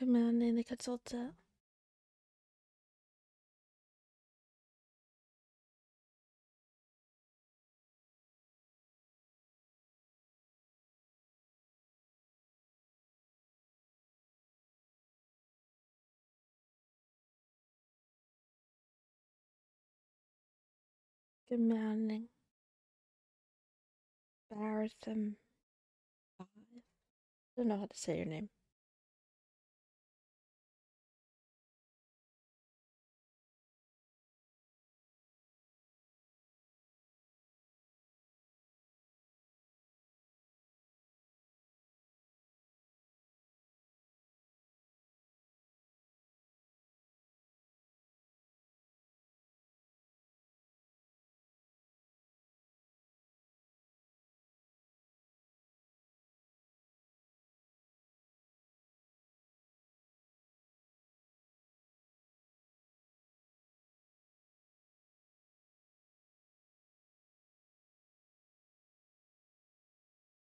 Commanding consultant. Commanding. Baratham. I don't know how to say your name.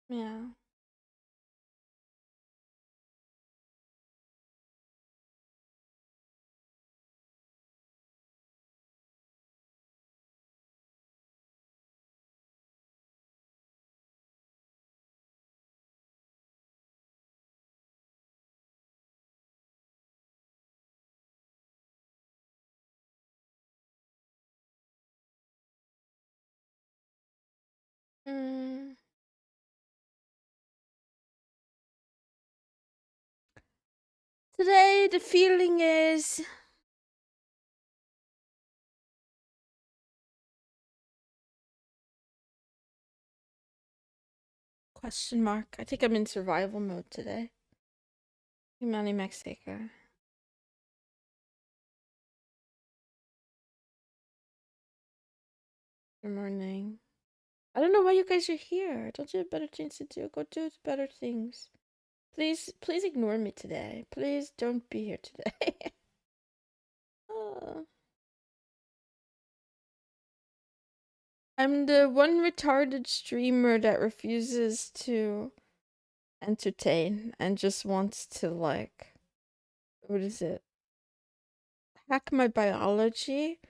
Yeah. Mm. Today the feeling is question mark. I think I'm in survival mode today. Humani Mexico. Good morning. I don't know why you guys are here. Don't you have better things to do? Go do better things. Please ignore me today. Please don't be here today. Oh. I'm the one retarded streamer that refuses to entertain and just wants to, like, what is it? Hack my biology.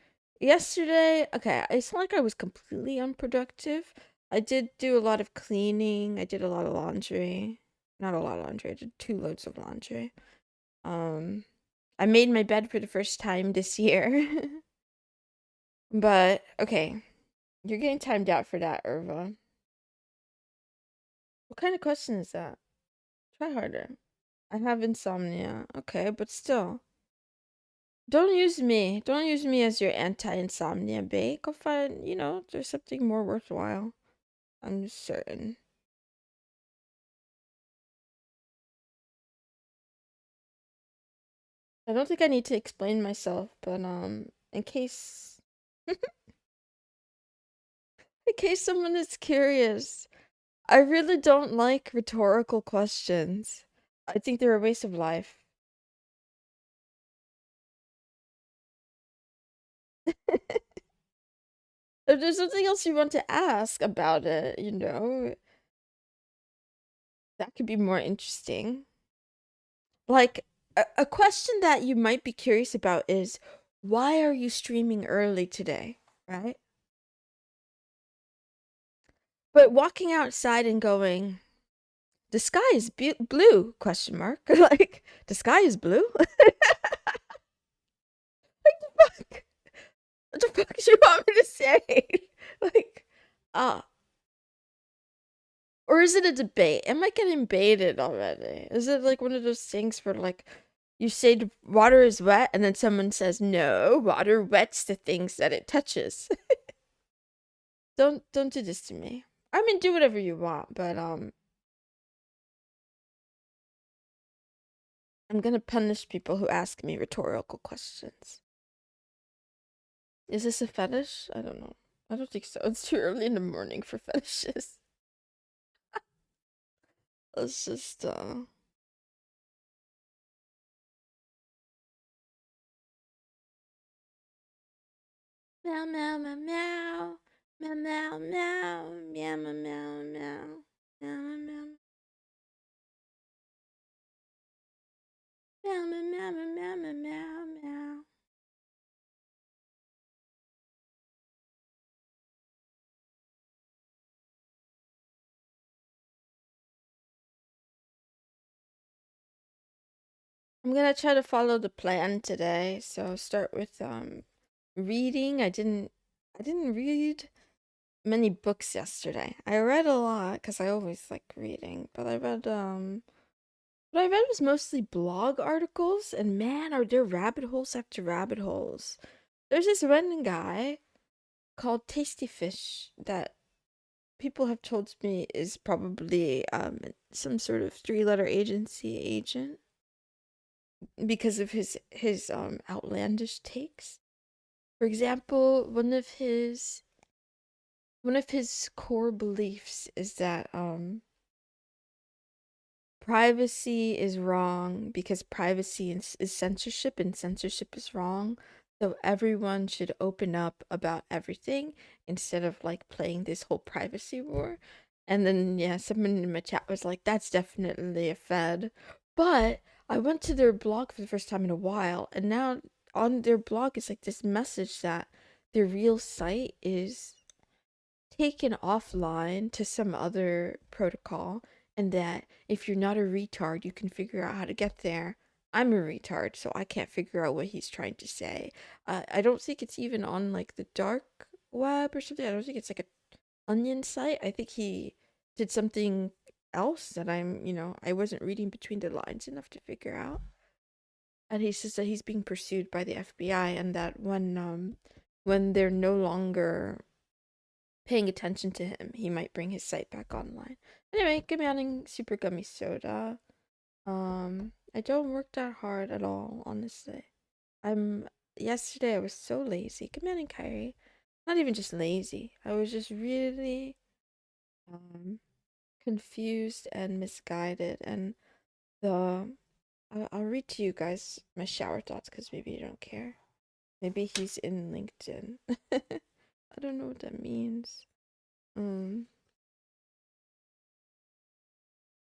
Yesterday, okay, it's not like I was completely unproductive. I did do a lot of cleaning. I did a lot of laundry. Not a lot of laundry. I did 2 loads of laundry. I made my bed for the first time this year. But, okay. You're getting timed out for that, Irva. What kind of question is that? Try harder. I have insomnia. Okay, but still. Don't use me. Don't use me as your anti-insomnia bait. Go find, there's something more worthwhile. I'm certain. I don't think I need to explain myself, but in case in case someone is curious, I really don't like rhetorical questions. I think they're a waste of life. If there's something else you want to ask about it, that could be more interesting. Like, a question that you might be curious about is, why are you streaming early today, right? But walking outside and going, the sky is blue, question mark. Like, the sky is blue? What the fuck? What the fuck do you want me to say? Like, uh, or is it a debate? Am I getting baited already? Is it like one of those things where, like, you say water is wet and then someone says, no, water wets the things that it touches. Don't do this to me. I mean, do whatever you want, but I'm gonna punish people who ask me rhetorical questions. Is this a fetish? I don't know. I don't think so. It's too early in the morning for fetishes. Let's just meow meow meow meow meow meow meow meow meow meow meow meow meow I'm gonna try to follow the plan today. So start with reading. I didn't read many books yesterday. I read a lot because I always like reading, but what I read was mostly blog articles, and man, are there rabbit holes after rabbit holes. There's this one guy called Tasty Fish that people have told me is probably some sort of three-letter agency agent because of his outlandish takes. For example, one of his core beliefs is that privacy is wrong because privacy is censorship and censorship is wrong. So everyone should open up about everything instead of like playing this whole privacy war. And then yeah, someone in my chat was like, "That's definitely a fed." But I went to their blog for the first time in a while, and now on their blog is like this message that their real site is taken offline to some other protocol, and that if you're not a retard, you can figure out how to get there. I'm a retard, so I can't figure out what he's trying to say. I don't think it's even on like the dark web or something. I don't think it's like a onion site. I think he did something else that I wasn't reading between the lines enough to figure out. And he says that he's being pursued by the FBI, and that when they're no longer paying attention to him, he might bring his site back online. Anyway, good morning, Super Gummy Soda. I don't work that hard at all, honestly. I'm Yesterday I was so lazy. Good morning, Kyrie. Not even just lazy. I was just really um confused and misguided. And the I'll read to you guys my shower thoughts because maybe you don't care. Maybe he's in LinkedIn. I don't know what that means. Um.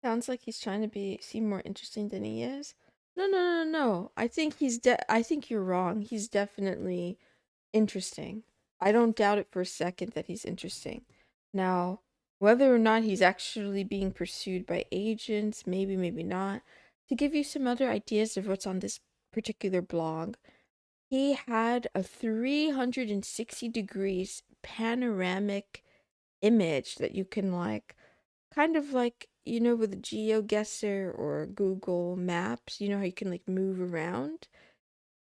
Sounds like he's trying to seem more interesting than he is. No, no, no, no. I think you're wrong. He's definitely interesting. I don't doubt it for a second that he's interesting. Now, whether or not he's actually being pursued by agents, maybe, maybe not. To give you some other ideas of what's on this particular blog, he had a 360 degrees panoramic image that you can like kind of like, with GeoGuessr or Google Maps, how you can like move around.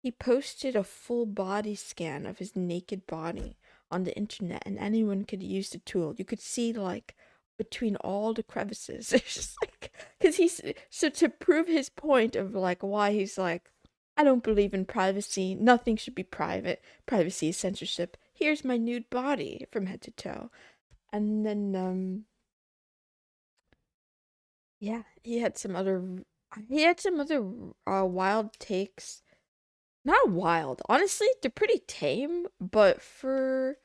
He posted a full body scan of his naked body on the internet, and anyone could use the tool. You could see like between all the crevices. It's just like, because he's so to prove his point of like why he's like, I don't believe in privacy. Nothing should be private. Privacy is censorship. Here's my nude body from head to toe. And then yeah, he had some other wild takes. Not wild. Honestly, they're pretty tame, but for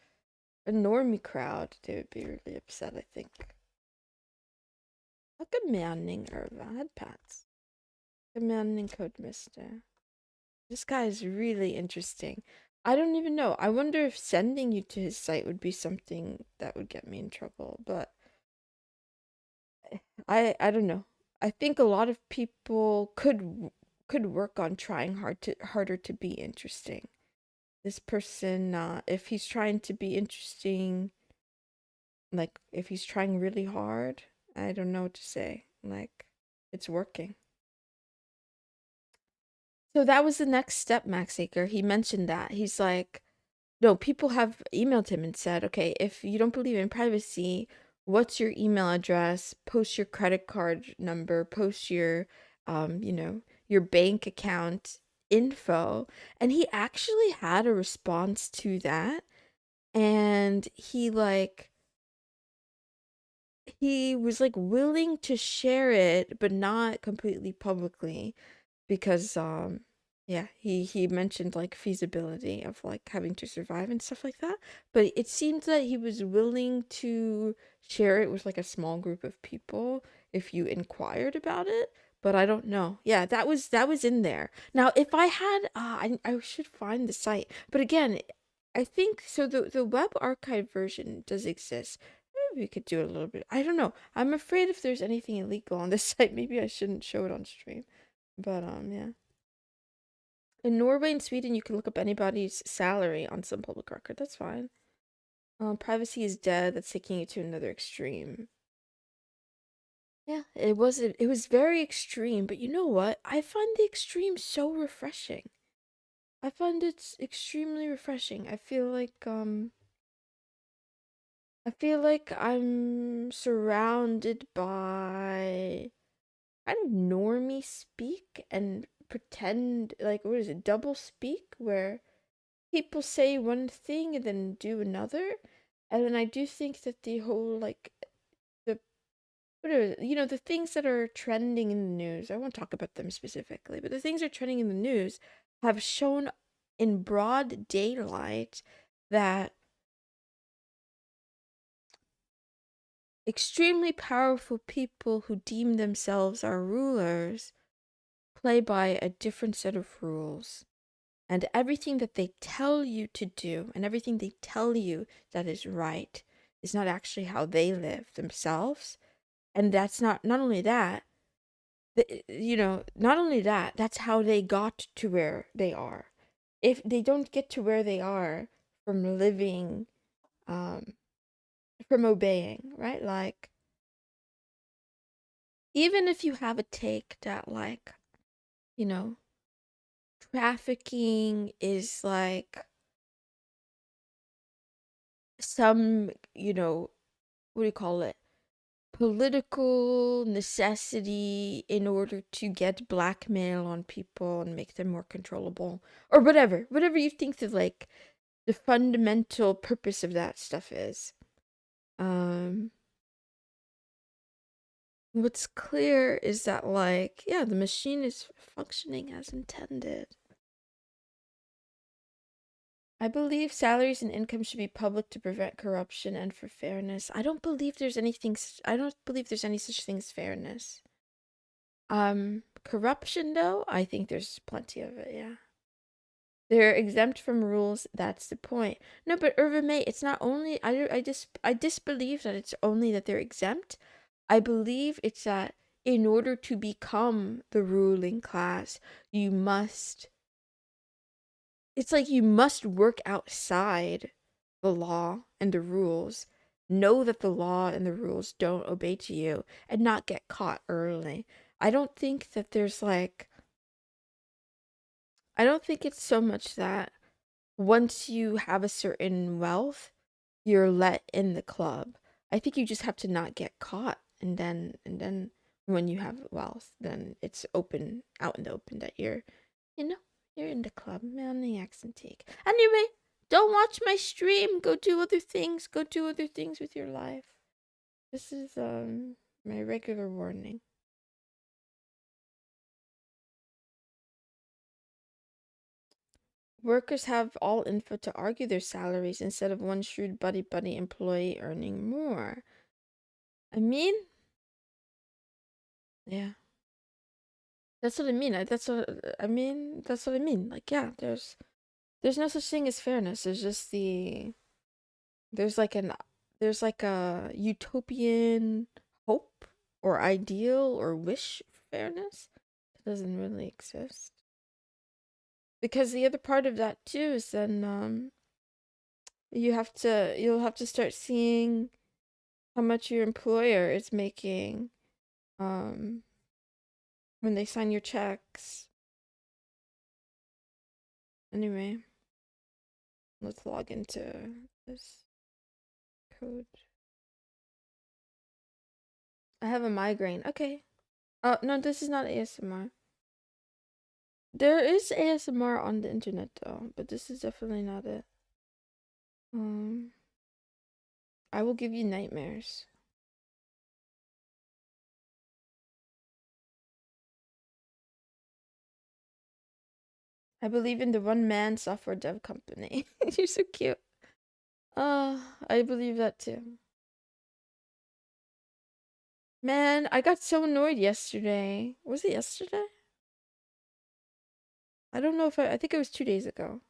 a normie crowd, they would be really upset, I think. A good manning Irva had pats. Good manning code mister. This guy is really interesting. I don't even know. I wonder if sending you to his site would be something that would get me in trouble, but I don't know. I think a lot of people could work on trying harder to be interesting. This person, if he's trying to be interesting, like if he's trying really hard, I don't know what to say. Like, it's working. So that was the next step, Max Aker. He mentioned that. He's like, no, people have emailed him and said, okay, if you don't believe in privacy, what's your email address? Post your credit card number, post your bank account info. And he actually had a response to that. And he was like willing to share it, but not completely publicly because yeah, he mentioned like feasibility of like having to survive and stuff like that, but it seemed that he was willing to share it with like a small group of people if you inquired about it. But I don't know. Yeah, that was in there. Now if I had I should find the site, but again, I think so the web archive version does exist. Maybe we could do it a little bit. I don't know, I'm afraid if there's anything illegal on this site, maybe I shouldn't show it on stream. But yeah. In Norway and Sweden, you can look up anybody's salary on some public record. That's fine. Privacy is dead. That's taking you to another extreme. Yeah, it was very extreme, but you know what? I find the extreme so refreshing. I find it extremely refreshing. I feel like I'm surrounded by kind of normie speak and pretend, like, what is it, double speak, where people say one thing and then do another. And then I do think that the whole, like, the whatever, the things that are trending in the news, I won't talk about them specifically, but the things that are trending in the news have shown in broad daylight that extremely powerful people who deem themselves our rulers play by a different set of rules. And everything that they tell you to do and everything they tell you that is right is not actually how they live themselves. And that's not only that, not only that, that's how they got to where they are. If they don't get to where they are from living, from obeying, right? Like, even if you have a take that, like, you know, trafficking is like some, what do you call it? Political necessity in order to get blackmail on people and make them more controllable, or whatever you think that, like, the fundamental purpose of that stuff is. What's clear is that, like, yeah, the machine is functioning as intended. I believe salaries and income should be public to prevent corruption and for fairness. I don't believe there's any such thing as fairness. Corruption, though, I think there's plenty of it, yeah. They're exempt from rules, that's the point. No, but Irva May, it's not only, I disbelieve that it's only that they're exempt. I believe it's that in order to become the ruling class, it's like you must work outside the law and the rules, know that the law and the rules don't obey to you, and not get caught early. I don't think that there's like, I don't think it's so much that once you have a certain wealth, you're let in the club. I think you just have to not get caught, and then when you have wealth, then it's open, out in the open, that you know, you're in the club. Maniacs and take. Anyway, don't watch my stream. Go do other things. Go do other things with your life. This is my regular warning. Workers have all info to argue their salaries instead of one shrewd buddy employee earning more. I mean, yeah. That's what I mean. That's what I mean. Like, yeah, there's no such thing as fairness. There's like an there's like a utopian hope or ideal or wish for fairness that doesn't really exist. Because the other part of that too is then you'll have to start seeing how much your employer is making um when they sign your checks. Anyway, let's log into this code. I have a migraine. Okay. Oh, no, this is not ASMR. There is ASMR on the internet though, but this is definitely not it. I will give you nightmares. I believe in the one-man software dev company. You're so cute. I believe that too. Man, I got so annoyed yesterday. Was it yesterday? I don't know if I think it was 2 days ago.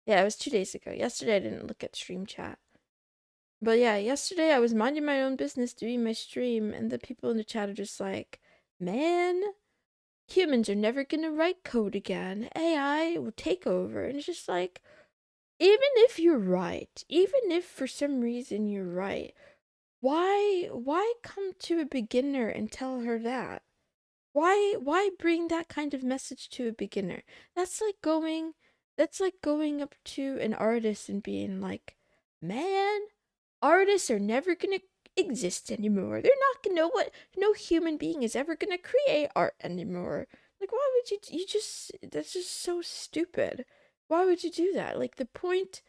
Yeah, it was 2 days ago. Yesterday I didn't look at stream chat. But yeah, yesterday I was minding my own business doing my stream, and the people in the chat are just like, man, humans are never gonna write code again. AI will take over. And it's just like, even if you're right, even if for some reason you're right, why come to a beginner and tell her that? Why bring that kind of message to a beginner? That's like going that's like going up to an artist and being like, "Man, artists are never gonna exist anymore. They're not gonna know what no human being is ever gonna create art anymore." Like, why would you just that's just so stupid. Why would you do that? Like the point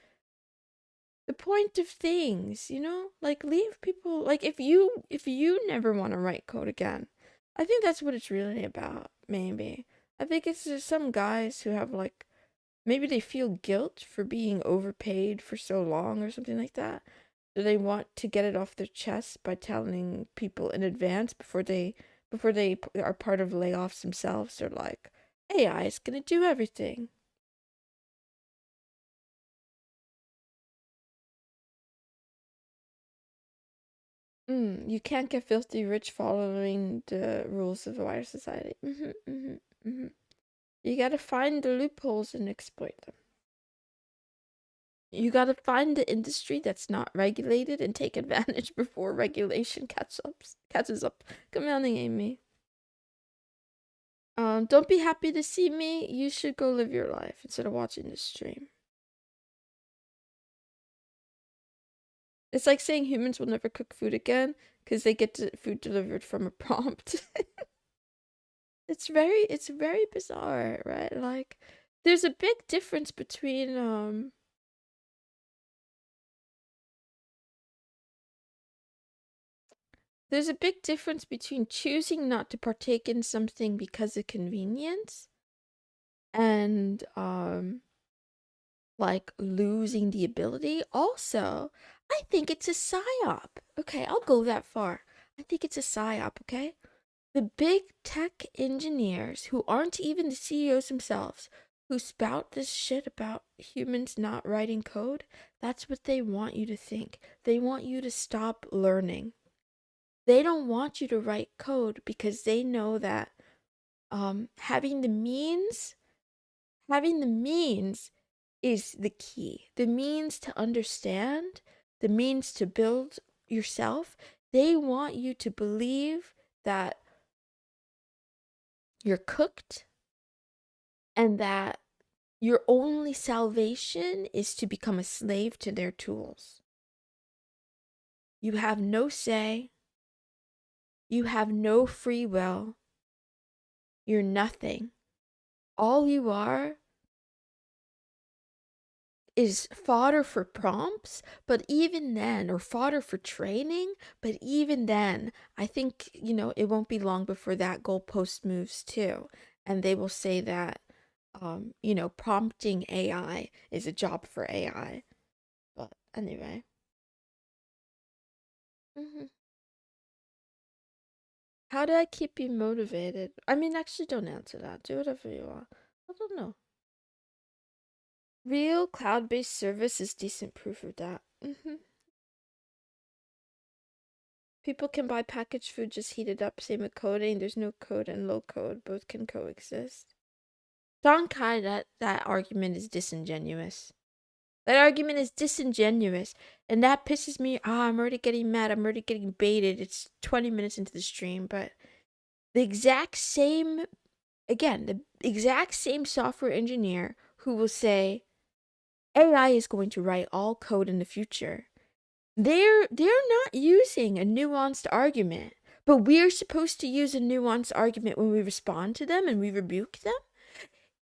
of things, like leave people like if you never want to write code again. I think that's what it's really about, maybe. I think it's just some guys who have like maybe they feel guilt for being overpaid for so long or something like that. So they want to get it off their chest by telling people in advance before they are part of layoffs themselves. They're like, AI is gonna do everything. You can't get filthy rich following the rules of the wider society. You gotta find the loopholes and exploit them. You gotta find the industry that's not regulated and take advantage before regulation catches up. Commanding Amy. Don't be happy to see me. You should go live your life instead of watching this stream. It's like saying humans will never cook food again because they get food delivered from a prompt. It's very bizarre, right? Like there's a big difference between there's a big difference between choosing not to partake in something because of convenience and like losing the ability. Also, I think it's a psyop. Okay, I'll go that far. I think it's a psyop, okay? The big tech engineers who aren't even the CEOs themselves, who spout this shit about humans not writing code, that's what they want you to think. They want you to stop learning. They don't want you to write code because they know that having the means is the key. The means to understand, the means to build yourself. They want you to believe that you're cooked and that your only salvation is to become a slave to their tools. You have no say. You have no free will. You're nothing. All you are is fodder for prompts, but even then, or fodder for training, but even then, I think, it won't be long before that goalpost moves too. And they will say that, prompting AI is a job for AI. But anyway. hmm How do I keep you motivated? I mean, actually, don't answer that. Do whatever you want. I don't know. Real cloud-based service is decent proof of that. People can buy packaged food just heated up. Same with coding. There's no code and low code. Both can coexist. Donkai, that argument is disingenuous. That argument is disingenuous. And that pisses me. I'm already getting mad. I'm already getting baited. It's 20 minutes into the stream. But the exact same, again, the exact same software engineer who will say AI is going to write all code in the future. They're not using a nuanced argument, but we're supposed to use a nuanced argument when we respond to them and we rebuke them.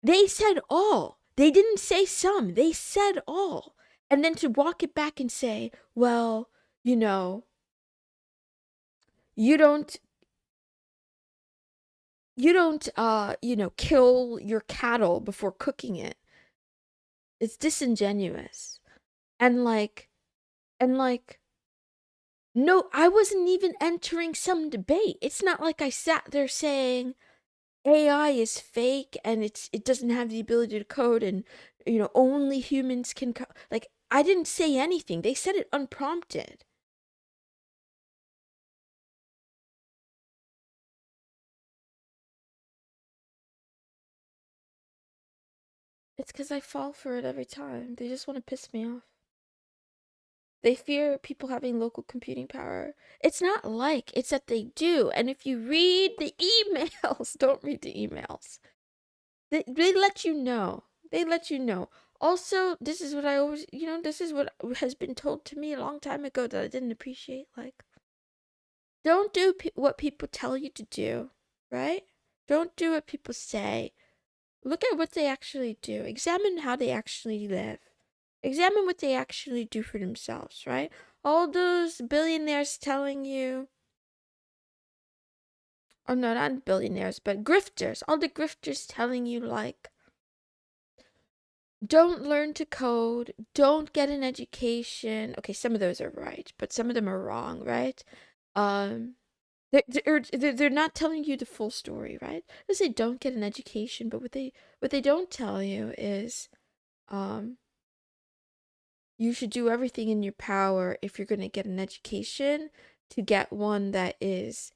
They said all. They didn't say some. They said all. And then to walk it back and say, well, you don't kill your cattle before cooking it. It's disingenuous. And like no, I wasn't even entering some debate. It's not like I sat there saying AI is fake and it doesn't have the ability to code and only humans can like I didn't say anything. They said it unprompted. It's because I fall for it every time. They just want to piss me off. They fear people having local computing power. It's not like, it's that they do. And if you read the emails, don't read the emails. They let you know. They let you know. Also, this is what I always, this is what has been told to me a long time ago that I didn't appreciate. Like, don't do what people tell you to do, right? Don't do what people say. Look at what they actually do. Examine how they actually live. Examine what they actually do for themselves, right? All those billionaires telling you, or no, not billionaires, but grifters. All the grifters telling you, like, don't learn to code, don't get an education. Okay, some of those are right, but some of them are wrong, right? Um, they're not telling you the full story, right? They say don't get an education, but what they don't tell you is, um, you should do everything in your power if you're gonna get an education to get one that is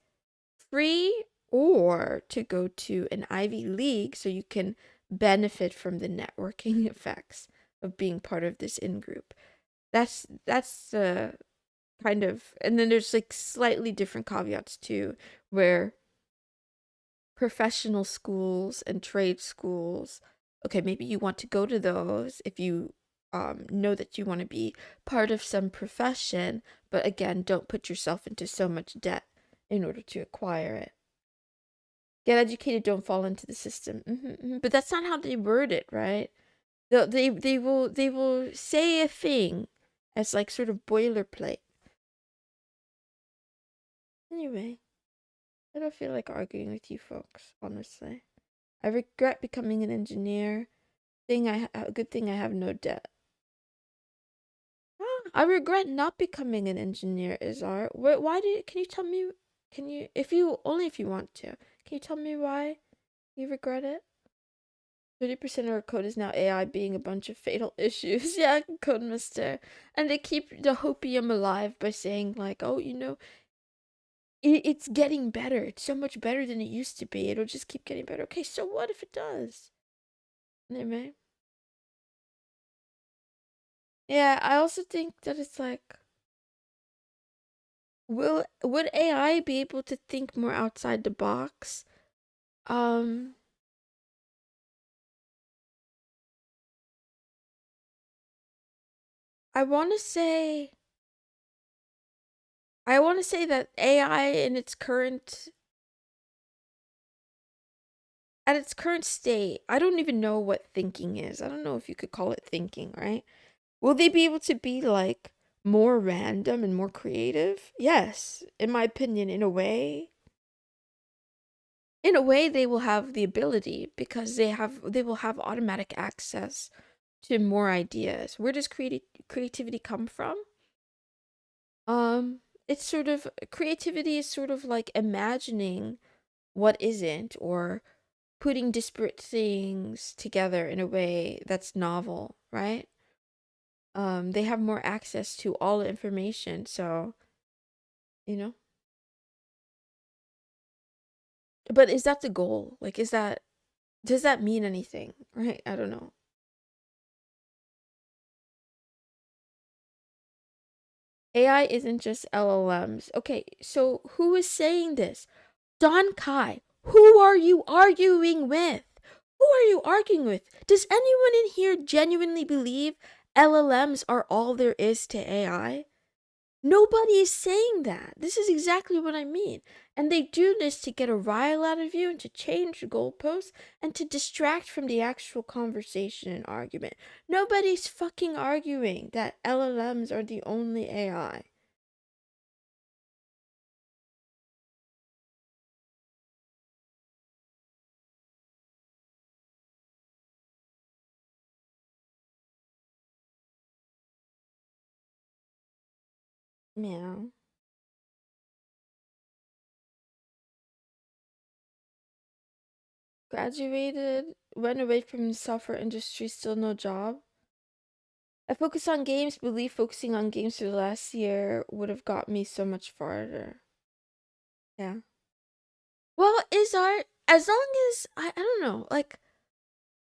free or to go to an Ivy League so you can benefit from the networking effects of being part of this in-group. That's kind of, and then there's like slightly different caveats too, where professional schools and trade schools, okay, maybe you want to go to those if you know that you want to be part of some profession, but again, don't put yourself into so much debt in order to acquire it. Get educated, don't fall into the system. But that's not how they word it, right? They will say a thing as like sort of boilerplate. Anyway, I don't feel like arguing with you folks, honestly. I regret becoming an engineer. A good thing I have no debt. I regret not becoming an engineer, Izar. Why did? Can you tell me? Can you, if you only if you want to, can you tell me why you regret it? 30% of our code is now AI being a bunch of fatal issues. Yeah, Code Mister. And they keep the hopium alive by saying, like, oh, it's getting better. It's so much better than it used to be. It'll just keep getting better. Okay, so what if it does? Anyway. Yeah, I also think that it's like, would AI be able to think more outside the box? Um, I want to say that AI in its current at its current state, I don't even know what thinking is. I don't know if you could call it thinking, right? Will they be able to be like more random and more creative? Yes, in my opinion, in a way. In a way they will have the ability because they will have automatic access to more ideas. Where does creativity come from? It's sort of, creativity is sort of like imagining what isn't, or putting disparate things together in a way that's novel, right? They have more access to all the information, so, you know. But is that the goal? Like, does that mean anything, right? I don't know. AI isn't just LLMs. Okay, so who is saying this? Don Kai, who are you arguing with? Who are you arguing with? Does anyone in here genuinely believe LLMs are all there is to AI? Nobody is saying that. This is exactly what I mean. And they do this to get a rile out of you and to change the goalposts and to distract from the actual conversation and argument. Nobody's fucking arguing that LLMs are the only AI. Meow. Graduated, went away from the software industry, still no job. I focus on games, believe focusing on games for the last year would have got me so much farther. Yeah. Well, is art, as long as, I don't know, like,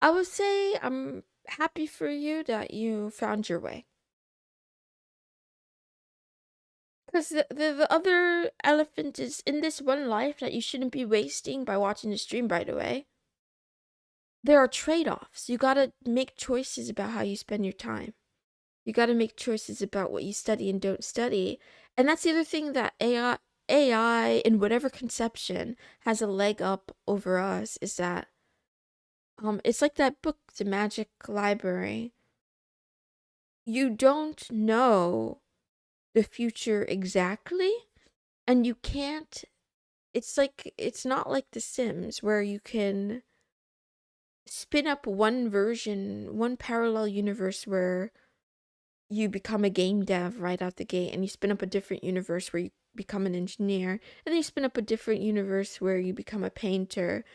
I would say I'm happy for you that you found your way. Because the other elephant is in this one life that you shouldn't be wasting by watching the stream, by the way. There are trade-offs. You gotta make choices about how you spend your time. You gotta make choices about what you study and don't study. And that's the other thing that AI in whatever conception has a leg up over us is that it's like that book, The Magic Library. You don't know the future exactly, and you can't. It's not like The Sims where you can spin up one version, one parallel universe where you become a game dev right out the gate, and you spin up a different universe where you become an engineer, and then you spin up a different universe where you become a painter,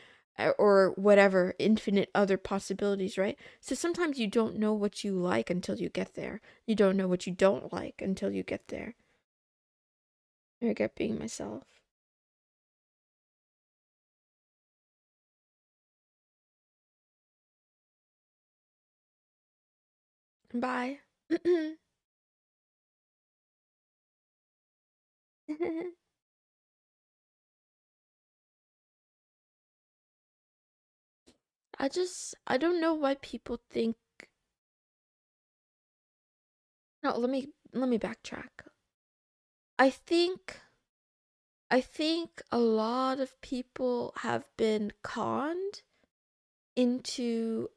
or whatever, infinite other possibilities, right? So sometimes you don't know what you like until you get there. You don't know what you don't like until you get there. I regret being myself. Bye. I don't know why people think. No, let me backtrack. I think I think a lot of people have been conned into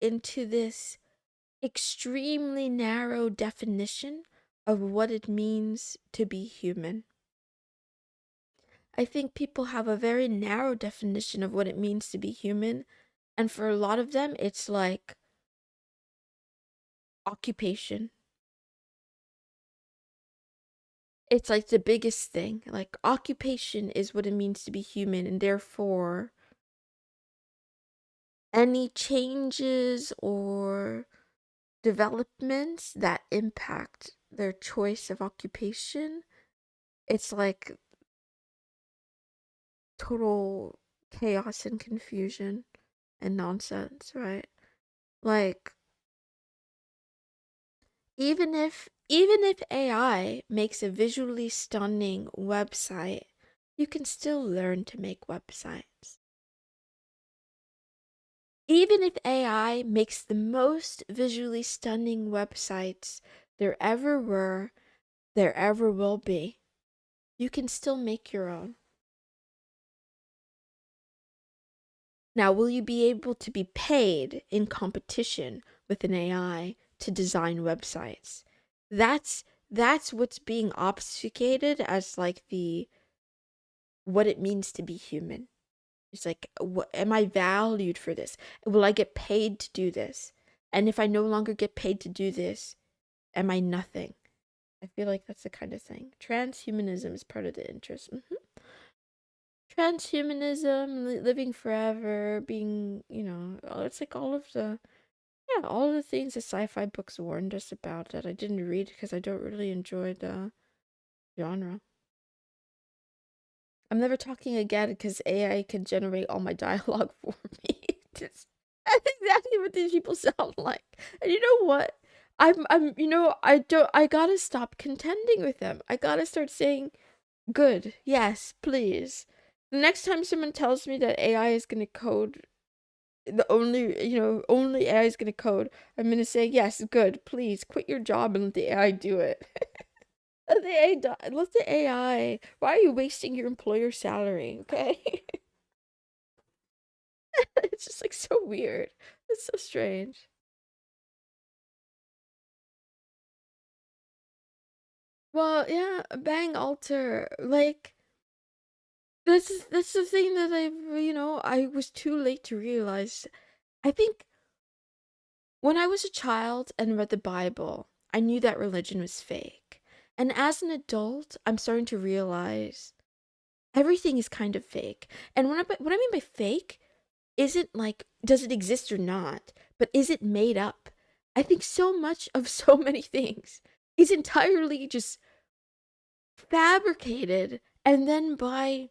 this extremely narrow definition of what it means to be human. I think people have a very narrow definition of what it means to be human, and for a lot of them it's like occupation. It's like the biggest thing. Like occupation is what it means to be human, and therefore any changes or developments that impact their choice of occupation, it's like total chaos and confusion and nonsense, right? Like even if AI makes a visually stunning website, you can still learn to make websites. Even if AI makes the most visually stunning websites there ever were, there ever will be, you can still make your own. Now, will you be able to be paid in competition with an AI to design websites? That's what's being obfuscated as like the what it means to be human. It's like, what am I valued for this? Will I get paid to do this? And if I no longer get paid to do this, am I nothing? I feel like that's the kind of thing. Transhumanism is part of the interest. Transhumanism, living forever, being, it's like all the things the sci-fi books warned us about that I didn't read because I don't really enjoy the genre. I'm never talking again because AI can generate all my dialogue for me. That's exactly what these people sound like. And you know what? I gotta stop contending with them. I gotta start saying, good, yes, please. The next time someone tells me that AI is gonna code, only AI is gonna code, I'm gonna say, yes, good, please, quit your job and let the AI do it. Let the AI. Why are you wasting your employer's salary? Okay. It's just like so weird. It's so strange. Well, yeah, bang alter. Like that's the thing that I was too late to realize. I think when I was a child and read the Bible, I knew that religion was fake. And as an adult, I'm starting to realize everything is kind of fake. And what I mean by fake isn't like, does it exist or not, but is it made up? I think so much of so many things is entirely just fabricated, and then by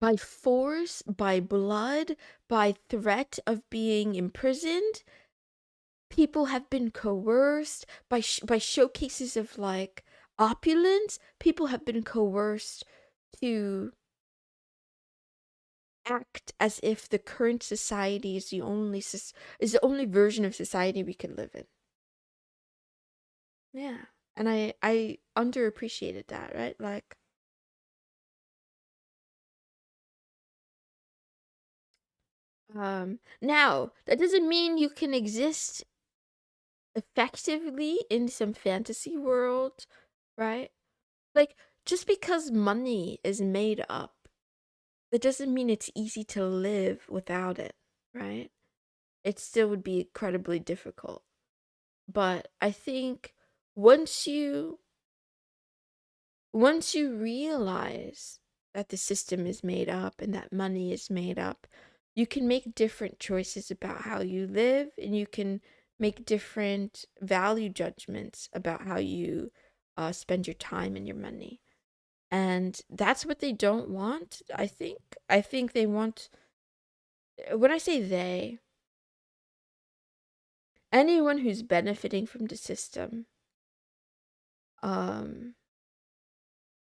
by force, by blood, by threat of being imprisoned. People have been coerced by showcases of like opulence. People have been coerced to act as if the current society is the only version of society we could live in. Yeah. And I underappreciated that, right? Like, now that doesn't mean you can exist effectively in some fantasy world, right? Like, just because money is made up, that doesn't mean it's easy to live without it, right? It still would be incredibly difficult. But I think once you once you realize that the system is made up and that money is made up, you can make different choices about how you live, and you can make different value judgments about how you spend your time and your money. And that's what they don't want, I think. I think they want, when I say they, anyone who's benefiting from the system um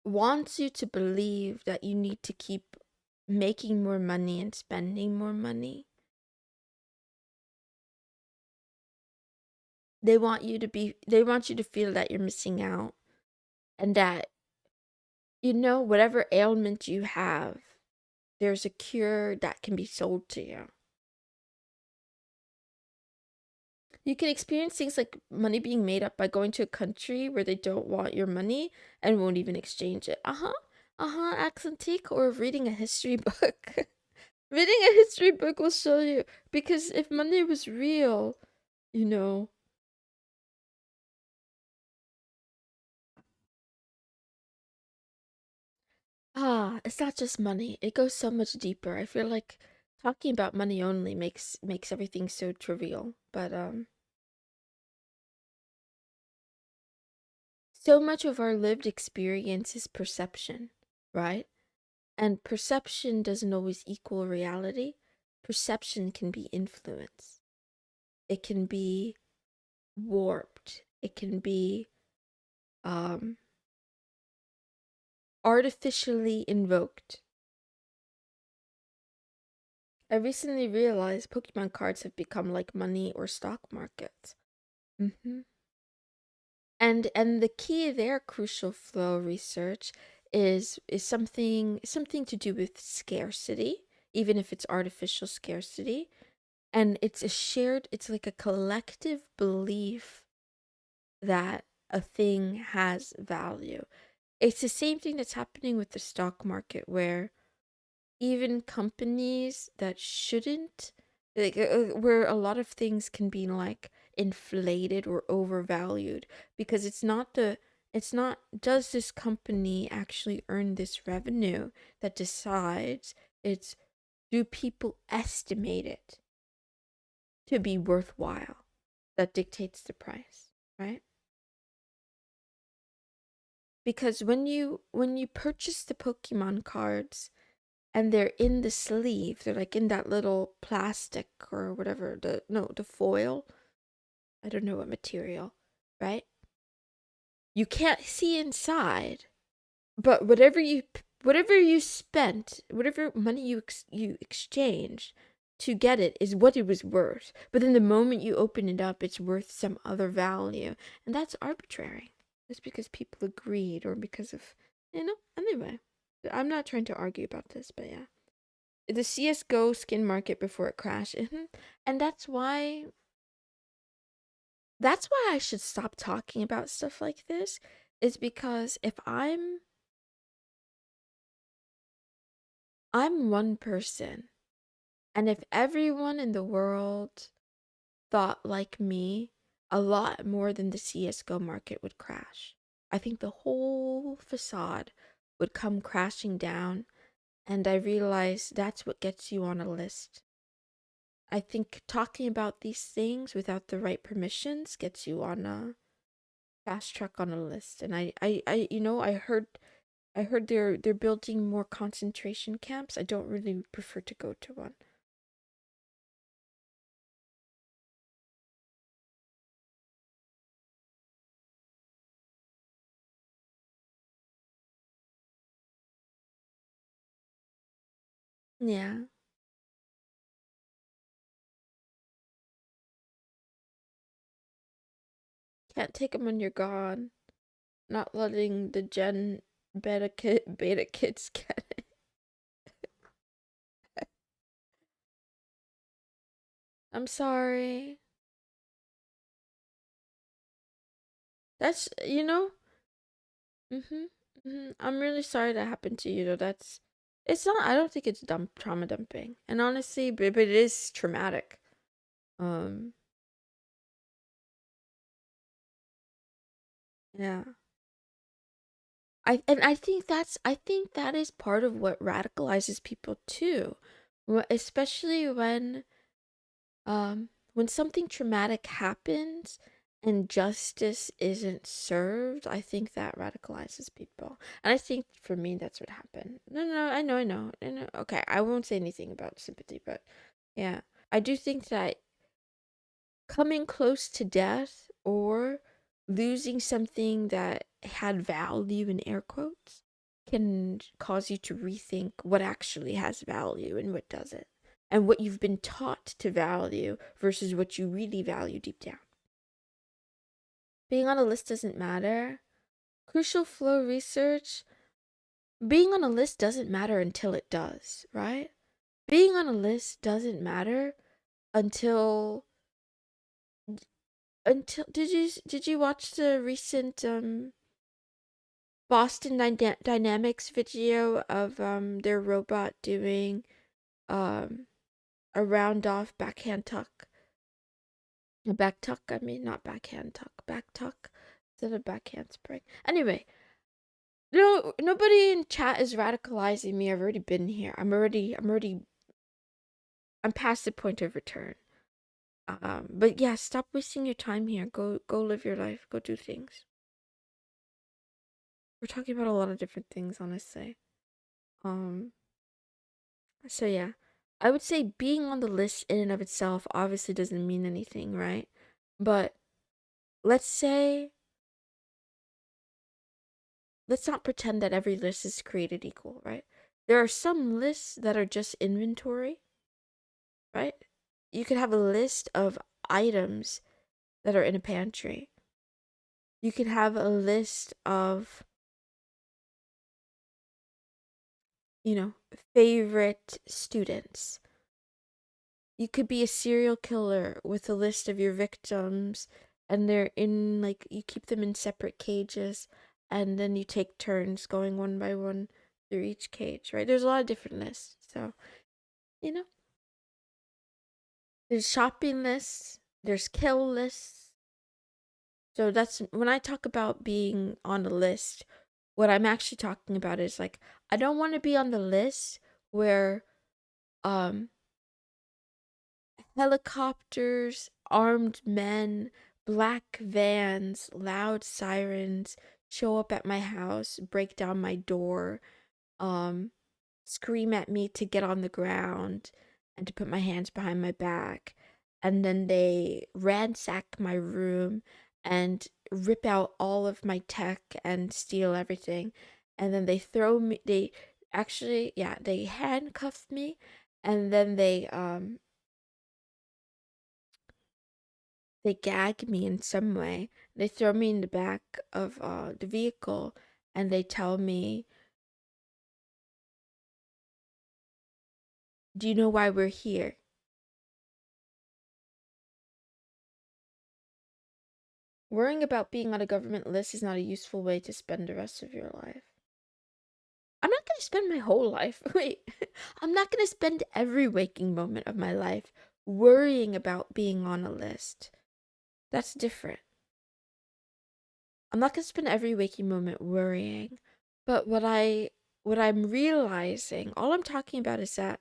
wants you to believe that you need to keep making more money and spending more money. They want you to feel that you're missing out, and that, whatever ailment you have, there's a cure that can be sold to you. You can experience things like money being made up by going to a country where they don't want your money and won't even exchange it. Accentique, or reading a history book. Reading a history book will show you, because if money was real, you know, it's not just money. It goes so much deeper. I feel like talking about money only makes everything so trivial. But so much of our lived experience is perception, right? And perception doesn't always equal reality. Perception can be influenced. It can be warped. It can be um artificially invoked. I recently realized Pokemon cards have become like money or stock markets. Mm-hmm. And the key there, crucial flow research, is something to do with scarcity, even if it's artificial scarcity. And it's like a collective belief that a thing has value. It's the same thing that's happening with the stock market, where even companies that shouldn't, like, where a lot of things can be like inflated or overvalued, because it's not, does this company actually earn this revenue that decides, it's, do people estimate it to be worthwhile, that dictates the price, right? Because when you purchase the Pokemon cards, and they're in the sleeve, they're like in that little plastic or whatever, the foil, I don't know what material, right? You can't see inside, but whatever you spent, whatever money you exchanged to get it, is what it was worth. But then the moment you open it up, it's worth some other value, and that's arbitrary. It's because people agreed, or because of, anyway. I'm not trying to argue about this, but yeah. The CS:GO skin market before it crashed. And that's why I should stop talking about stuff like this, is because if I'm one person, and if everyone in the world thought like me, a lot more than the CS:GO market would crash. I think the whole facade would come crashing down, and I realize that's what gets you on a list. I think talking about these things without the right permissions gets you on a fast track on a list. And I heard I heard they're building more concentration camps. I don't really prefer to go to one. Yeah. Can't take them when you're gone. Not letting the Gen beta kids get it. I'm sorry. That's Mhm. Mhm. I'm really sorry that happened to you though. It's not I don't think it's trauma dumping. And honestly, but it is traumatic. Um yeah. I think that is part of what radicalizes people too. Especially when something traumatic happens and justice isn't served, I think that radicalizes people. And I think for me that's what happened. No, I know. Okay, I won't say anything about sympathy, but yeah. I do think that coming close to death or losing something that had value in air quotes can cause you to rethink what actually has value and what doesn't, and what you've been taught to value versus what you really value deep down. Being on a list doesn't matter. Crucial flow research, being on a list doesn't matter until it does, right? Being on a list doesn't matter until did you watch the recent Boston Dynamics video of their robot doing um a round off backhand tuck, a back tuck, I mean not backhand tuck, back tuck instead of backhand spring. Anyway, no, nobody in chat is radicalizing me. I've already been here. I'm past the point of return. But yeah, stop wasting your time here. Go live your life. Go do things. We're talking about a lot of different things, honestly. Um, so yeah, I would say being on the list in and of itself obviously doesn't mean anything, right? But let's say let's not pretend that every list is created equal, right? There are some lists that are just inventory, right? You could have a list of items that are in a pantry. You could have a list of, you know, favorite students. You could be a serial killer with a list of your victims, and they're in, like, you keep them in separate cages, and then you take turns going one by one through each cage, right? There's a lot of different lists. So, you know, there's shopping lists, there's kill lists. So that's when I talk about being on a list, what I'm actually talking about is like, I don't want to be on the list where um helicopters, armed men, black vans, loud sirens show up at my house, break down my door, um, scream at me to get on the ground and to put my hands behind my back. And then they ransack my room and rip out all of my tech and steal everything. And then they actually, yeah, they handcuff me, and then they gag me in some way. They throw me in the back of the vehicle, and they tell me, "Do you know why we're here?" Worrying about being on a government list is not a useful way to spend the rest of your life. I'm not going to spend my whole life. Wait, I'm not going to spend every waking moment of my life worrying about being on a list. That's different. I'm not going to spend every waking moment worrying. But what I'm realizing, all I'm talking about is that,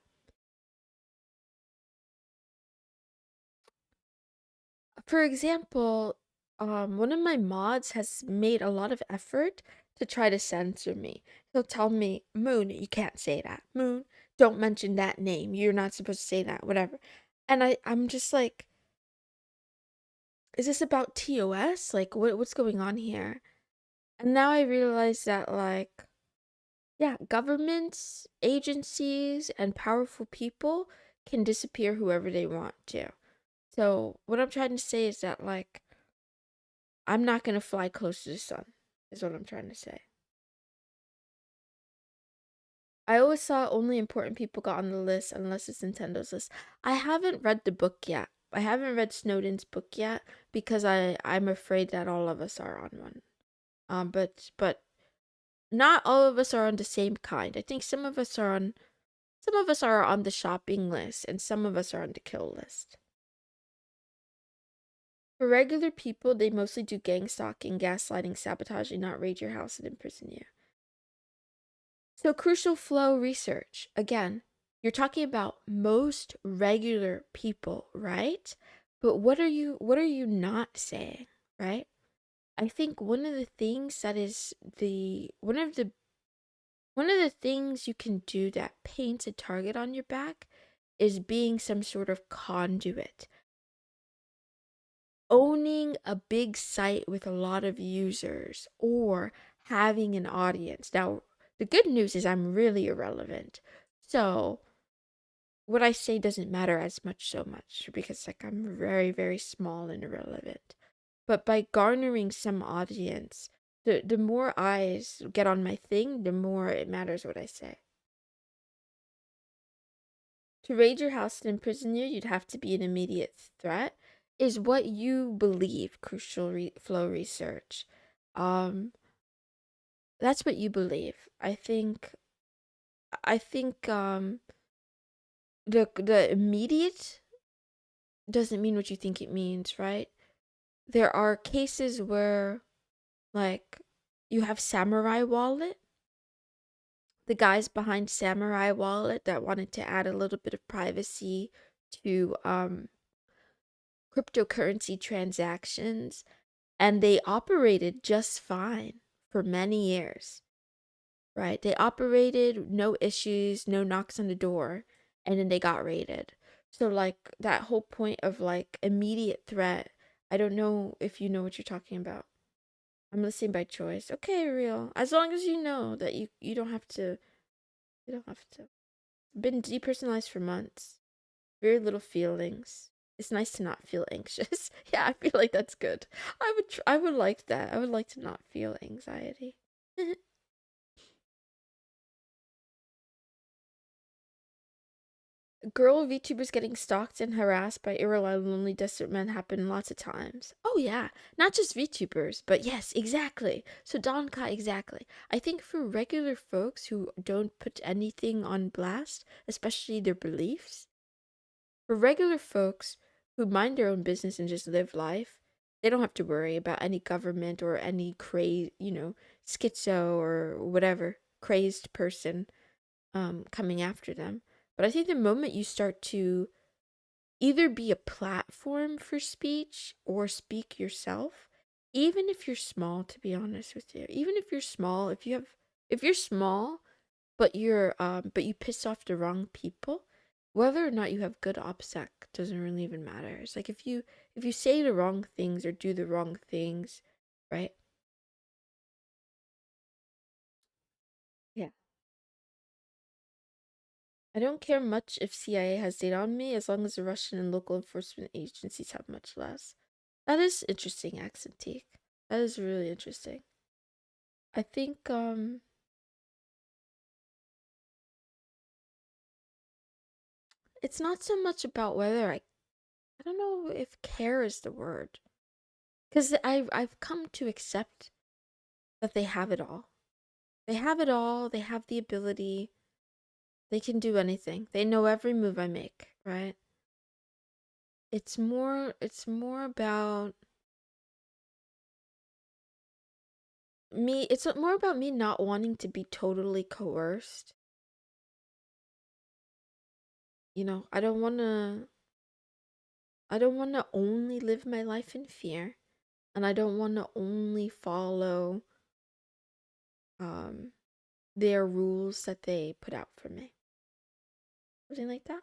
for example, one of my mods has made a lot of effort to try to censor me. He'll tell me, Moon, you can't say that. Moon, don't mention that name. You're not supposed to say that, whatever. And I'm just like, is this about TOS? Like, what's going on here? And now I realize that, like, yeah, governments, agencies, and powerful people can disappear whoever they want to. So, what I'm trying to say is that, like, I'm not going to fly close to the sun, is what I'm trying to say. I always thought only important people got on the list unless it's Nintendo's list. I haven't read the book yet. I haven't read Snowden's book yet because I'm afraid that all of us are on one. But not all of us are on the same kind. I think some of us are on the shopping list and some of us are on the kill list. For regular people, they mostly do gang stalking, gaslighting, sabotaging, not raid your house and imprison you. So crucial flow research. Again, you're talking about most regular people, right? But what are you not saying, right? I think one of the things that is one of the things you can do that paints a target on your back is being some sort of conduit. Owning a big site with a lot of users or having an audience. Now, the good news is I'm really irrelevant. So, what I say doesn't matter as much so much because like I'm very, very small and irrelevant. But by garnering some audience, the more eyes get on my thing, the more it matters what I say. To raid your house and imprison you, you'd have to be an immediate threat, is what you believe, crucial flow research. Um, that's what you believe. I think the immediate doesn't mean what you think it means, right? There are cases where like you have Samurai Wallet, the guys behind Samurai Wallet that wanted to add a little bit of privacy to cryptocurrency transactions, and they operated just fine for many years, right? They operated, no issues, no knocks on the door, and then they got raided. So, like, that whole point of like immediate threat, I don't know if you know what you're talking about. I'm listening by choice. Okay, real. As long as you know that you don't have to, you don't have to. Been depersonalized for months. Very little feelings. It's nice to not feel anxious. Yeah, I feel like that's good. I would like that. I would like to not feel anxiety. Girl VTubers getting stalked and harassed by irreliable, lonely, desperate men happen lots of times. Oh yeah, not just VTubers, but yes, exactly. So Donkai, exactly. I think for regular folks who don't put anything on blast, especially their beliefs, for regular folks who mind their own business and just live life, they don't have to worry about any government or any schizo or whatever crazed person coming after them. But I think the moment you start to either be a platform for speech or speak yourself, even if you're small, to be honest with you, even if you're small, if you're small but you piss off the wrong people, whether or not you have good OPSEC doesn't really even matter. It's like if you say the wrong things or do the wrong things, right? Yeah. I don't care much if CIA has data on me as long as the Russian and local enforcement agencies have much less. That is interesting, accent take. That is really interesting. I think it's not so much about whether I don't know if care is the word. Cuz I've come to accept that they have it all. They have it all. They have the ability. They can do anything. They know every move I make, right? It's more about me. It's more about me not wanting to be totally coerced. You know, I don't want to only live my life in fear, and I don't want to only follow their rules that they put out for me. Something like that.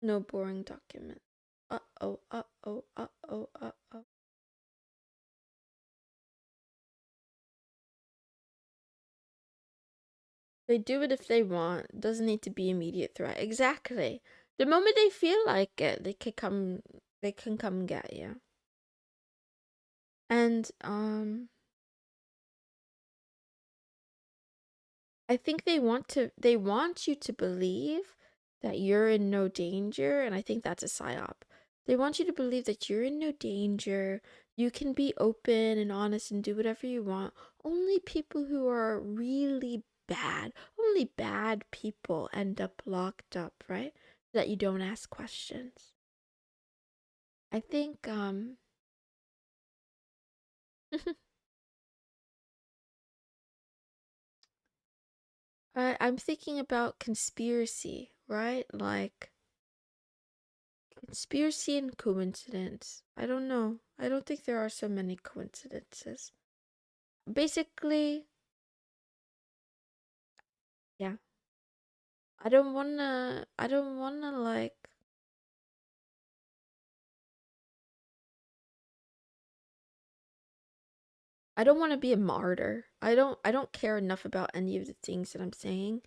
No boring document. Uh-oh, uh-oh, uh-oh, uh-oh. They do it if they want. It doesn't need to be immediate threat. Exactly. The moment they feel like it, they can come get you. And I think they want you to believe that you're in no danger, and I think that's a psyop. They want you to believe that you're in no danger. You can be open and honest and do whatever you want. Only people who are really bad, only bad people end up locked up, right? That you don't ask questions. I think I'm thinking about conspiracy, right? Like conspiracy and coincidence. I don't know. I don't think there are so many coincidences. Basically, yeah. I don't wanna like I don't want to be a martyr. I don't care enough about any of the things that I'm saying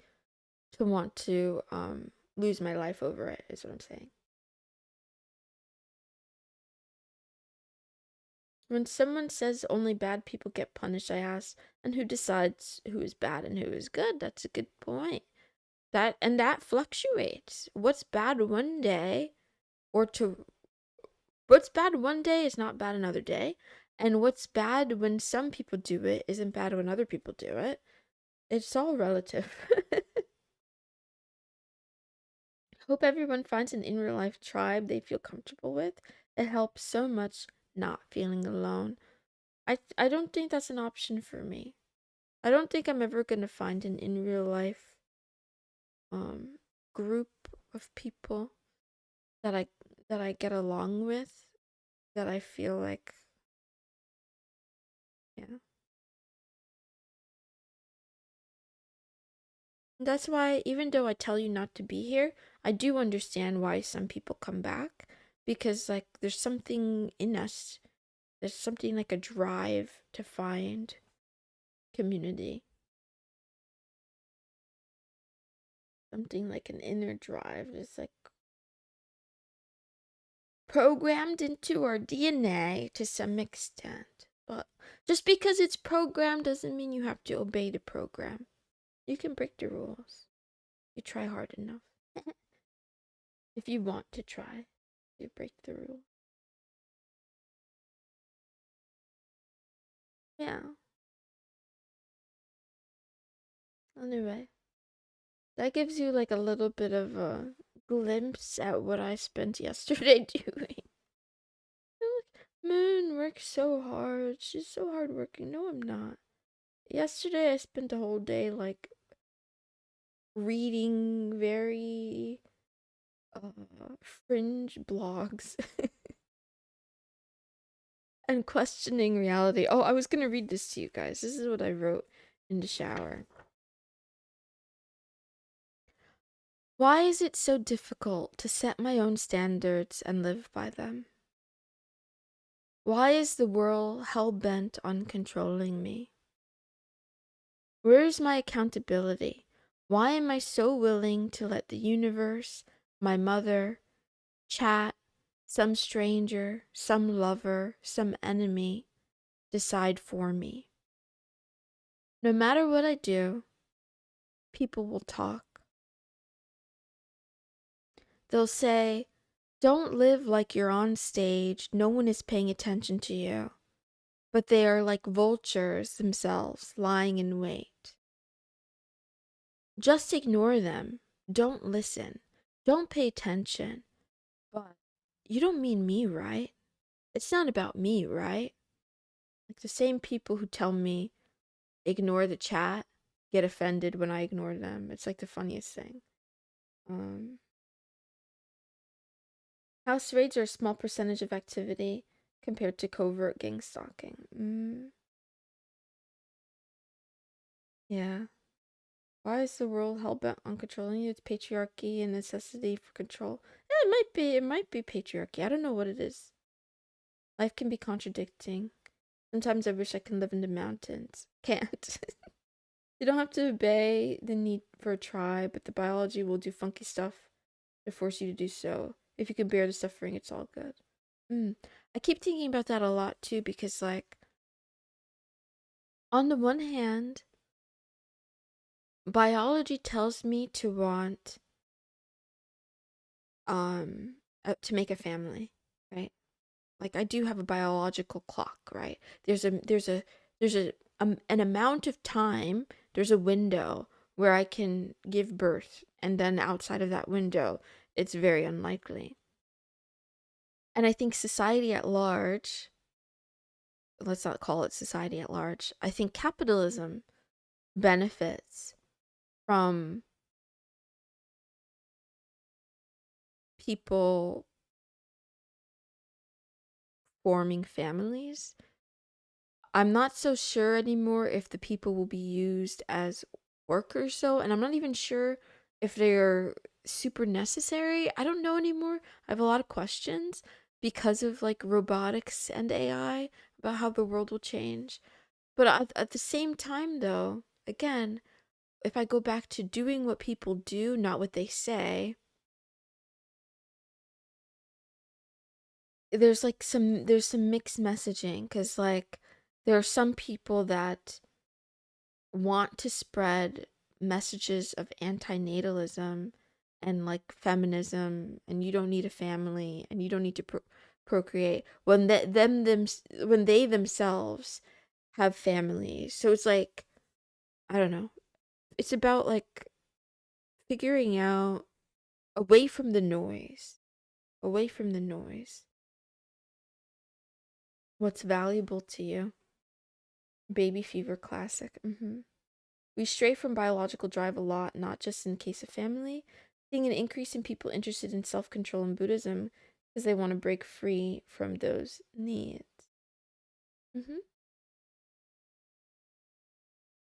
to want to lose my life over it, is what I'm saying. When someone says only bad people get punished, I ask, and who decides who is bad and who is good? That's a good point. That fluctuates. Or to what's bad one day is not bad another day, and what's bad when some people do it isn't bad when other people do it. It's all relative. Hope everyone finds an in real life tribe they feel comfortable with. It helps so much not feeling alone. I don't think that's an option for me. I don't think I'm ever gonna find an in real life um group of people that I get along with, that I feel like, yeah. That's why even though I tell you not to be here, I do understand why some people come back, because like there's something in us. There's something like a drive to find community. Something like an inner drive. It's like programmed into our DNA to some extent. But just because it's programmed doesn't mean you have to obey the program. You can break the rules. You try hard enough. If you want to try, you break the rule. Yeah. Anyway, that gives you like a little bit of a glimpse at what I spent yesterday doing. Moon works so hard. She's so hardworking. No, I'm not. Yesterday, I spent the whole day like reading very fringe blogs and questioning reality. Oh, I was gonna read this to you guys. This is what I wrote in the shower. Why is it so difficult to set my own standards and live by them? Why is the world hell bent on controlling me? Where is my accountability? Why am I so willing to let the universe, my mother, chat, some stranger, some lover, some enemy decide for me? No matter what I do, people will talk. They'll say, don't live like you're on stage, no one is paying attention to you. But they are like vultures themselves, lying in wait. Just ignore them. Don't listen. Don't pay attention. But you don't mean me, right? It's not about me, right? Like the same people who tell me ignore the chat get offended when I ignore them. It's like the funniest thing. Um, House raids are a small percentage of activity compared to covert gang stalking. Yeah. Why is the world hell-bent on controlling you? It's patriarchy and necessity for control. Yeah, it might be patriarchy. I don't know what it is. Life can be contradicting. Sometimes I wish I could live in the mountains. Can't. You don't have to obey the need for a tribe, but the biology will do funky stuff to force you to do so. If you can bear the suffering, it's all good. I keep thinking about that a lot too, because like, on the one hand, biology tells me to want to make a family, right? Like I do have a biological clock, right? There's an amount of time, there's a window where I can give birth, and then outside of that window, it's very unlikely. And I think society at large, let's not call it society at large, I think capitalism benefits from people forming families. I'm not so sure anymore if the people will be used as workers, though, and I'm not even sure if they're super necessary. I don't know anymore. I have a lot of questions because of like robotics and AI about how the world will change. But at the same time, though, again, if I go back to doing what people do, not what they say, there's some mixed messaging, because like there are some people that want to spread messages of antinatalism and like feminism, and you don't need a family and you don't need to procreate when when they themselves have families. So it's like, I don't know, it's about like figuring out away from the noise, away from the noise, what's valuable to you. Baby fever classic. We stray from biological drive a lot, not just in the case of family. Seeing an increase in people interested in self control in Buddhism because they want to break free from those needs. hmm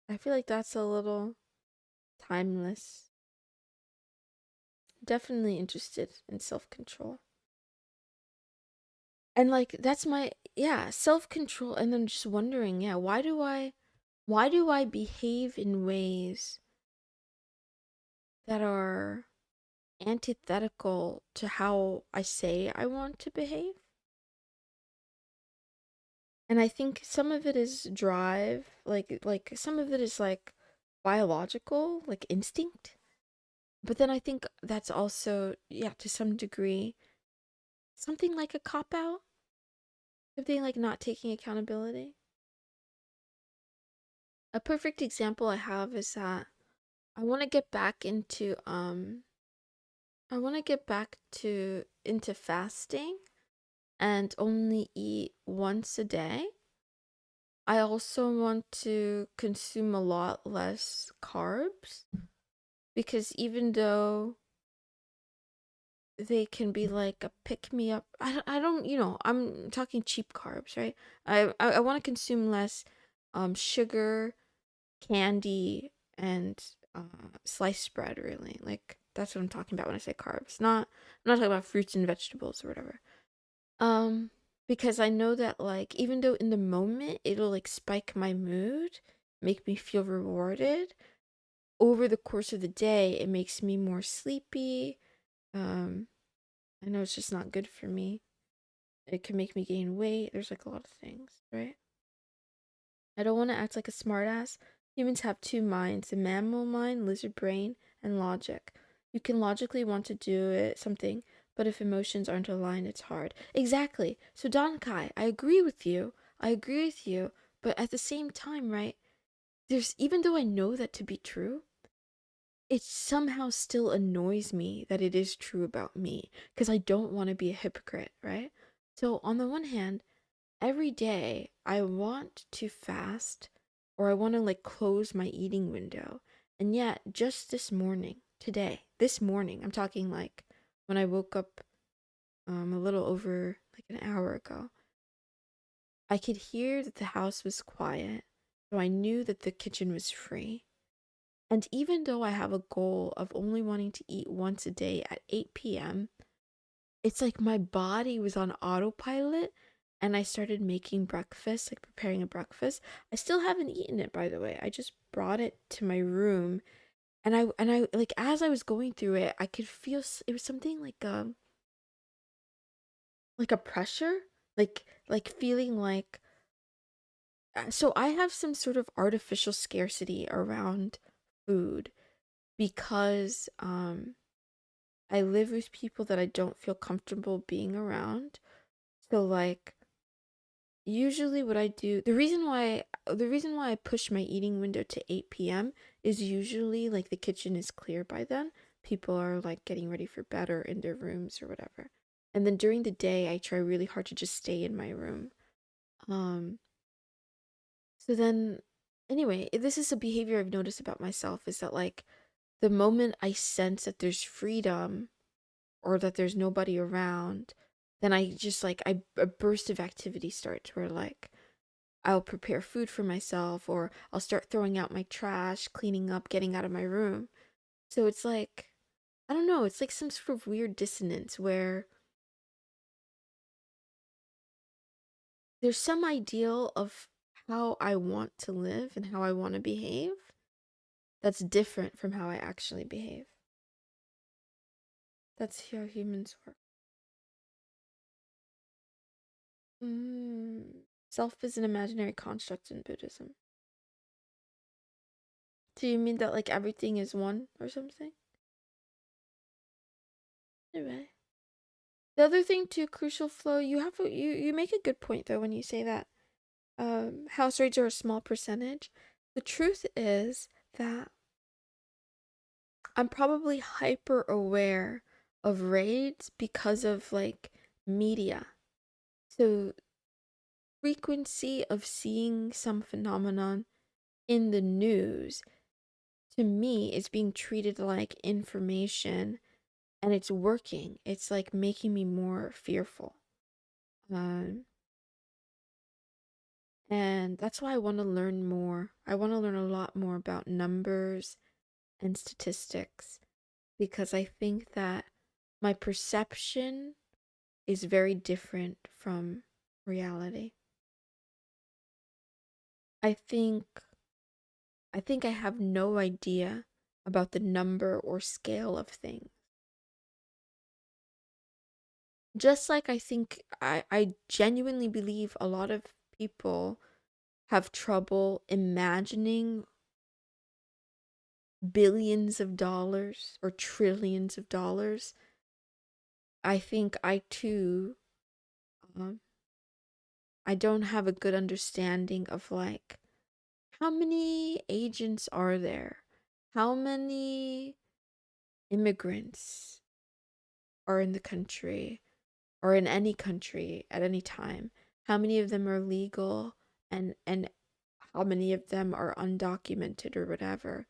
I feel like that's a little timeless. Definitely interested in self control. And like, that's my, yeah, self control. And then just wondering, yeah, why do I behave in ways that are antithetical to how I say I want to behave? And I think some of it is drive, like some of it is like biological, like instinct. But then I think that's also, yeah, to some degree, something like a cop out, something like not taking accountability. A perfect example I have is that I want to get back into I want to get back to into fasting and only eat once a day. I also want to consume a lot less carbs, because even though they can be like a pick me up, I don't, I'm talking cheap carbs, right? I want to consume less sugar, candy, and sliced bread, really. Like that's what I'm talking about when I say carbs. I'm not talking about fruits and vegetables or whatever. Um because I know that like even though in the moment it'll like spike my mood, make me feel rewarded, over the course of the day it makes me more sleepy. um I know it's just not good for me. It can make me gain weight. There's like a lot of things, right? I don't want to act like a smartass. Humans have two minds: a mammal mind, lizard brain, and logic. You can logically want to do it something, but if emotions aren't aligned, it's hard. Exactly. So Don Kai, I agree with you. I agree with you. But at the same time, right? There's, even though I know that to be true, it somehow still annoys me that it is true about me, because I don't want to be a hypocrite, right? So on the one hand, every day I want to fast, or I want to like close my eating window. And yet, just this morning, today, this morning, I'm talking like when I woke up a little over like an hour ago, I could hear that the house was quiet, so I knew that the kitchen was free. And even though I have a goal of only wanting to eat once a day at 8 p.m., it's like my body was on autopilot and I started making breakfast, like preparing a breakfast. I still haven't eaten it, by the way. I just brought it to my room and I like as I was going through it, I could feel it was something like a pressure, like feeling like so I have some sort of artificial scarcity around food because I live with people that I don't feel comfortable being around. So like usually what I do, the reason why I push my eating window to 8 p.m. is usually like the kitchen is clear by then. People are like getting ready for bed or in their rooms or whatever. And then during the day I try really hard to just stay in my room. Um so then anyway, this is a behavior I've noticed about myself is that like the moment I sense that there's freedom or that there's nobody around, then I just like a burst of activity starts where like I'll prepare food for myself or I'll start throwing out my trash, cleaning up, getting out of my room. So it's like I don't know, it's like some sort of weird dissonance where there's some ideal of how I want to live and how I want to behave that's different from how I actually behave. That's how humans work. Mm. Self is an imaginary construct in Buddhism. Do you mean that like everything is one or something? Anyway. The other thing too, crucial flow, you make a good point though when you say that house raids are a small percentage. The truth is that I'm probably hyper aware of raids because of like media. So frequency of seeing some phenomenon in the news to me is being treated like information and it's working. It's like making me more fearful. Um, and that's why I want to learn more. I want to learn a lot more about numbers and statistics because I think that my perception is very different from reality. I think I have no idea about the number or scale of things. Just like I think I genuinely believe a lot of people have trouble imagining billions of dollars or trillions of dollars. I think I too, um, I don't have a good understanding of like how many agents are there? How many immigrants are in the country or in any country at any time? How many of them are legal and how many of them are undocumented or whatever?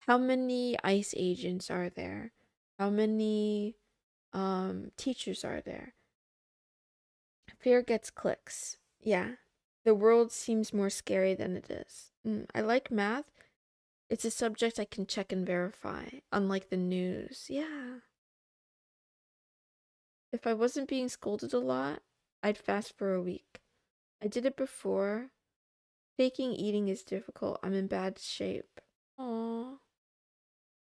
How many ICE agents are there? How many teachers are there? Fear gets clicks. Yeah. The world seems more scary than it is. I like math. It's a subject I can check and verify, unlike the news. Yeah. If I wasn't being scolded a lot, I'd fast for a week. I did it before. Faking eating is difficult. I'm in bad shape. Aww.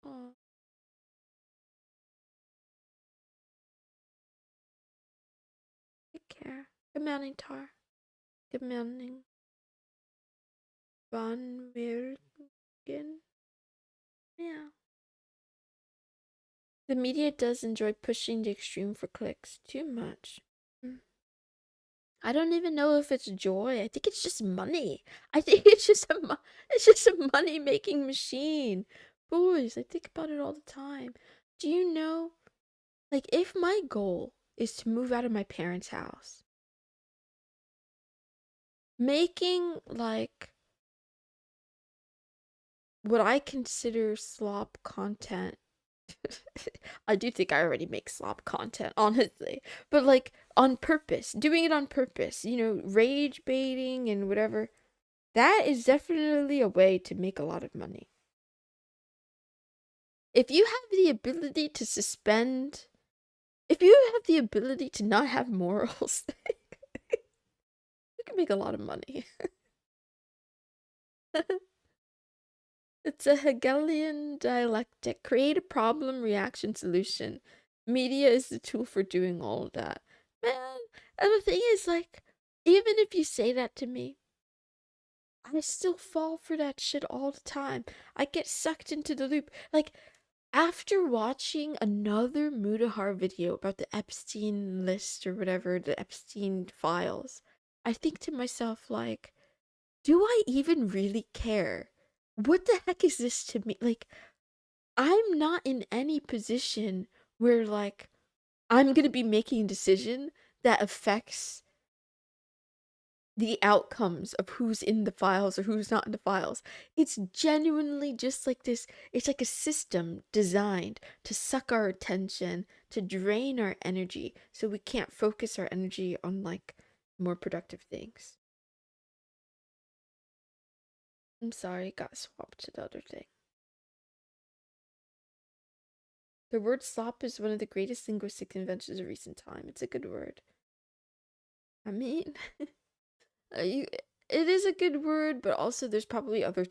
Aww. Take care. Good morning, Tar. Good morning. Van Wirgen. Yeah. The media does enjoy pushing the extreme for clicks too much. Mm. I don't even know if it's joy. I think it's just money. I think it's just a money making machine. Boys, I think about it all the time. Do you know, like, if my goal is to move out of my parents' house, making like what I consider slop content I do think I already make slop content, honestly. But like on purpose, doing it on purpose, you know, rage baiting and whatever. That is definitely a way to make a lot of money. If you have the ability to suspend, if you have the ability to not have morals, you can make a lot of money. It's a Hegelian dialectic. Create a problem, reaction, solution. Media is the tool for doing all of that. Man, and the thing is, like, even if you say that to me, I still fall for that shit all the time. I get sucked into the loop. Like, after watching another Mudahar video about the Epstein list or whatever, the Epstein files, I think to myself, like, do I even really care? What the heck is this to me? Like, I'm not in any position where, like, I'm gonna be making a decision that affects the outcomes of who's in the files or who's not in the files. It's genuinely just like this. It's like a system designed to suck our attention, to drain our energy, so we can't focus our energy on, like, more productive things. I'm sorry, it got swapped to the other thing. The word slop is one of the greatest linguistic inventions of recent time. It's a good word. I mean, you, it is a good word, but also there's probably other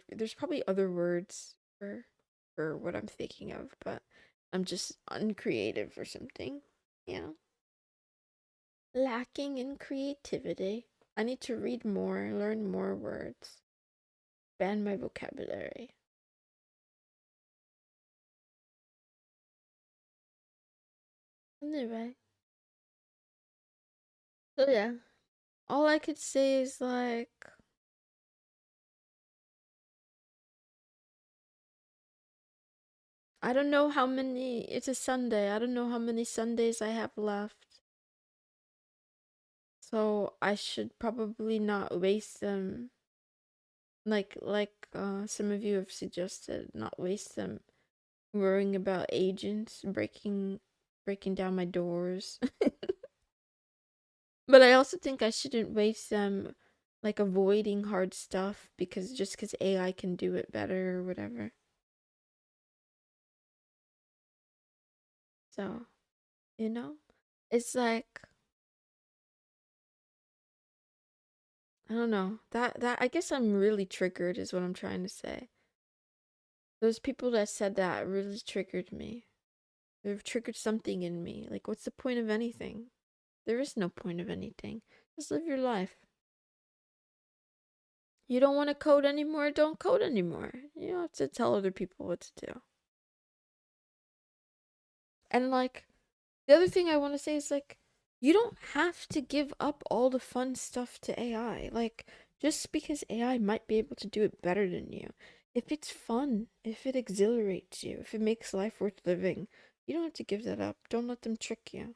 words for what I'm thinking of, but I'm just uncreative or something. Yeah. Lacking in creativity. I need to read more, learn more words, expand my vocabulary. Anyway, so yeah, all I could say is, like, I don't know how many, it's a Sunday. I don't know how many Sundays I have left. So I should probably not waste them, like some of you have suggested, not waste them worrying about agents breaking down my doors. But I also think I shouldn't waste them, like, avoiding hard stuff because AI can do it better or whatever. So, you know, it's like, I don't know. That I guess I'm really triggered is what I'm trying to say. Those people that said that really triggered me. They've triggered something in me. Like, what's the point of anything? There is no point of anything. Just live your life. You don't want to code anymore? Don't code anymore. You don't have to tell other people what to do. And, like, the other thing I want to say is, like, you don't have to give up all the fun stuff to AI. Like, just because AI might be able to do it better than you, if it's fun, if it exhilarates you, if it makes life worth living, you don't have to give that up. Don't let them trick you.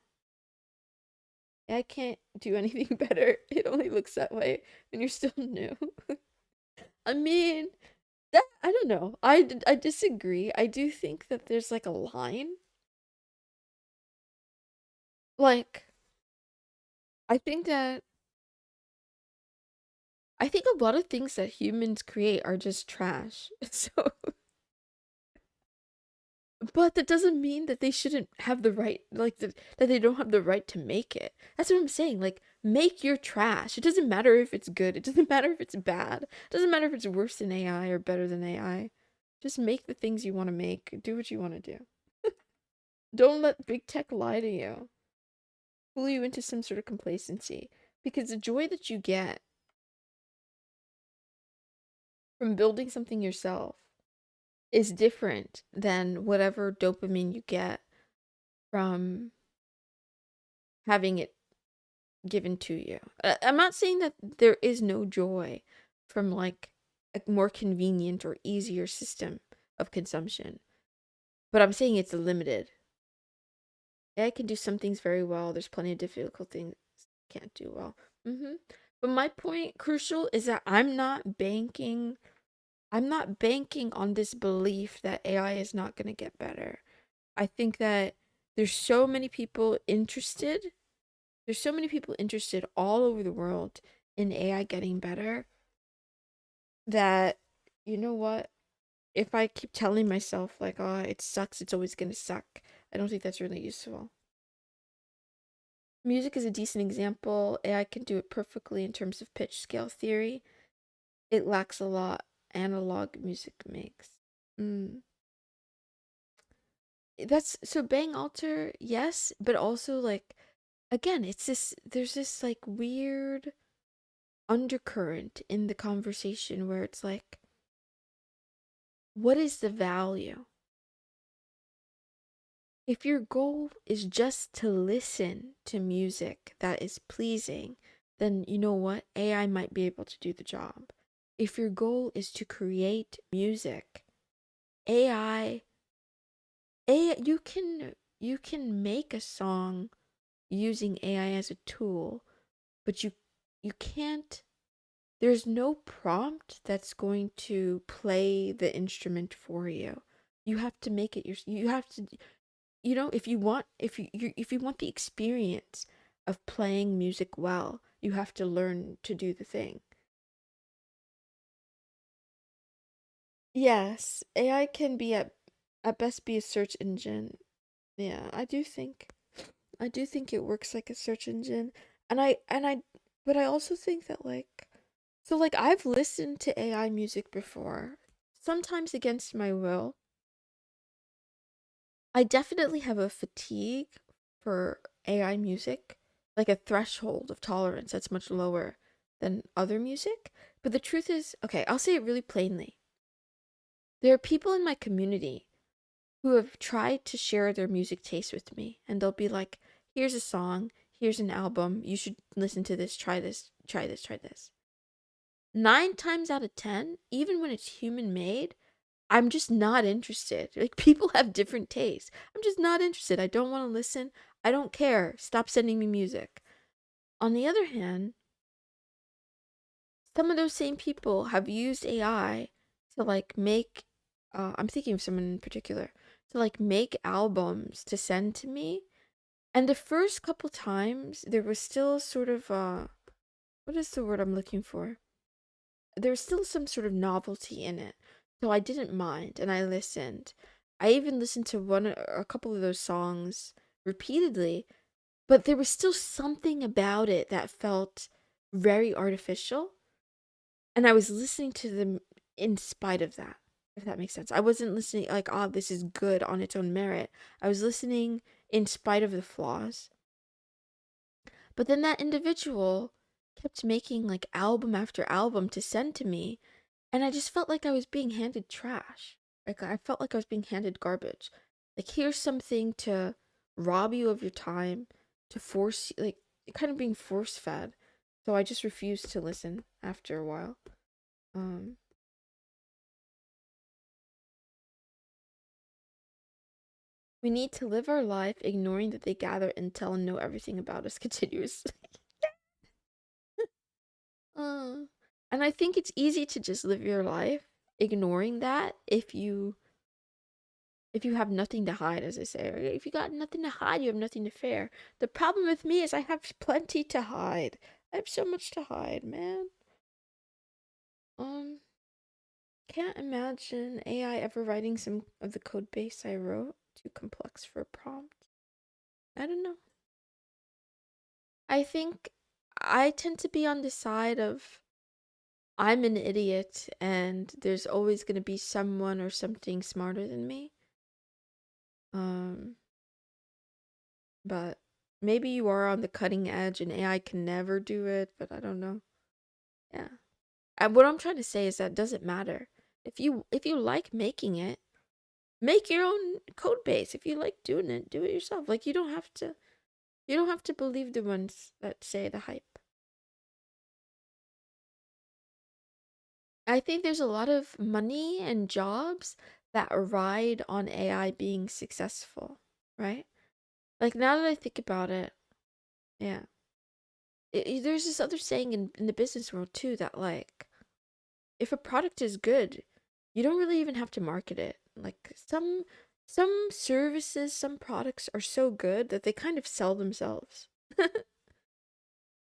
I can't do anything better. It only looks that way when you're still new. I mean, that I don't know. I disagree. I do think that there's, like, a line. Like, I think that I think a lot of things that humans create are just trash. So, but that doesn't mean that they shouldn't have the right, like, that they don't have the right to make it. That's what I'm saying. Like, make your trash. It doesn't matter if it's good. It doesn't matter if it's bad. It doesn't matter if it's worse than AI or better than AI. Just make the things you want to make. Do what you want to do. Don't let big tech lie to you, fool you into some sort of complacency. Because the joy that you get from building something yourself is different than whatever dopamine you get from having it given to you. I'm not saying that there is no joy from, like, a more convenient or easier system of consumption, but I'm saying it's limited. I can do some things very well. There's plenty of difficult things I can't do well. But my point, crucial, is that I'm not banking on this belief that AI is not going to get better. I think that there's so many people interested. There's so many people interested all over the world in AI getting better that, you know what? If I keep telling myself, like, oh, it sucks, it's always gonna suck, I don't think that's really useful. Music is a decent example. AI can do it perfectly in terms of pitch scale theory. It lacks a lot analog music makes. Mm. That's so Bang Alter, yes, but also like again, it's this there's this like weird undercurrent in the conversation where it's like, what is the value? If your goal is just to listen to music that is pleasing, then you know what? AI might be able to do the job. If your goal is to create music, AI AI you can make a song using AI as a tool, but you can't there's no prompt that's going to play the instrument for you. You have to make it you have to if you want the experience of playing music well, you have to learn to do the thing. Yes, AI can be at best be a search engine. Yeah, I do think it works like a search engine. And I but I also think that like so like I've listened to AI music before, sometimes against my will. I definitely have a fatigue for AI music, like a threshold of tolerance that's much lower than other music. But the truth is, okay, I'll say it really plainly. There are people in my community who have tried to share their music taste with me, and they'll be like, here's a song, here's an album, you should listen to this, try this, try this, try this. 9 times out of 10, even when it's human made, I'm just not interested. Like, people have different tastes. I'm just not interested. I don't want to listen. I don't care. Stop sending me music. On the other hand, some of those same people have used AI to like make I'm thinking of someone in particular, to like make albums to send to me. And the first couple times there was still sort of what is the word I'm looking for? There was still some sort of novelty in it. So I didn't mind and I listened. I even listened to a couple of those songs repeatedly, but there was still something about it that felt very artificial. And I was listening to them in spite of that, if that makes sense. I wasn't listening like, oh, this is good on its own merit. I was listening in spite of the flaws. But then that individual kept making like album after album to send to me, and I just felt like I was being handed trash. Like I felt like I was being handed garbage. Like here's something to rob you of your time, to force like kind of being force fed. So I just refused to listen after a while. Um we need to live our life ignoring that they gather intel and know everything about us continuously. uh, and I think it's easy to just live your life ignoring that if you have nothing to hide, as I say, or if you got nothing to hide, you have nothing to fear. The problem with me is I have plenty to hide. I have so much to hide, man. Um, can't imagine AI ever writing some of the code base I wrote. Too complex for a prompt. I don't know. I think I tend to be on the side of I'm an idiot and there's always going to be someone or something smarter than me. Um, but maybe you are on the cutting edge and AI can never do it, but I don't know. Yeah. And what I'm trying to say is that it doesn't matter. If you like making it, make your own code base. If you like doing it, do it yourself. Like you don't have to believe the ones that say the hype. I think there's a lot of money and jobs that ride on AI being successful, right? Like now that I think about it, yeah. There's this other saying in the business world too that like if a product is good, you don't really even have to market it. Like Some services, some products are so good that they kind of sell themselves.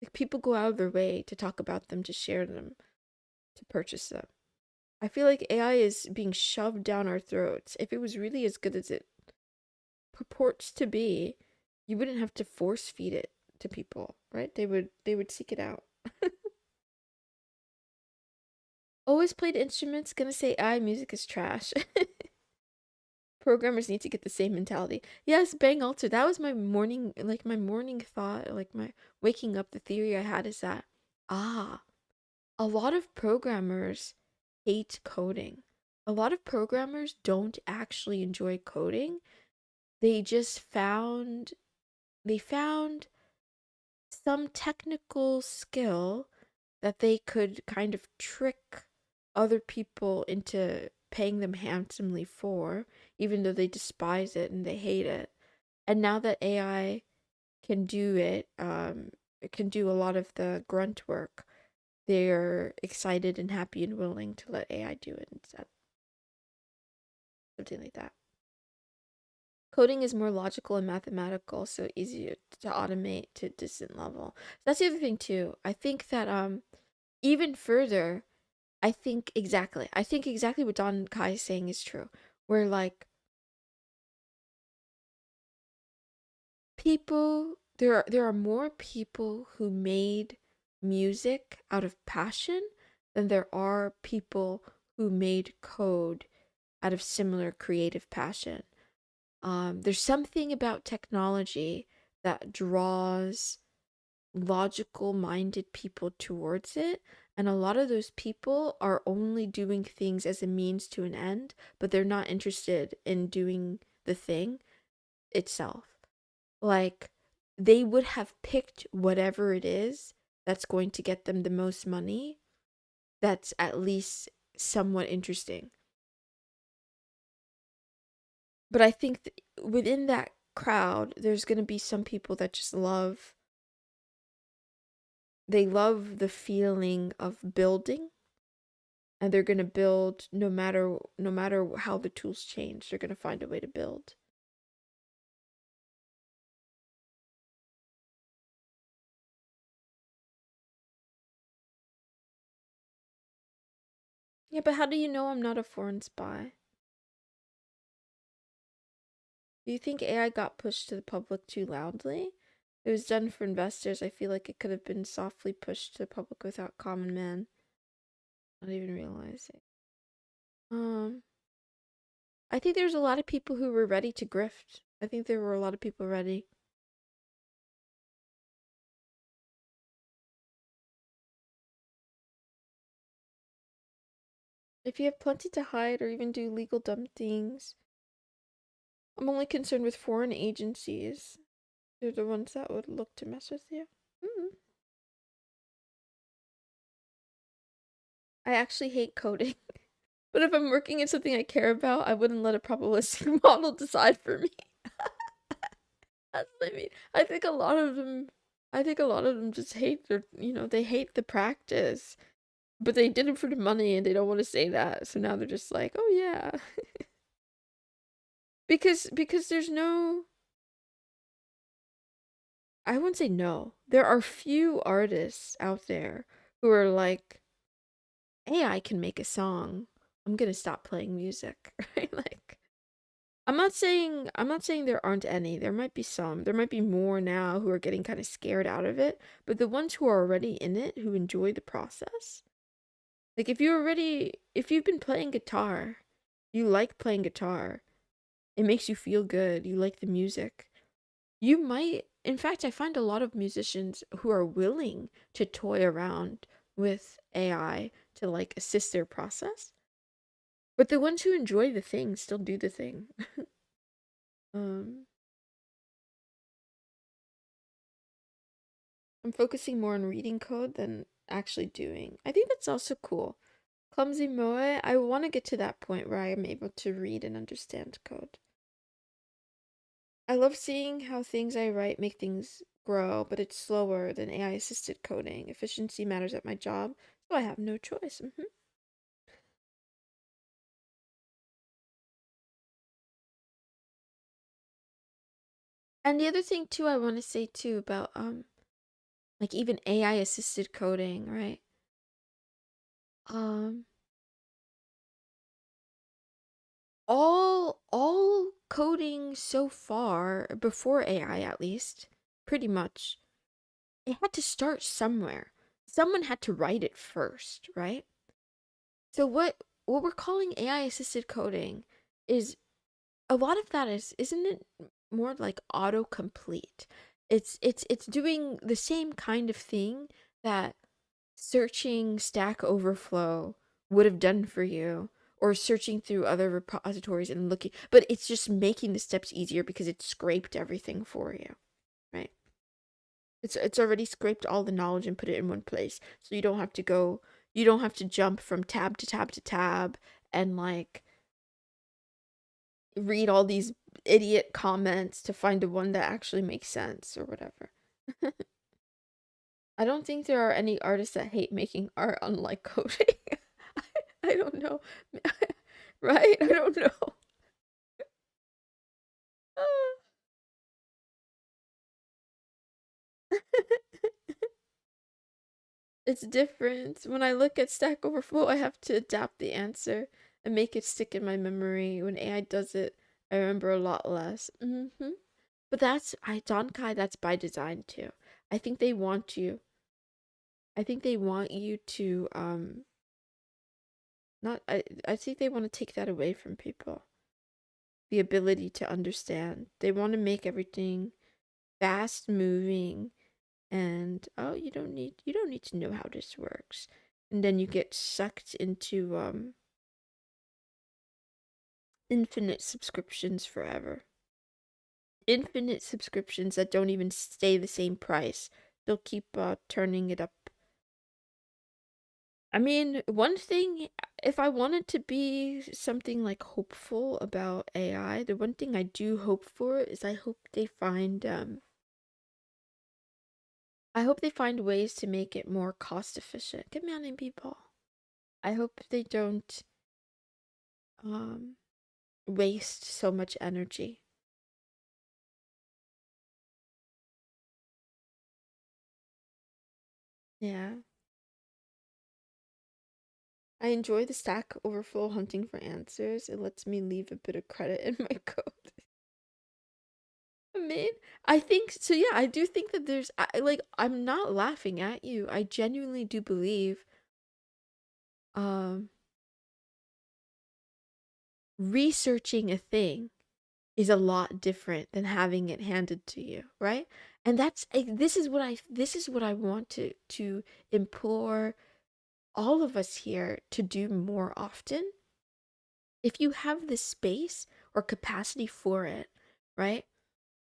Like people go out of their way to talk about them, to share them, to purchase them. I feel like AI is being shoved down our throats. If it was really as good as it purports to be, you wouldn't have to force feed it to people, right? They would seek it out. Always played instruments, gonna say AI music is trash. Programmers need to get the same mentality. Yes, bang alter. That was my morning thought, like my waking up. The theory I had is that, a lot of programmers hate coding. A lot of programmers don't actually enjoy coding. They just they found some technical skill that they could kind of trick other people into paying them handsomely for, even though they despise it and they hate it. And now that AI can do it, it can do a lot of the grunt work, they're excited and happy and willing to let AI do it instead. Something like that. Coding is more logical and mathematical, so easier to automate to a distant level. That's the other thing too. I think that even further, I think exactly what Don Kai is saying is true. Where like there are more people who made music out of passion than there are people who made code out of similar creative passion. There's something about technology that draws logical minded people towards it. And a lot of those people are only doing things as a means to an end, but they're not interested in doing the thing itself. Like, they would have picked whatever it is that's going to get them the most money, that's at least somewhat interesting. But I think within that crowd, there's going to be some people that just they love the feeling of building, and they're going to build no matter how the tools change. They're going to find a way to build. Yeah, but how do you know I'm not a foreign spy? Do you think AI got pushed to the public too loudly? It was done for investors. I feel like it could have been softly pushed to the public without common man not even realizing. Um, I think there's a lot of people who were ready to grift. I think there were a lot of people ready. If you have plenty to hide or even do legal dumb things, I'm only concerned with foreign agencies. They're the ones that would look to mess with you. Mm. I actually hate coding. But if I'm working in something I care about, I wouldn't let a probabilistic model decide for me. That's what I mean. I think a lot of them just hate they hate the practice. But they did it for the money and they don't want to say that. So now they're just like, "Oh yeah." Because there's no, I wouldn't say no. There are few artists out there who are like, "AI can make a song. I'm going to stop playing music." Right? Like I'm not saying there aren't any. There might be some. There might be more now who are getting kind of scared out of it, but the ones who are already in it, who enjoy the process. Like if you've been playing guitar, you like playing guitar. It makes you feel good. You like the music. You might, in fact, I find a lot of musicians who are willing to toy around with AI to like assist their process. But the ones who enjoy the thing still do the thing. um I'm focusing more on reading code than actually doing. I think that's also cool. Clumsy Moe, I want to get to that point where I am able to read and understand code. I love seeing how things I write make things grow, but it's slower than AI assisted coding. Efficiency matters at my job, so I have no choice. And the other thing too I want to say too about like even AI assisted coding, right? Um all coding so far before AI at least, pretty much, it had to start somewhere. Someone had to write it first, right? So what we're calling AI assisted coding is a lot of that is isn't it more like autocomplete? It's doing the same kind of thing that searching Stack Overflow would have done for you, or searching through other repositories and looking, but it's just making the steps easier because it scraped everything for you, right? It's already scraped all the knowledge and put it in one place. So you don't have to jump from tab to tab to tab and like read all these idiot comments to find the one that actually makes sense or whatever. I don't think there are any artists that hate making art unlike coding. I don't know. Right? I don't know. It's different. When I look at Stack Overflow, I have to adapt the answer and make it stick in my memory. When AI does it, I remember a lot less. But Donkai, that's by design too. I think they want you. I think they want you to not I think they want to take that away from people. The ability to understand. They want to make everything fast moving and oh, you don't need to know how this works. And then you get sucked into infinite subscriptions forever. Infinite subscriptions that don't even stay the same price. They'll keep turning it up. I mean, one thing, if I wanted to be something like hopeful about AI, the one thing I do hope for is I hope they find ways to make it more cost efficient. Good morning, people. I hope they don't um waste so much energy. Yeah. I enjoy the Stack Overflow hunting for answers. It lets me leave a bit of credit in my code. I mean, I think so. Yeah, I do think that I'm not laughing at you. I genuinely do believe um researching a thing is a lot different than having it handed to you, right? And this is what I want to implore all of us here to do more often. If you have the space or capacity for it, right?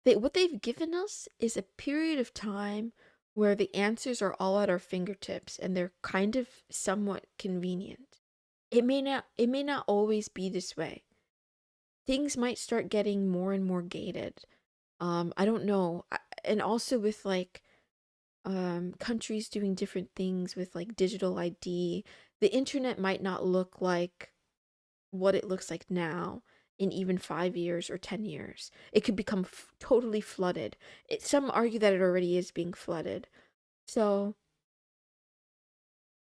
What they've given us is a period of time where the answers are all at our fingertips and they're kind of somewhat convenient. It may not always be this way. Things might start getting more and more gated. I don't know. And also with like countries doing different things with like digital ID, the internet might not look like what it looks like now in even 5 years or 10 years. It could become totally flooded. Some argue that it already is being flooded. So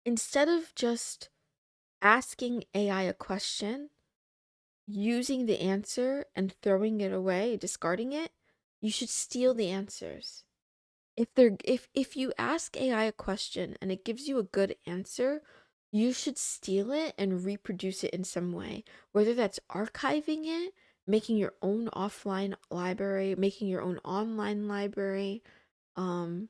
instead of just asking AI a question, using the answer and throwing it away, discarding it, you should steal the answers. If you ask AI a question and it gives you a good answer, you should steal it and reproduce it in some way. Whether that's archiving it, making your own offline library, making your own online library. Um,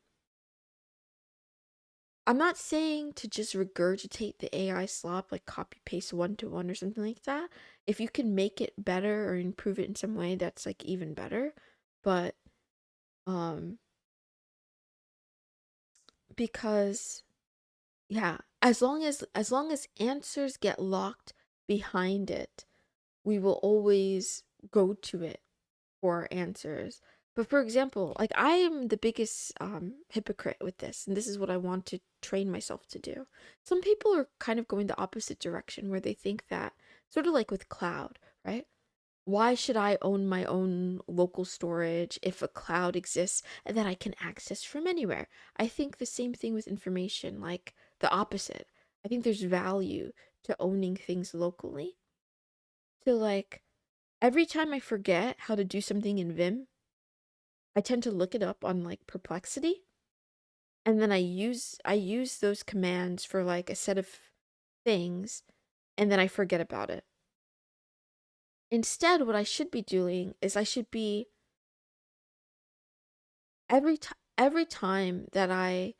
I'm not saying to just regurgitate the AI slop, like copy paste one to one or something like that. If you can make it better or improve it in some way, that's like even better. But um, because yeah, as long as answers get locked behind it, we will always go to it for answers. But for example, like I am the biggest hypocrite with this, and this is what I want to train myself to do. Some people are kind of going the opposite direction where they think that sort of like with cloud, right? Why should I own my own local storage if a cloud exists and that I can access from anywhere? I think the same thing with information, like the opposite. I think there's value to owning things locally. So like every time I forget how to do something in Vim, I tend to look it up on like Perplexity, and then I use those commands for like a set of things, and then I forget about it. Instead, what I should be doing is I should be every time that I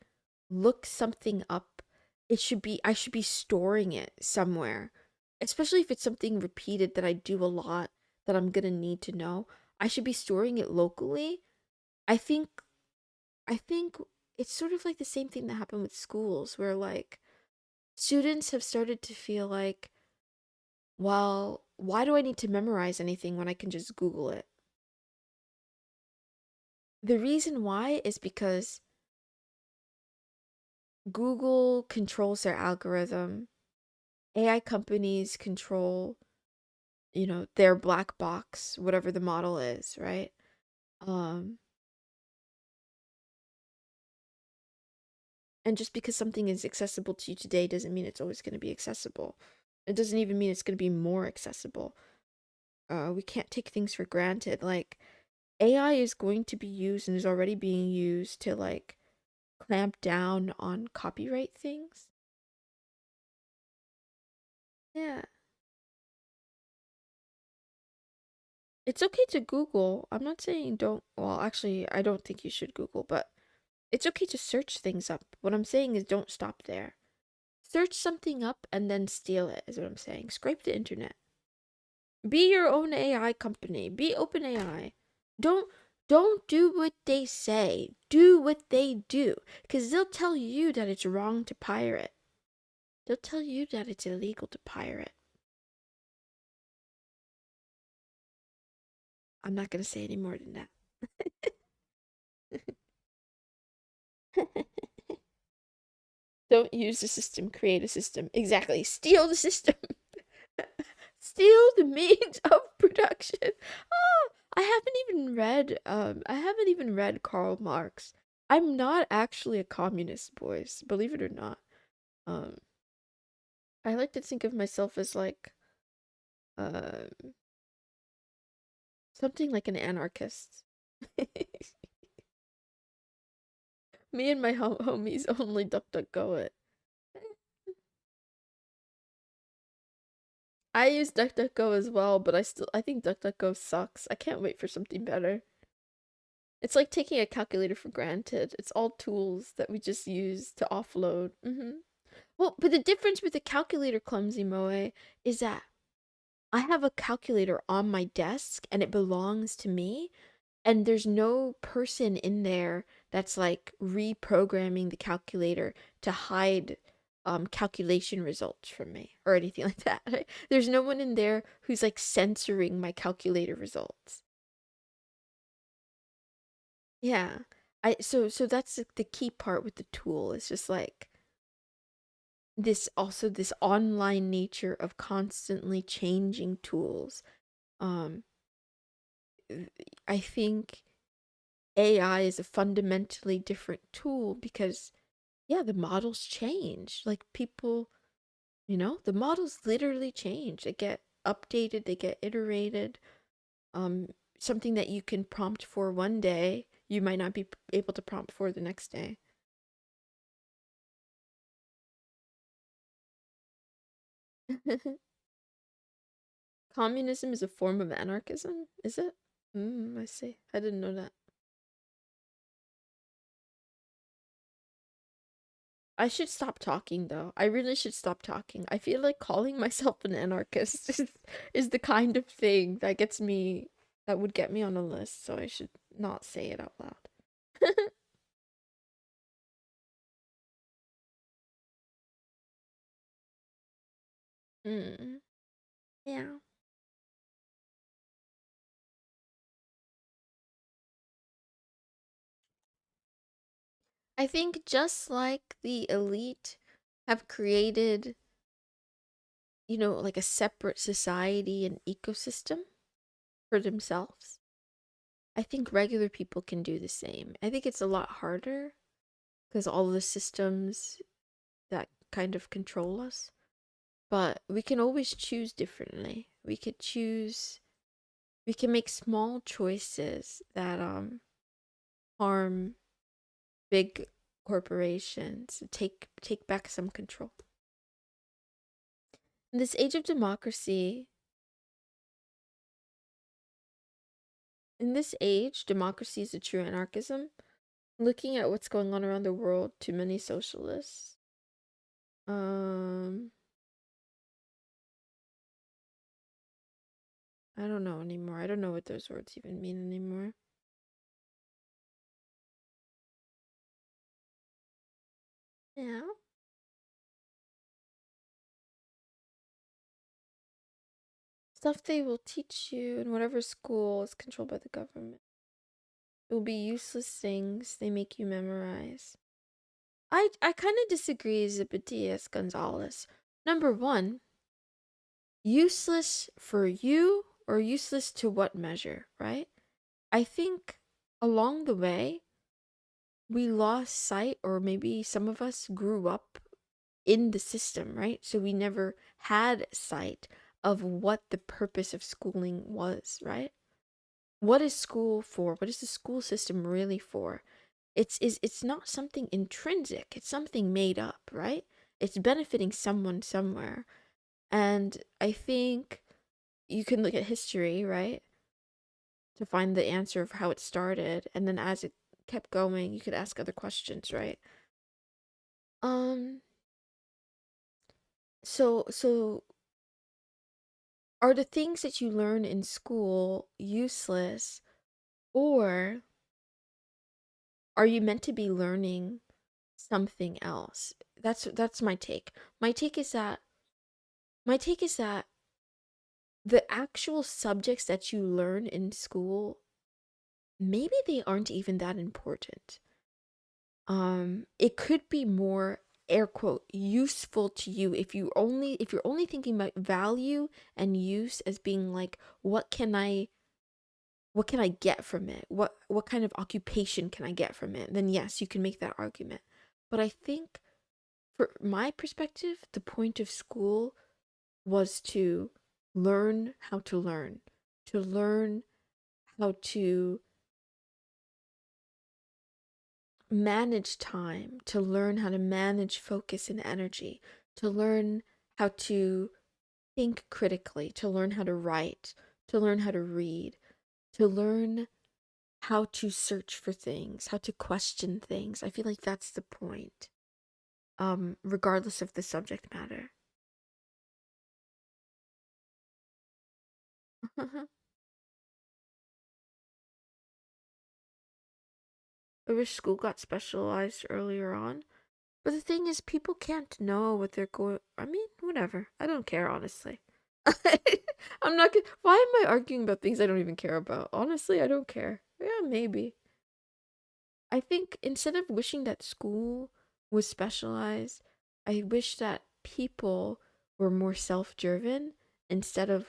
look something up, I should be storing it somewhere. Especially if it's something repeated that I do a lot that I'm gonna need to know. I should be storing it locally. I think I think it's sort of like the same thing that happened with schools where like students have started to feel like, well, why do I need to memorize anything when I can just Google it? The reason why is because Google controls their algorithm. AI companies control, their black box, whatever the model is, right? Um, and just because something is accessible to you today doesn't mean it's always going to be accessible. It doesn't even mean it's going to be more accessible. We can't take things for granted. Like, AI is going to be used and is already being used to, like, clamp down on copyright things. Yeah. It's okay to Google. I'm not saying don't, well, actually, I don't think you should Google, but it's okay to search things up. What I'm saying is don't stop there. Search something up and then steal it, is what I'm saying. Scrape the internet. Be your own AI company. Be open AI. Don't don't do what they say. Do what they do. Because they'll tell you that it's wrong to pirate. They'll tell you that it's illegal to pirate. I'm not gonna say any more than that. Don't use the system, create a system. Exactly. Steal the system. Steal the means of production. Oh, I haven't even read Karl Marx. I'm not actually a communist, boys, believe it or not. Um I like to think of myself as like uh something like an anarchist. Me and my homies only duck duck go it. I use DuckDuckGo as well, but I think DuckDuckGo sucks. I can't wait for something better. It's like taking a calculator for granted. It's all tools that we just use to offload. Well, but the difference with the calculator, Clumsy Moe, is that I have a calculator on my desk and it belongs to me, and there's no person in there that's like reprogramming the calculator to hide calculation results from me or anything like that. Right? There's no one in there who's like censoring my calculator results. Yeah. So that's the key part with the tool. It's just like this online nature of constantly changing tools. Um I think AI is a fundamentally different tool because yeah, the models change. Like people, the models literally change. They get updated, they get iterated. Um Something that you can prompt for one day, you might not be able to prompt for the next day. Communism is a form of anarchism, is it? I see. I didn't know that. I should stop talking though. I really should stop talking. I feel like calling myself an anarchist is the kind of thing that would get me on a list, so I should not say it out loud. mm, yeah. I think just like the elite have created, like a separate society and ecosystem, for themselves. I think regular people can do the same. I think it's a lot harder because all the systems that kind of control us. But we can always choose differently. We can make small choices that harm big corporations. Take back some control. In this age of democracy, democracy is a true anarchism. Looking at what's going on around the world, too many socialists. I don't know anymore. I don't know what those words even mean anymore. Yeah. Stuff they will teach you in whatever school is controlled by the government. It will be useless things they make you memorize. I kind of disagree, Zebedias Gonzalez. Number one, useless for you or useless to what measure, right? I think along the way, we lost sight, or maybe some of us grew up in the system, right? So we never had sight of what the purpose of schooling was, right? What is school for? What is the school system really for? It's not something intrinsic. It's something made up, right? It's benefiting someone somewhere. And I think you can look at history, right? To find the answer of how it started, and then as it kept going, you could ask other questions, right? Um so are the things that you learn in school useless, or are you meant to be learning something else? That's my take. My take is that my take is that the actual subjects that you learn in school, maybe they aren't even that important. It could be more, air quote, useful to you if you're only thinking about value and use as being like, what can I get from it? What kind of occupation can I get from it? Then yes, you can make that argument. But I think for my perspective, the point of school was to learn how to learn, to learn how to manage time, to learn how to manage focus and energy, to learn how to think critically, to learn how to write, to learn how to read, to learn how to search for things, how to question things. I feel like that's the point, regardless of the subject matter. I wish school got specialized earlier on. But the thing is, people can't know what they're going. I mean, whatever. I don't care, honestly. I'm not gonna. Why am I arguing about things I don't even care about? Honestly, I don't care. Yeah, maybe. I think instead of wishing that school was specialized, I wish that people were more self-driven instead of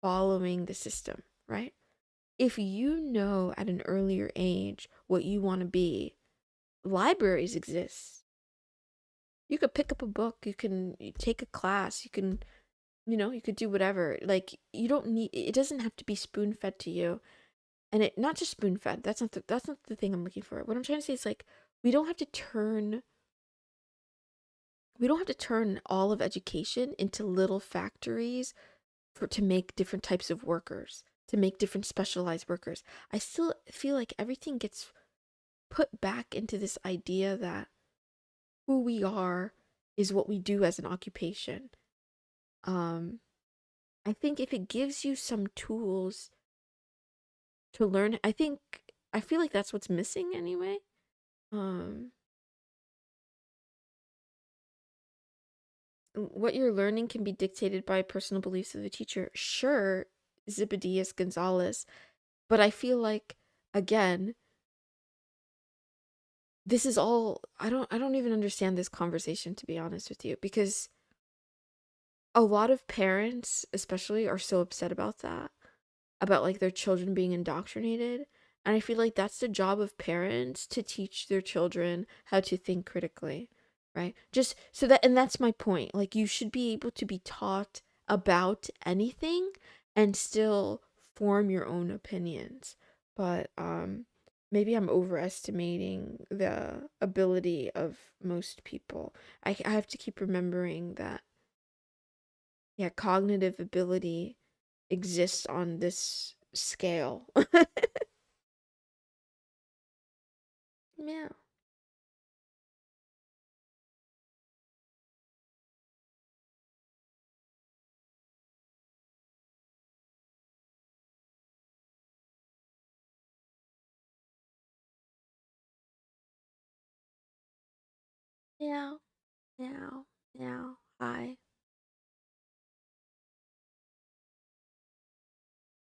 following the system, right? If you know at an earlier age what you want to be, libraries exist. You could pick up a book, you take a class, you could do whatever. Like, you don't need, it doesn't have to be spoon-fed to you. And it, not just spoon-fed, that's not the thing I'm looking for. What I'm trying to say is, like, we don't have to turn all of education into little factories to make different types of workers, to make different specialized workers. I still feel like everything gets put back into this idea that who we are is what we do as an occupation. Um, I think if it gives you some tools to learn, I feel like that's what's missing anyway. Um, what you're learning can be dictated by personal beliefs of the teacher. Sure, Zibedias Gonzalez, but I feel like, again, this is all, I don't even understand this conversation, to be honest with you, because a lot of parents especially are so upset about that. about like their children being indoctrinated. And I feel like that's the job of parents to teach their children how to think critically, right? Just so that, and that's my point. Like, you should be able to be taught about anything and still form your own opinions. But maybe I'm overestimating the ability of most people. I have to keep remembering that, yeah, cognitive ability exists on this scale. Yeah. Yeah. Yeah. Yeah. Hi.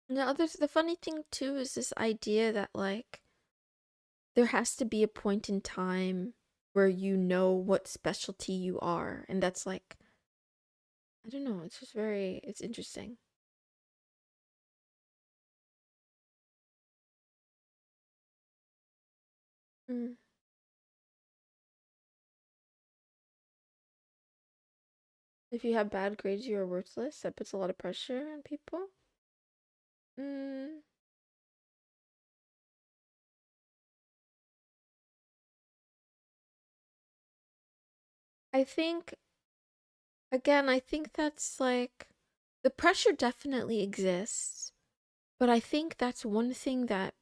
No, there's the funny thing too is this idea that like there has to be a point in time where you know what specialty you are, and that's like, I don't know, it's just very, it's interesting. Mm. If you have bad grades, you are worthless. That puts a lot of pressure on people. Mm. I think, again, I think that's like, the pressure definitely exists, but I think that's one thing that,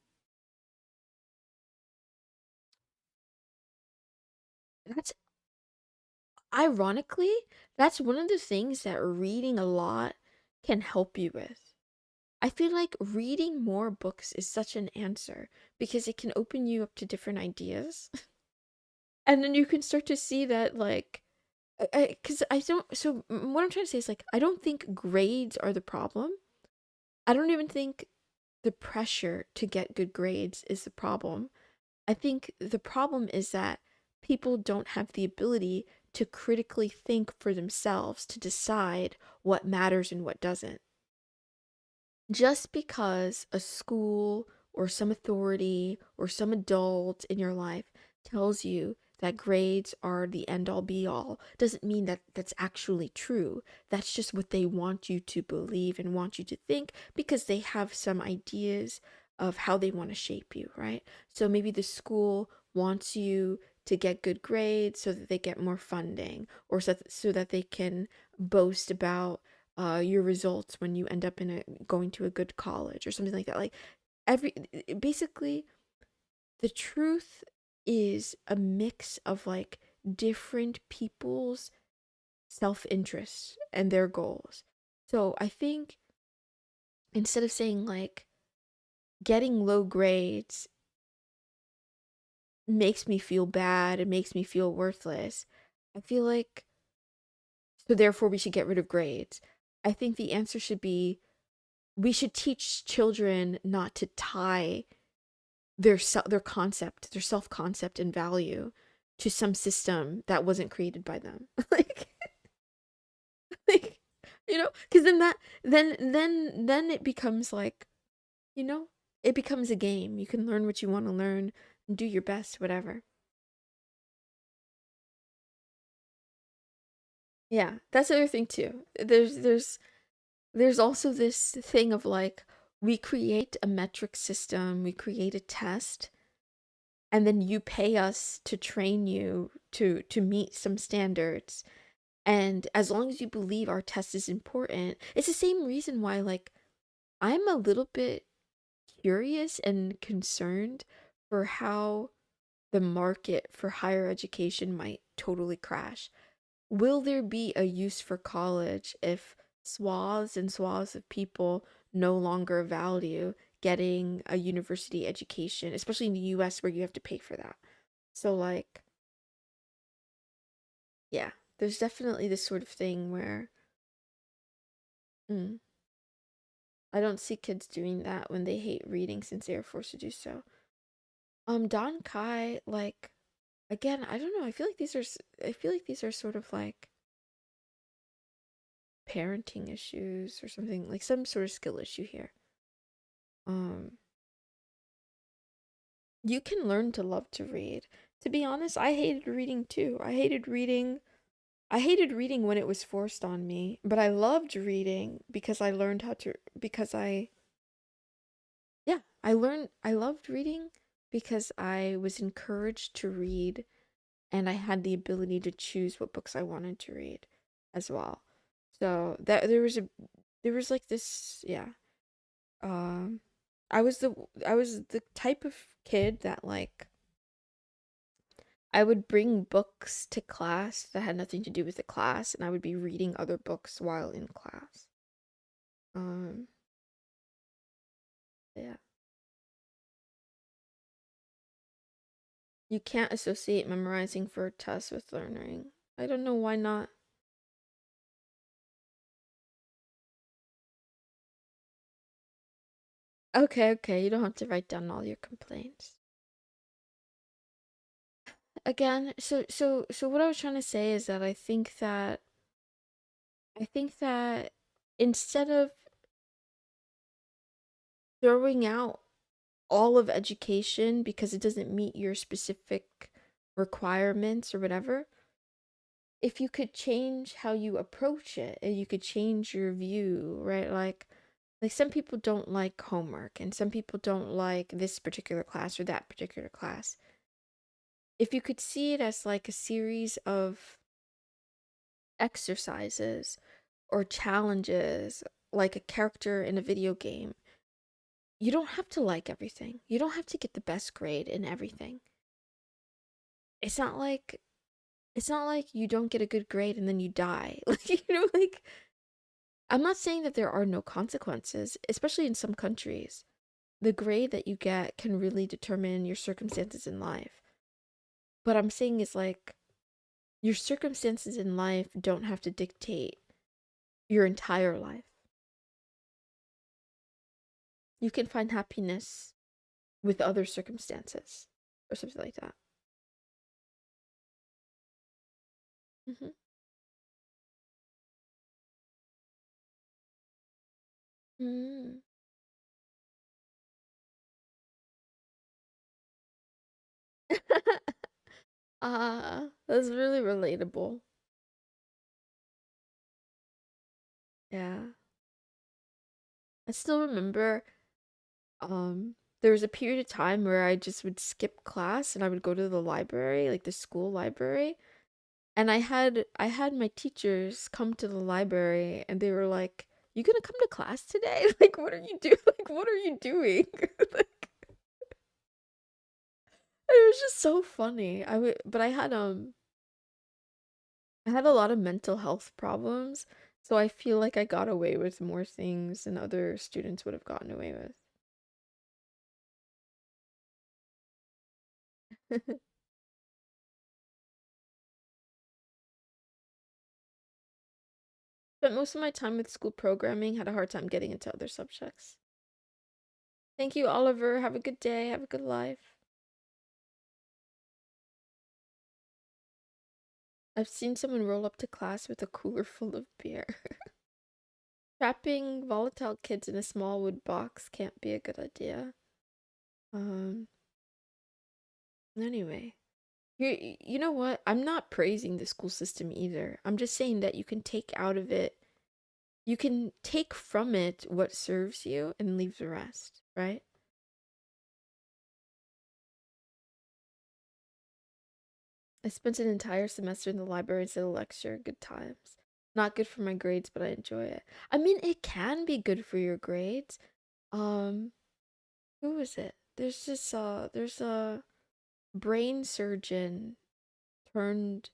that's ironically, that's one of the things that reading a lot can help you with. I feel like reading more books is such an answer because it can open you up to different ideas. And then you can start to see that, like, because I don't, so what I'm trying to say is, like, I don't think grades are the problem. I don't even think the pressure to get good grades is the problem. I think the problem is that people don't have the ability to critically think for themselves to decide what matters and what doesn't. Just because a school or some authority or some adult in your life tells you that grades are the end all be all doesn't mean that that's actually true. That's just what they want you to believe and want you to think because they have some ideas of how they want to shape you, right? So maybe the school wants you to get good grades so that they get more funding, or so that they can boast about your results when you end up in a going to a good college or something like that. Like, every basically, the truth is a mix of like different people's self-interest and their goals. So I think instead of saying like getting low grades makes me feel bad, it makes me feel worthless, I feel like, so therefore we should get rid of grades. I think the answer should be, we should teach children not to tie their concept, their self concept and value to some system that wasn't created by them. like, like, because then then it becomes like, you know, it becomes a game. You can learn what you want to learn and do your best, whatever. Yeah, that's the other thing too. There's also this thing of like, we create a metric system, we create a test, and then you pay us to train you to meet some standards. And as long as you believe our test is important, it's the same reason why, like, I'm a little bit curious and concerned for how the market for higher education might totally crash. Will there be a use for college if swaths and swaths of people no longer value getting a university education, especially in the US where you have to pay for that? So, like, yeah, there's definitely this sort of thing where, mm, I don't see kids doing that when they hate reading since they are forced to do so. Don Kai, like, again, I don't know. I feel like these are sort of like parenting issues or something, like some sort of skill issue here. Um, you can learn to love to read. To be honest, I hated reading too. I hated reading when it was forced on me, but I loved reading because I learned how to because I yeah, I loved reading because I was encouraged to read and I had the ability to choose what books I wanted to read as well. So that there was like this, yeah. Um I was the type of kid that like I would bring books to class that had nothing to do with the class and I would be reading other books while in class. Um yeah. You can't associate memorizing for a test with learning. I don't know why not. Okay, okay, you don't have to write down all your complaints. Again, so what I was trying to say is that I think that instead of throwing out all of education because it doesn't meet your specific requirements or whatever, if you could change how you approach it and you could change your view, right? Like some people don't like homework and some people don't like this particular class or that particular class. If you could see it as like a series of exercises or challenges, like a character in a video game, you don't have to like everything. You don't have to get the best grade in everything. It's not like it's not like you don't get a good grade and then you die. Like, like I'm not saying that there are no consequences, especially in some countries. The grade that you get can really determine your circumstances in life. What I'm saying is like your circumstances in life don't have to dictate your entire life. You can find happiness with other circumstances or something like that. Hmm. Mm. That's really relatable. Yeah. I still remember there was a period of time where I just would skip class and I would go to the library, like the school library. And I had my teachers come to the library and they were like, "You gonna come to class today? Like what are you doing? Like what are you doing?" Like it was just so funny. But I had a lot of mental health problems, so I feel like I got away with more things than other students would have gotten away with. But most of my time with school programming had a hard time getting into other subjects. Thank you, Oliver. Have a good day. Have a good life. I've seen someone roll up to class with a cooler full of beer. Trapping volatile kids in a small wood box can't be a good idea. Um, anyway. You know what? I'm not praising the school system either. I'm just saying that you can take out of it, you can take from it what serves you and leave the rest, right? I spent an entire semester in the library instead of lecture. Good times. Not good for my grades, but I enjoy it. I mean, it can be good for your grades. Um, who is it? There's a brain surgeon turned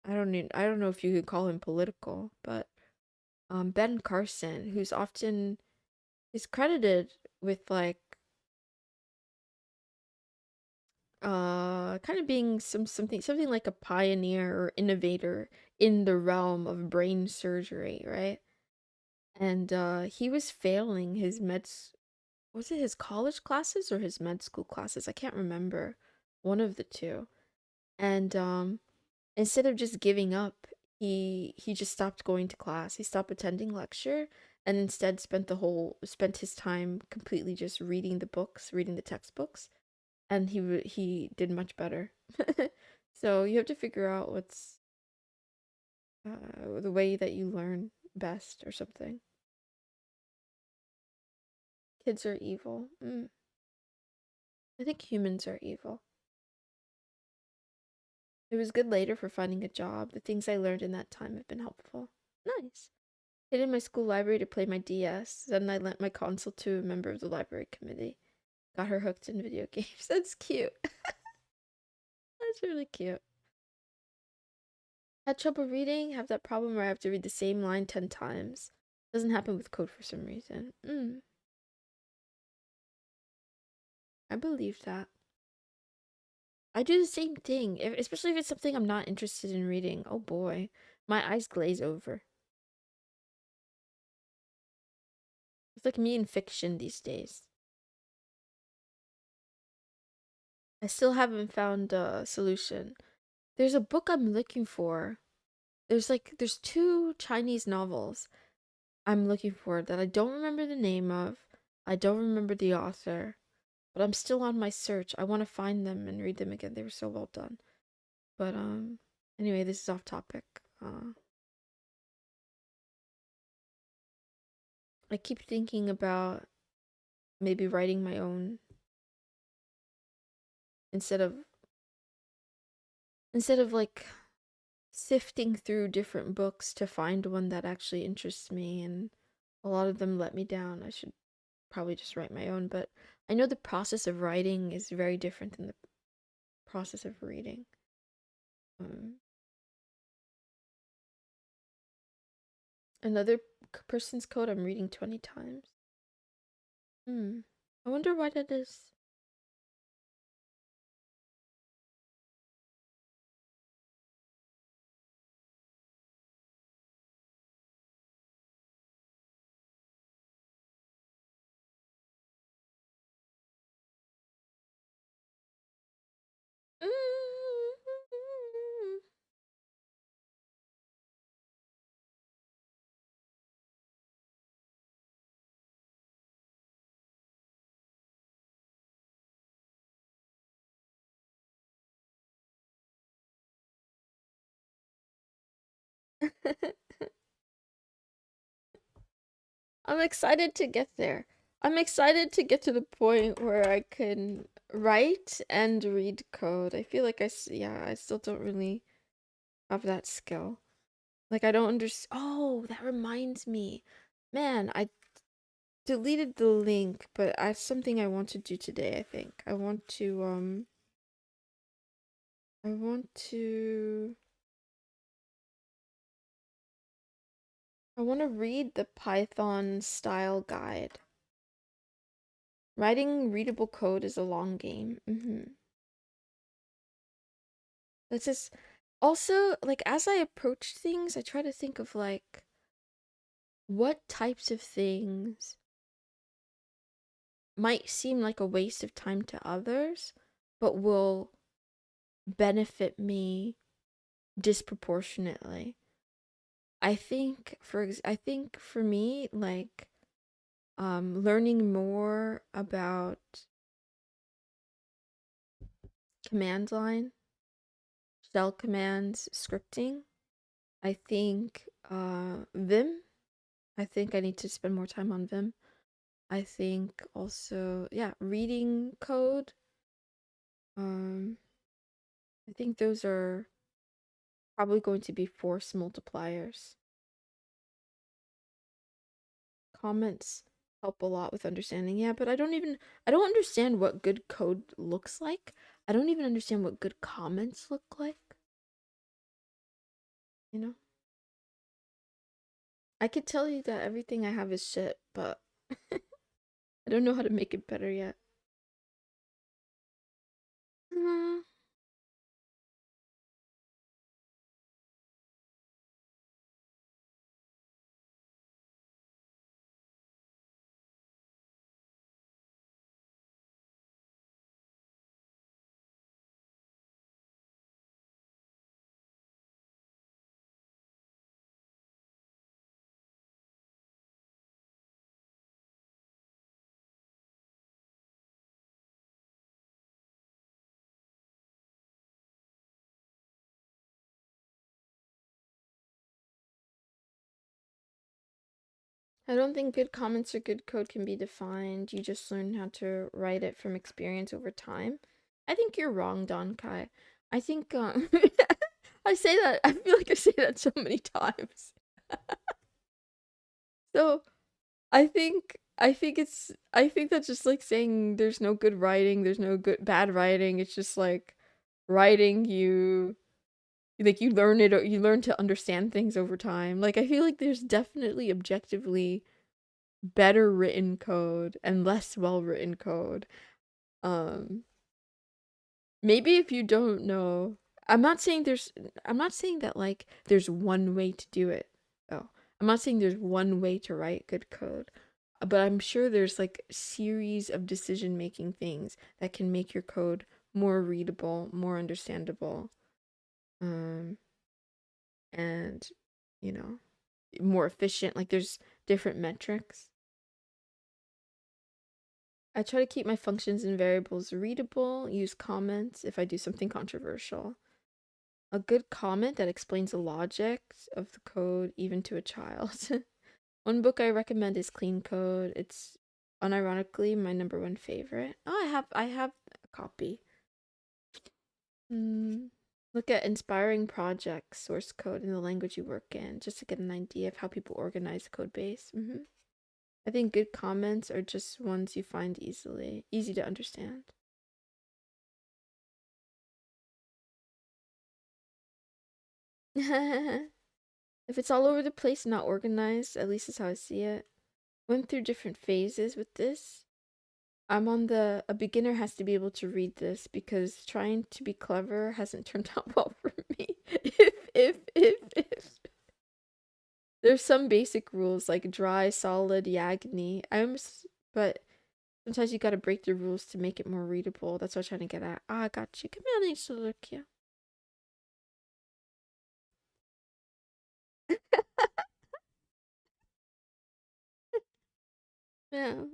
I don't know if you could call him political, but Ben Carson, who's often is credited with like kind of being something like a pioneer or innovator in the realm of brain surgery, right? And he was failing his was it his college classes or his med school classes? I can't remember. One of the two. And instead of just giving up, he just stopped going to class. He stopped attending lecture and instead spent his time completely just reading the books, reading the textbooks, and he did much better. So you have to figure out what's the way that you learn best or something. Kids are evil. I think humans are evil. It was good later for finding a job. The things I learned in that time have been helpful. Nice. Hid in my school library to play my DS. Then I lent my console to a member of the library committee. Got her hooked in video games. That's cute. That's really cute. Had trouble reading? Have that problem where I have to read the same line 10 times. Doesn't happen with code for some reason. I believe that. I do the same thing, especially if it's something I'm not interested in reading. Oh boy, my eyes glaze over. It's like me in fiction these days. I still haven't found a solution. There's a book I'm looking for. There's two Chinese novels I'm looking for that I don't remember the name of. I don't remember the author, but I'm still on my search. I want to find them and read them again. They were so well done. But anyway, this is off topic. I keep thinking about maybe writing my own instead of like sifting through different books to find one that actually interests me, and a lot of them let me down. I should probably just write my own, but I know the process of writing is very different than the process of reading. Another person's code I'm reading 20 times. I wonder why that is. I'm excited to get there. I'm excited to get to the point where I can write and read code. I feel like I still don't really have that skill. Like I don't understand. Oh, that reminds me. Man, I deleted the link, but that's something I want to do today, I think. I want to read the Python style guide. Writing readable code is a long game. That's just also like as I approach things, I try to think of like what types of things might seem like a waste of time to others, but will benefit me disproportionately. I think for me, like learning more about command line, shell commands, scripting. I think Vim. I think I need to spend more time on Vim. I think also, yeah, reading code. Um, I think those are probably going to be force multipliers. Comments help a lot with understanding. Yeah, but I don't understand what good code looks like. I don't even understand what good comments look like, you know? I could tell you that everything I have is shit, but I don't know how to make it better yet. Mm, I don't think good comments or good code can be defined. You just learn how to write it from experience over time. I think you're wrong, Don Kai. I think I say that I feel like I say that so many times. So I think that's just like saying there's no good writing, there's no good bad writing. It's just like writing you learn it, or you learn to understand things over time. Like I feel like there's definitely objectively better written code and less well written code. Um Maybe if you don't know, I'm not saying that like there's one way to do it. Oh, I'm not saying there's one way to write good code, but I'm sure there's like a series of decision making things that can make your code more readable, more understandable, um, and you know, more efficient. Like there's different metrics. I try to keep my functions and variables readable, use comments if I do something controversial. A good comment that explains the logic of the code even to a child. One book I recommend is Clean Code. It's unironically my number one favorite. Oh, I have a copy. Mm. Look at inspiring projects, source code, and the language you work in, just to get an idea of how people organize the code base. I think good comments are just ones you find easy to understand. If it's all over the place, not organized, at least is how I see it. Went through different phases with this. I'm on the a beginner has to be able to read this because trying to be clever hasn't turned out well for me. If there's some basic rules like dry, solid, yagni. But sometimes you gotta break the rules to make it more readable. That's what I'm trying to get at. Ah, I got you. Come here, nice to look you. Meow,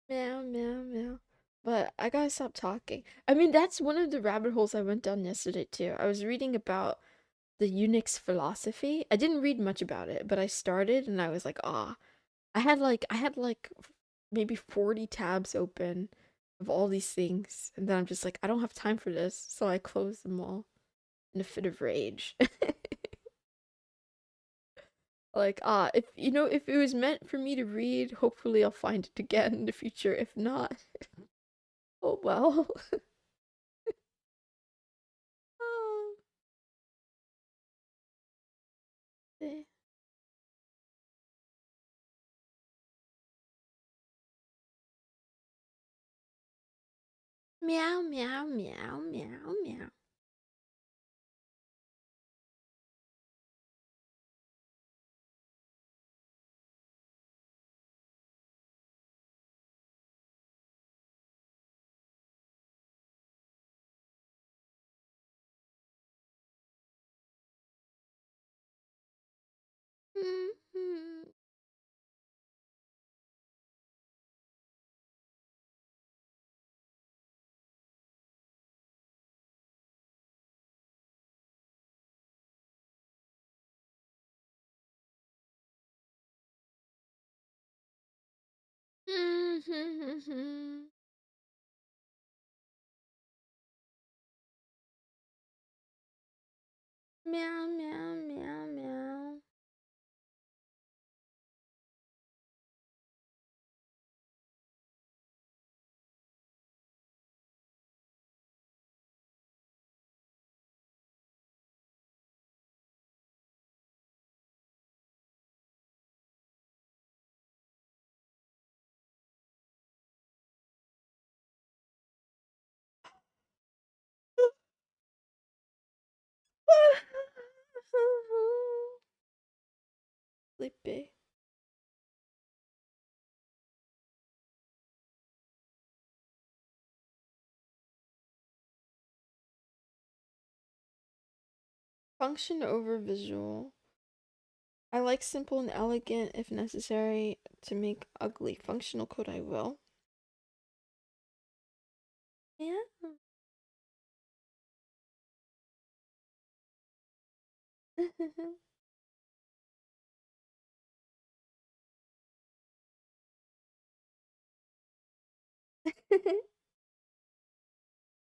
meow, meow, meow. But I gotta stop talking. I mean, that's one of the rabbit holes I went down yesterday too. I was reading about the Unix philosophy. I didn't read much about it, but I started and I was like, ah, I had like maybe 40 tabs open of all these things, and then I'm just like, I don't have time for this, so I closed them all in a fit of rage. Like, ah, if if it was meant for me to read, hopefully I'll find it again in the future. If not, oh well. Oh, eh. Meow, meow, meow, meow, meow. Meow, meow, meow, meow. Sleepy. Function over visual. I like simple and elegant if necessary. To make ugly functional code, I will. Yeah.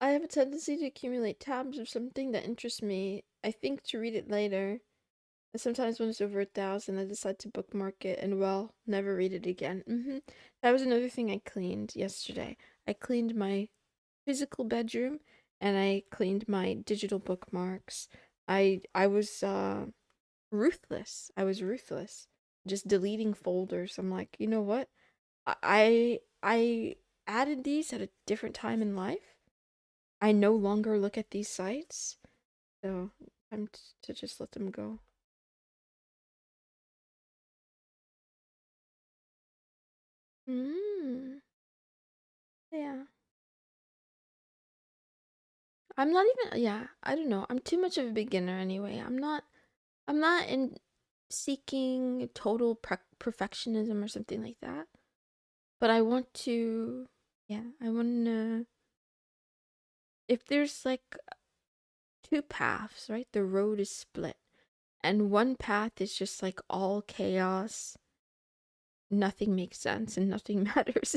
I have a tendency to accumulate tabs of something that interests me. I think to read it later. And sometimes when it's over 1,000, I decide to bookmark it and, well, never read it again. That was another thing I cleaned yesterday. I cleaned my physical bedroom and I cleaned my digital bookmarks. I was ruthless. I was ruthless. Just deleting folders. I'm like, you know what? I added these at a different time in life. I no longer look at these sites, so I'm to just let them go. Mm, yeah. I'm not even, yeah, I don't know. I'm too much of a beginner anyway. I'm not in seeking total perfectionism or something like that. But I want to, yeah, I want to, if there's like two paths, right? The road is split. And one path is just like all chaos, nothing makes sense and nothing matters.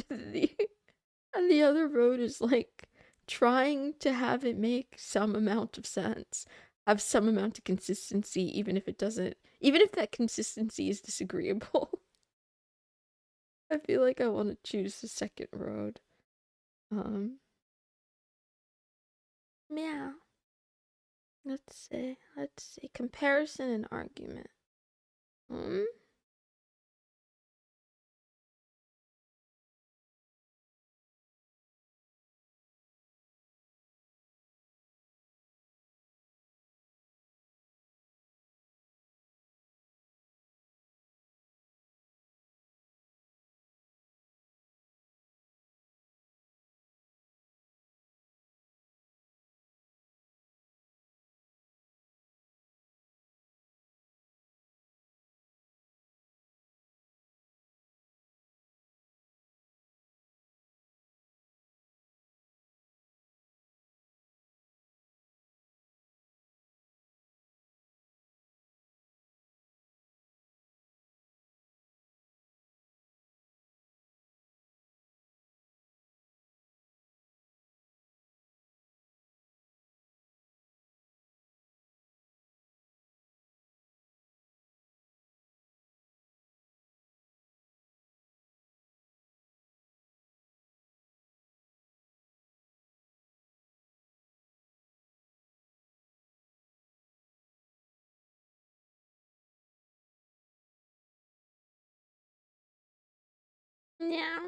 And the other road is like trying to have it make some amount of sense, have some amount of consistency, even if it doesn't, even if that consistency is disagreeable. I feel like I want to choose the second road. Um, yeah. Let's see. Comparison and argument. Hmm? Yeah.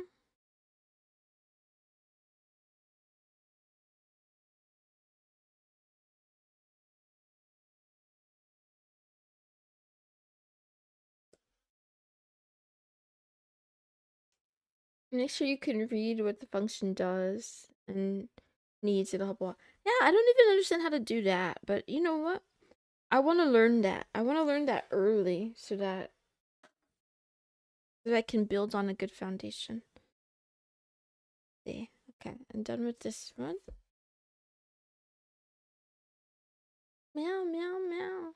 Make sure you can read what the function does and needs it, blah blah. Yeah, I don't even understand how to do that, but you know what? I want to learn that. I want to learn that early so that I can build on a good foundation. See. Okay, I'm done with this one. Meow meow meow.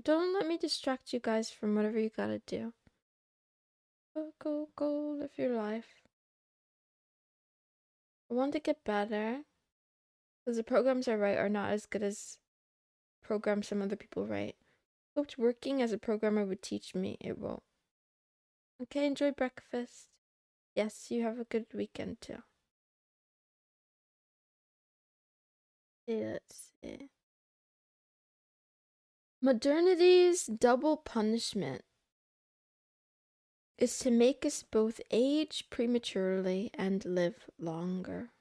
Don't let me distract you guys from whatever you gotta do. Go live your life. I want to get better because the programs I write are not as good as programs some other people write. Hoped working as a programmer would teach me. It won't. Okay, enjoy breakfast. Yes, you have a good weekend too. Let's see. Modernity's double punishment is to make us both age prematurely and live longer.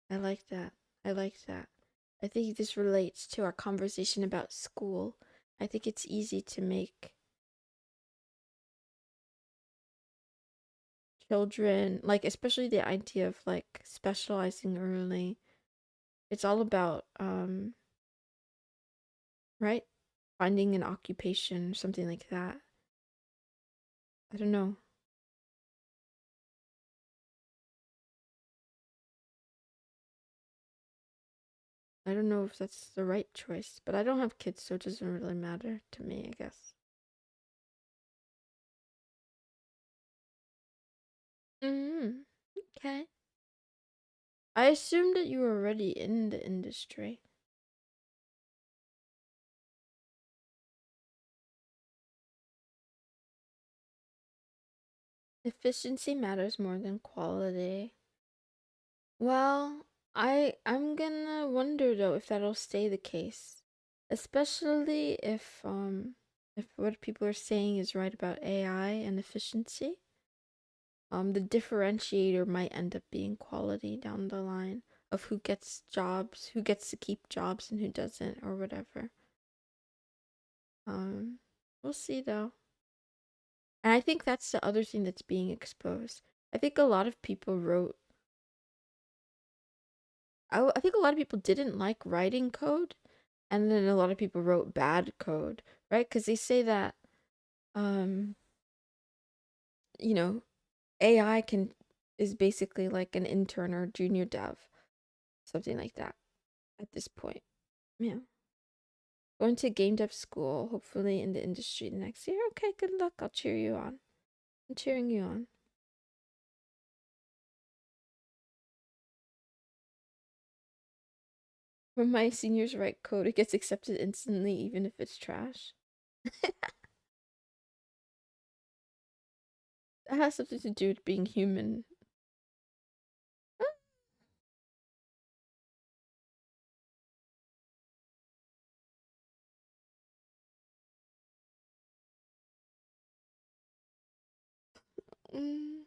I like that. I like that. I think this relates to our conversation about school. I think it's easy to make children, like, especially the idea of like specializing early. It's all about, right? Finding an occupation or something like that. I don't know. I don't know if that's the right choice, but I don't have kids, so it doesn't really matter to me, I guess. Mm-hmm. Okay. I assumed that you were already in the industry. Efficiency matters more than quality. Well, I'm gonna wonder though if that'll stay the case. Especially if what people are saying is right about AI and efficiency. The differentiator might end up being quality down the line of who gets jobs, who gets to keep jobs and who doesn't or whatever. Um, we'll see though. And I think that's the other thing that's being exposed. I think a lot of people wrote I think a lot of people didn't like writing code, and then a lot of people wrote bad code, right? Because they say that, um, you know, AI is basically like an intern or junior dev, something like that at this point. Yeah. Going to game dev school, hopefully in the industry next year. Okay, good luck. I'll cheer you on. I'm cheering you on. When my seniors write code, it gets accepted instantly, even if it's trash. That has something to do with being human. Mm.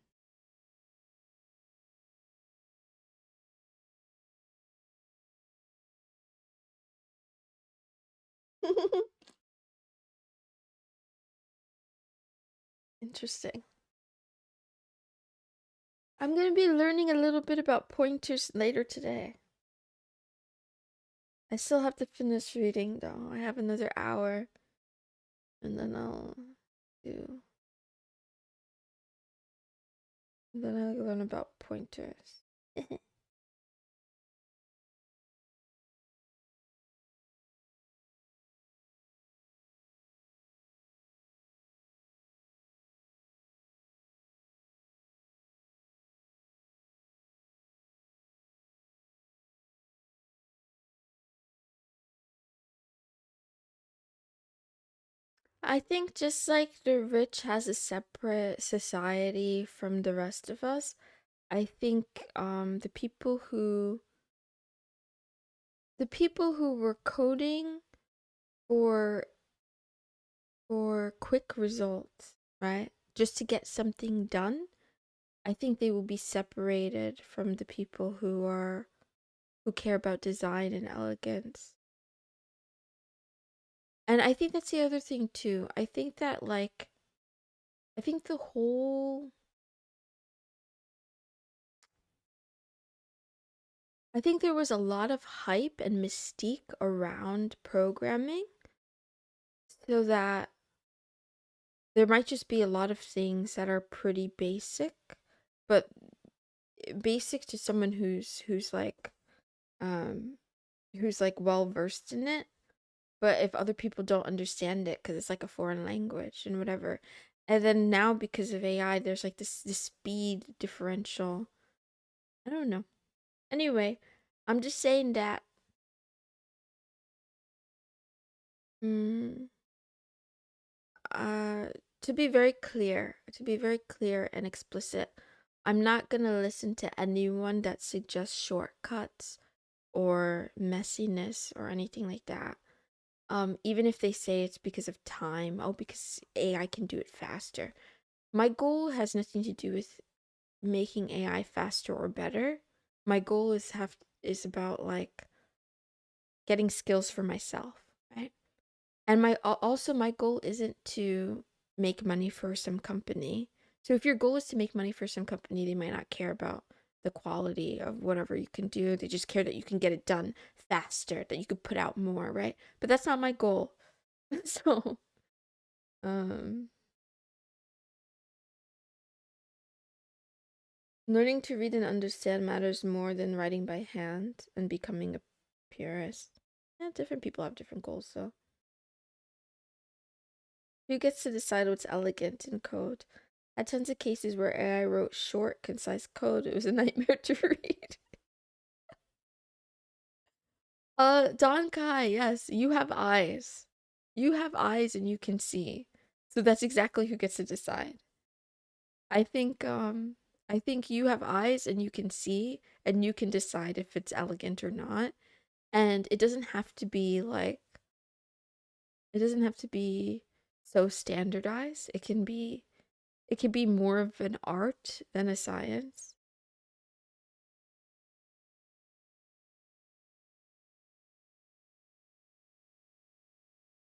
Interesting. I'm gonna be learning a little bit about pointers later today. I still have to finish reading though. I have another hour and then do I'll learn about pointers. I think just like the rich has a separate society from the rest of us, I think the people who were coding for quick results, right? Just to get something done, I think they will be separated from the people who care about design and elegance. And I think that's the other thing too. I think that I think the whole I think there was a lot of hype and mystique around programming so that there might just be a lot of things that are pretty basic, but basic to someone um who's like well versed in it. But if other people don't understand it because it's like a foreign language and whatever, and then now because of AI, there's like this speed differential. I don't know. Anyway, I'm just saying that. Mm, uh, to be very clear and explicit, I'm not gonna listen to anyone that suggests shortcuts or messiness or anything like that. Even if they say it's because of time, oh, because AI can do it faster. My goal has nothing to do with making AI faster or better. My goal is about like getting skills for myself, right? And my goal isn't to make money for some company. So if your goal is to make money for some company, they might not care about the quality of whatever you can do. They just care that you can get it done faster, that you could put out more, right? But that's not my goal. So, um learning to read and understand matters more than writing by hand and becoming a purist. Yeah, different people have different goals, so who gets to decide what's elegant in code? Had tons of cases where AI wrote short, concise code. It was a nightmare to read. Don Kai, yes, you have eyes. You have eyes and you can see. So that's exactly who gets to decide. I think I think you have eyes and you can see and you can decide if it's elegant or not. And it doesn't have to be like it doesn't have to be so standardized. It can be more of an art than a science.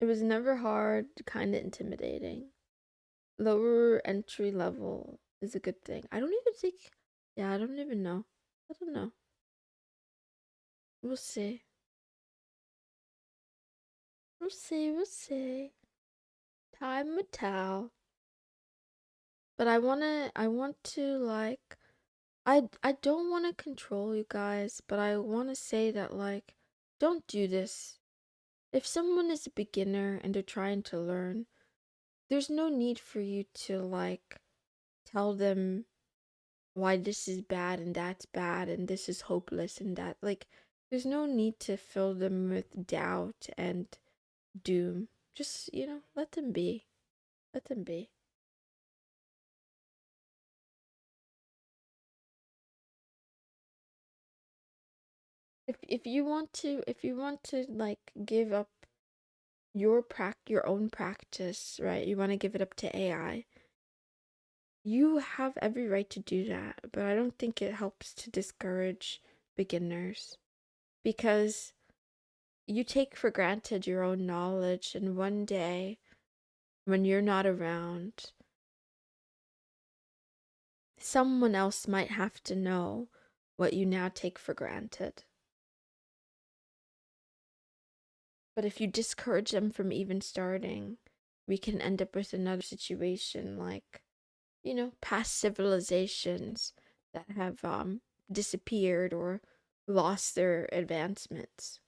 It was never hard, kind of intimidating. Lower entry level is a good thing. I don't even think, yeah, I don't even know. I don't know. We'll see. We'll see. We'll see. Time will tell. But I want to like, I don't want to control you guys, but I want to say that like, don't do this. If someone is a beginner and they're trying to learn, there's no need for you to like tell them why this is bad and that's bad and this is hopeless and that like there's no need to fill them with doubt and doom. Just, let them be. Let them be. If you want to like give up your own practice, right? You want to give it up to AI. You have every right to do that, but I don't think it helps to discourage beginners because you take for granted your own knowledge, and one day when you're not around, someone else might have to know what you now take for granted. But if you discourage them from even starting, we can end up with another situation like, past civilizations that have disappeared or lost their advancements.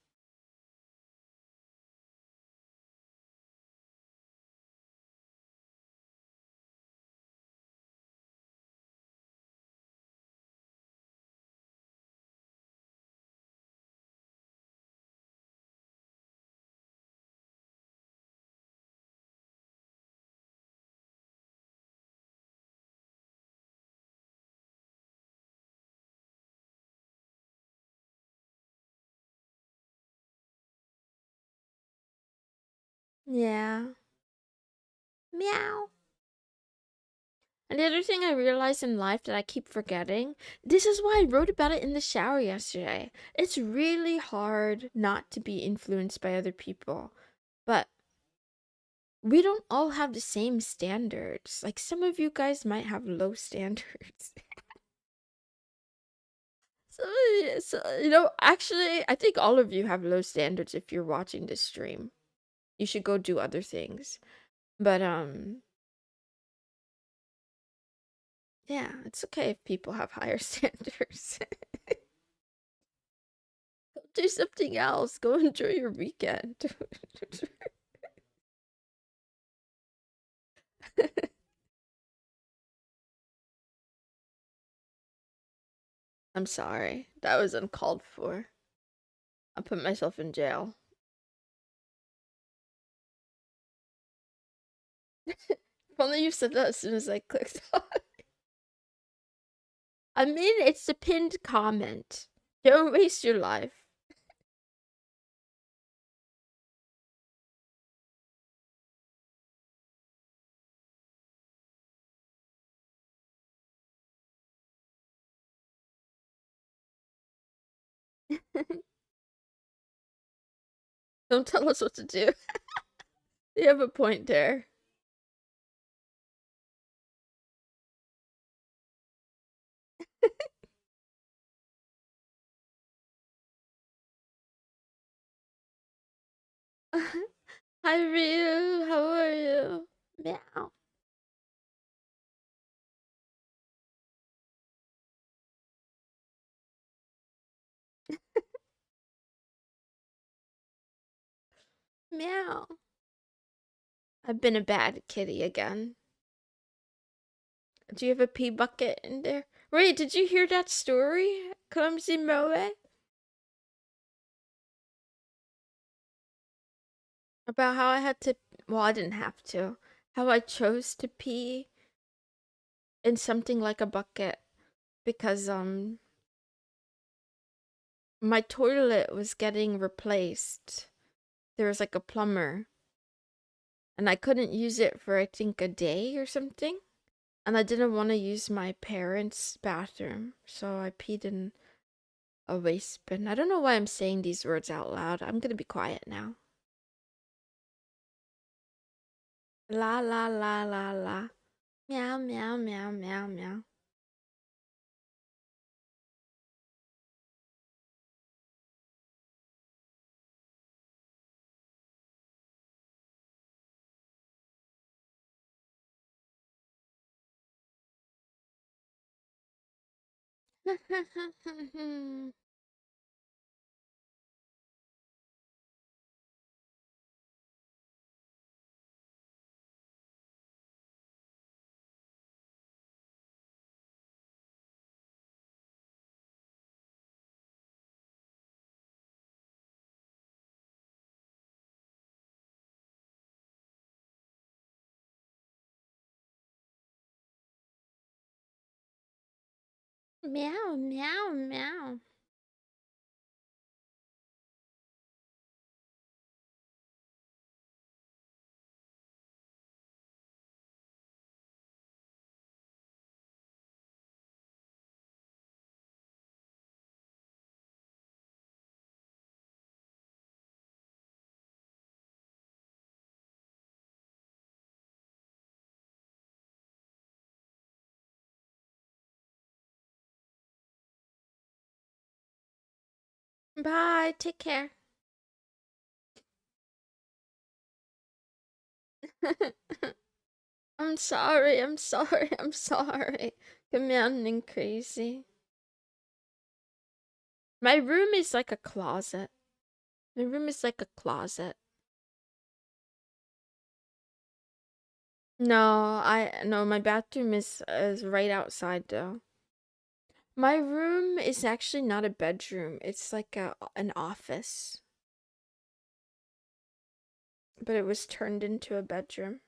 Yeah. Meow. And the other thing I realized in life that I keep forgetting, this is why I wrote about it in the shower yesterday. It's really hard not to be influenced by other people. But we don't all have the same standards. Like some of you guys might have low standards. Actually, I think all of you have low standards if you're watching this stream. You should go do other things. But yeah, it's okay if people have higher standards. Do something else. Go enjoy your weekend. I'm sorry. That was uncalled for. I put myself in jail. If only you said that as soon as I clicked on it. I mean, it's a pinned comment. Don't waste your life. Don't tell us what to do. You have a point there. Hi, Ryu. How are you? Meow. Meow. I've been a bad kitty again. Do you have a pee bucket in there? Wait, did you hear that story, Clumsy Moe? About how I had to, well, I didn't have to. How I chose to pee in something like a bucket because my toilet was getting replaced. There was like a plumber and I couldn't use it for I think a day or something. And I didn't want to use my parents' bathroom, so I peed in a waste bin. I don't know why I'm saying these words out loud. I'm gonna be quiet now. La la la la la. Meow meow meow meow meow. Meow meow meow. Bye. Take care. I'm sorry. I'm sorry. I'm sorry. Commanding crazy. My room is like a closet. My room is like a closet. No, my bathroom is right outside though. My room is actually not a bedroom. It's like an office. But it was turned into a bedroom.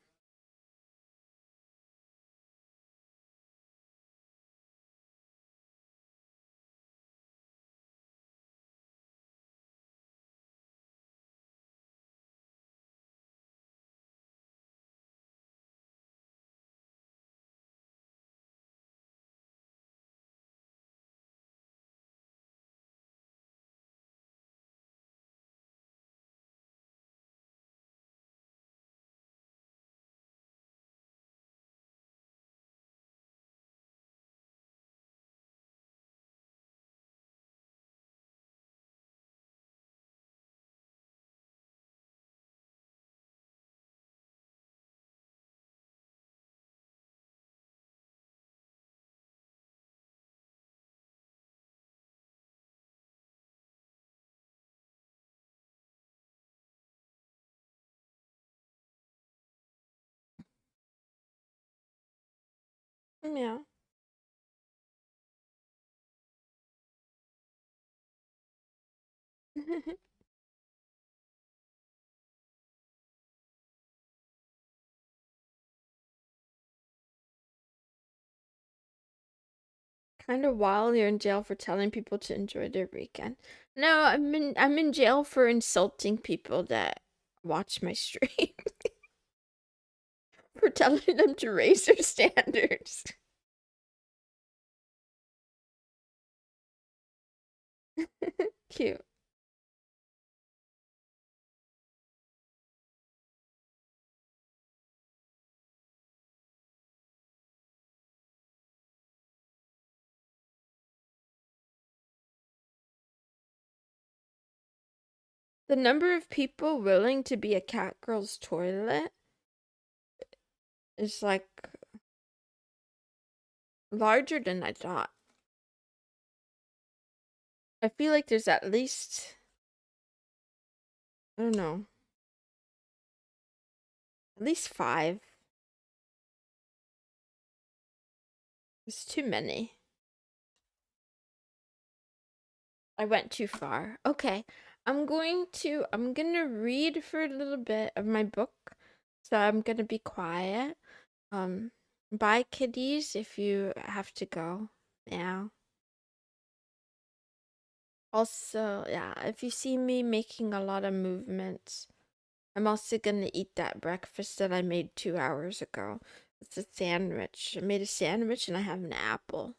Yeah. Kind of wild you're in jail for telling people to enjoy their weekend. No, I'm in jail for insulting people that watch my stream. For telling them to raise their standards. Cute. The number of people willing to be a Catgirl's toilet is like larger than I thought. I feel like there's at least, I don't know, at least 5. It's too many. I went too far. Okay. I'm gonna read for a little bit of my book. So I'm gonna be quiet. Um, Bye kitties if you have to go now. Also, yeah, if you see me making a lot of movements, I'm also gonna eat that breakfast that I made 2 hours ago. It's a sandwich. I made a sandwich and I have an apple.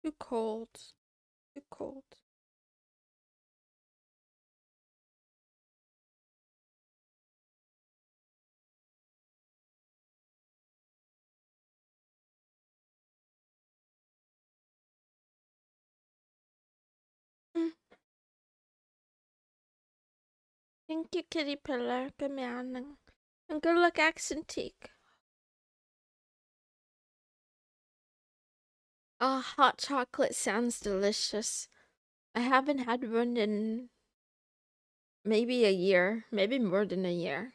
Too cold. Too cold. Mm. Thank you, kitty pillar. Good morning. And good luck, accentique. Hot chocolate sounds delicious. I haven't had one in maybe a year, maybe more than a year.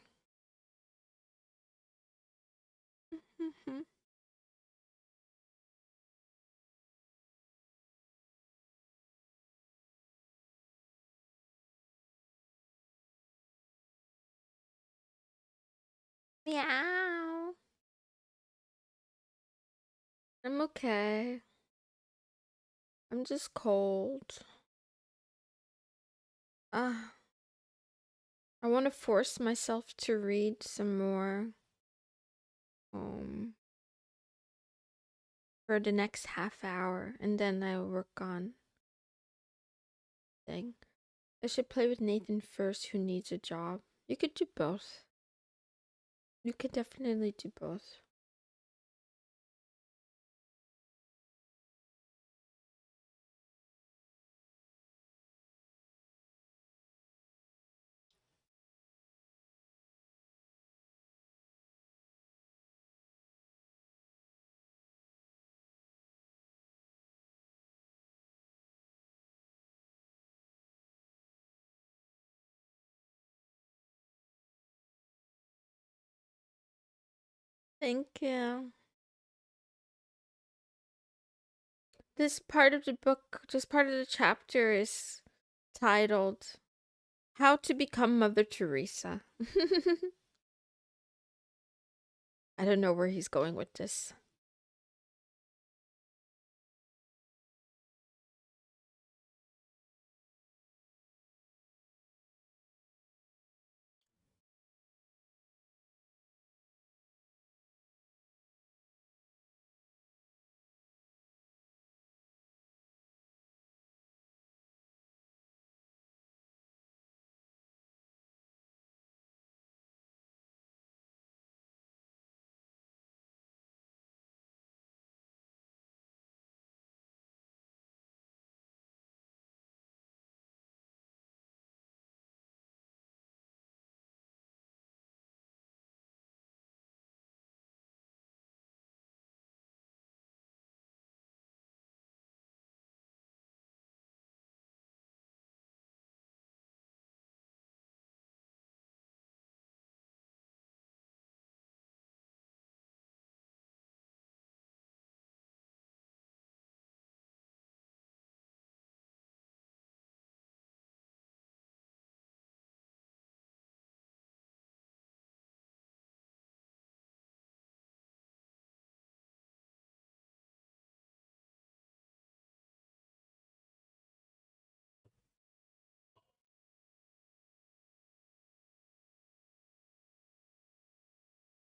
Meow. I'm okay. I'm just cold. I want to force myself to read some more. For the next half hour, and then I'll work on thing. I should play with Nathan first, who needs a job. You could do both. You could definitely do both. Thank you. This part of the book, this part of the chapter is titled How to Become Mother Teresa. I don't know where he's going with this.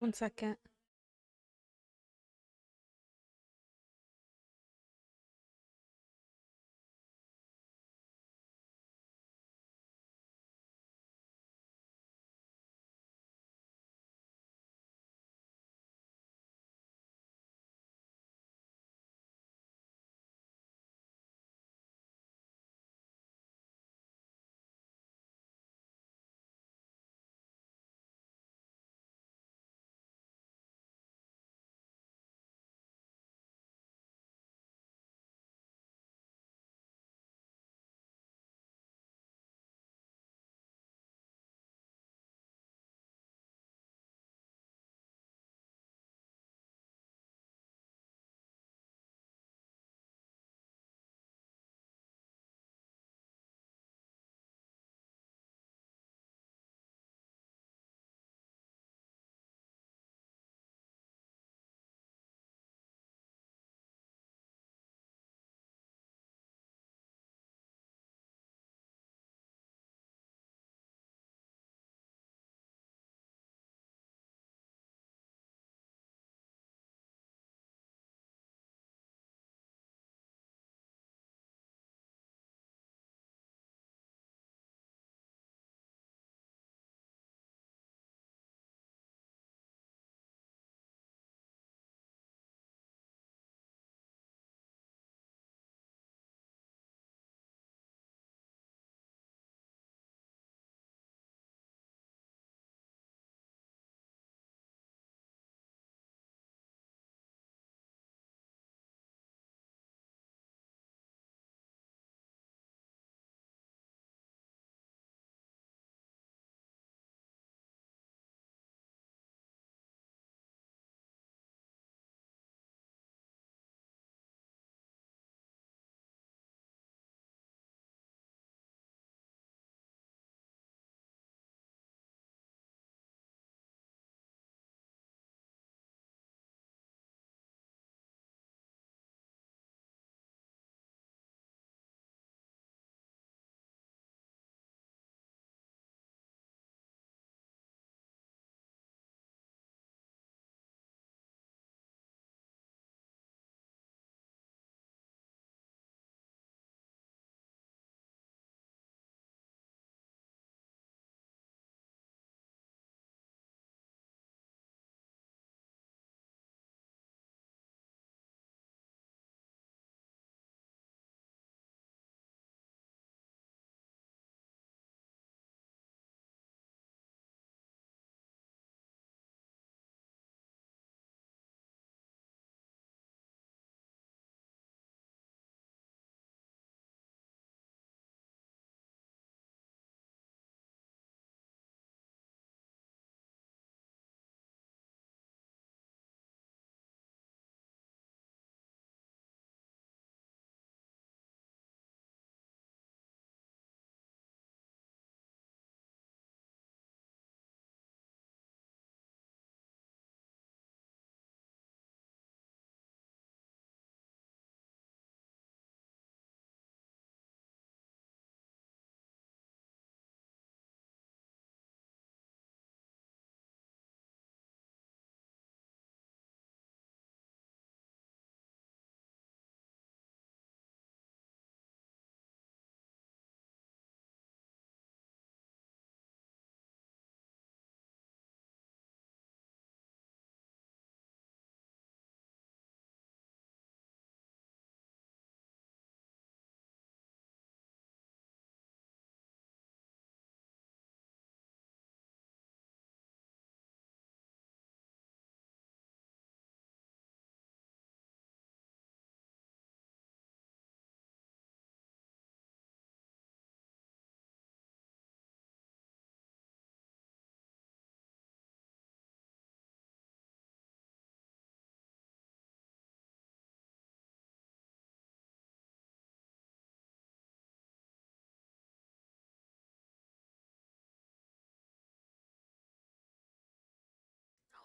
One second.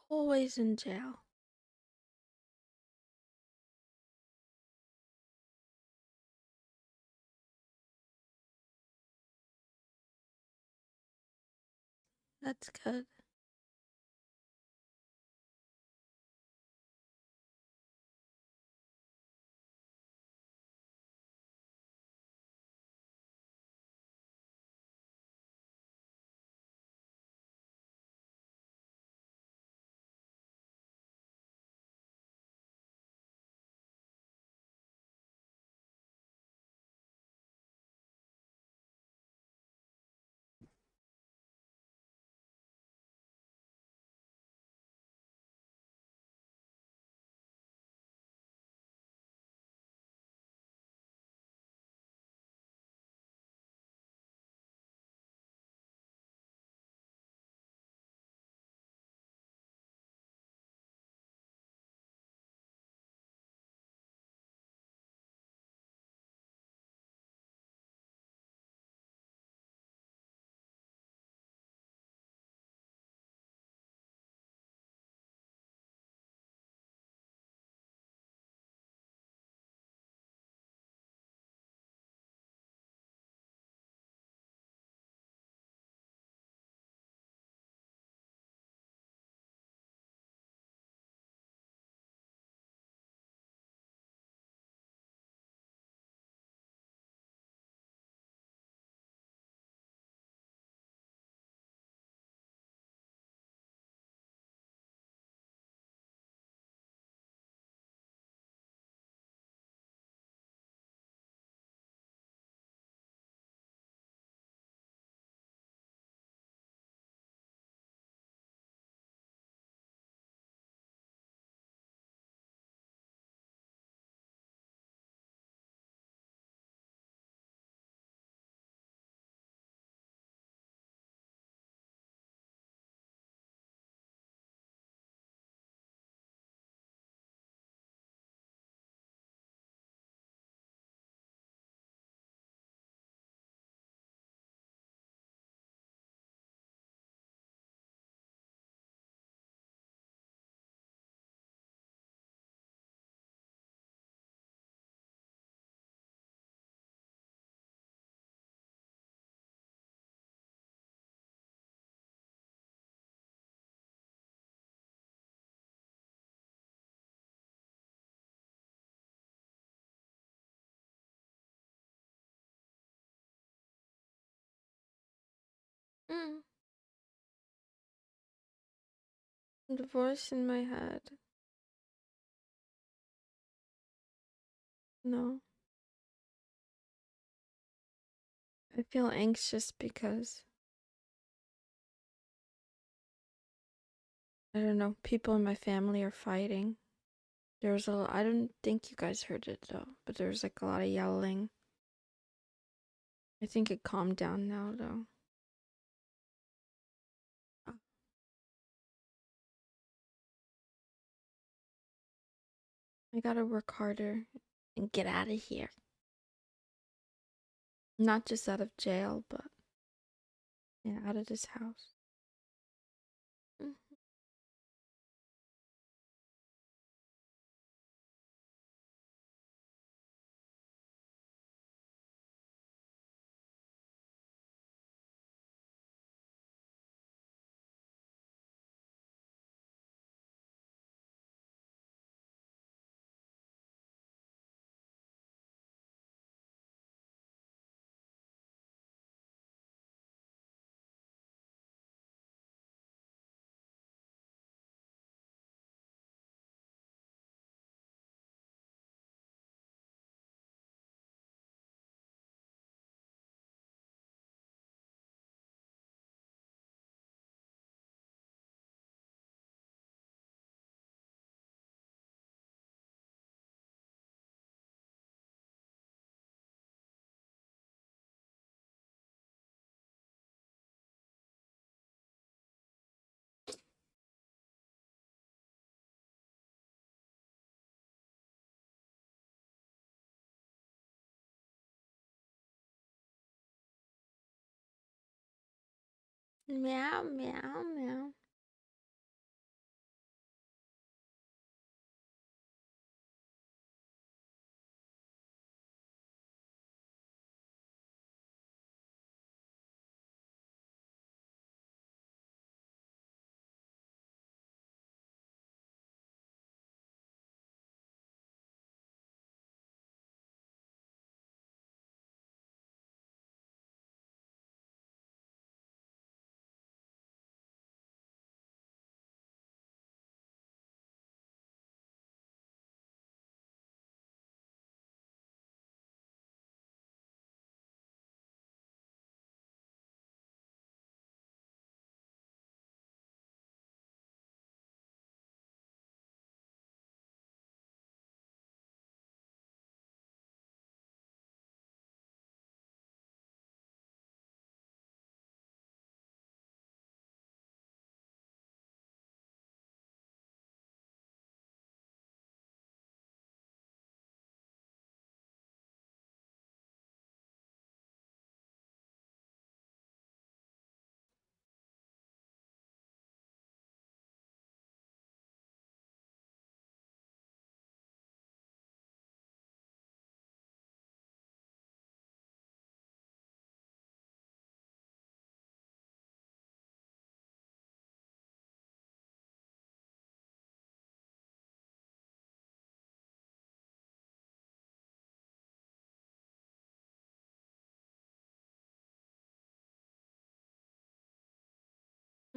Always in jail. That's good. Mm. The voice in my head. No. I feel anxious because I don't know, people in my family are fighting. I don't think you guys heard it though, but there's like a lot of yelling. I think it calmed down now though. Oh, I gotta work harder and get out of here. Not just out of jail, but yeah, out of this house. Mm. Meow, meow, meow.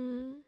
Mm.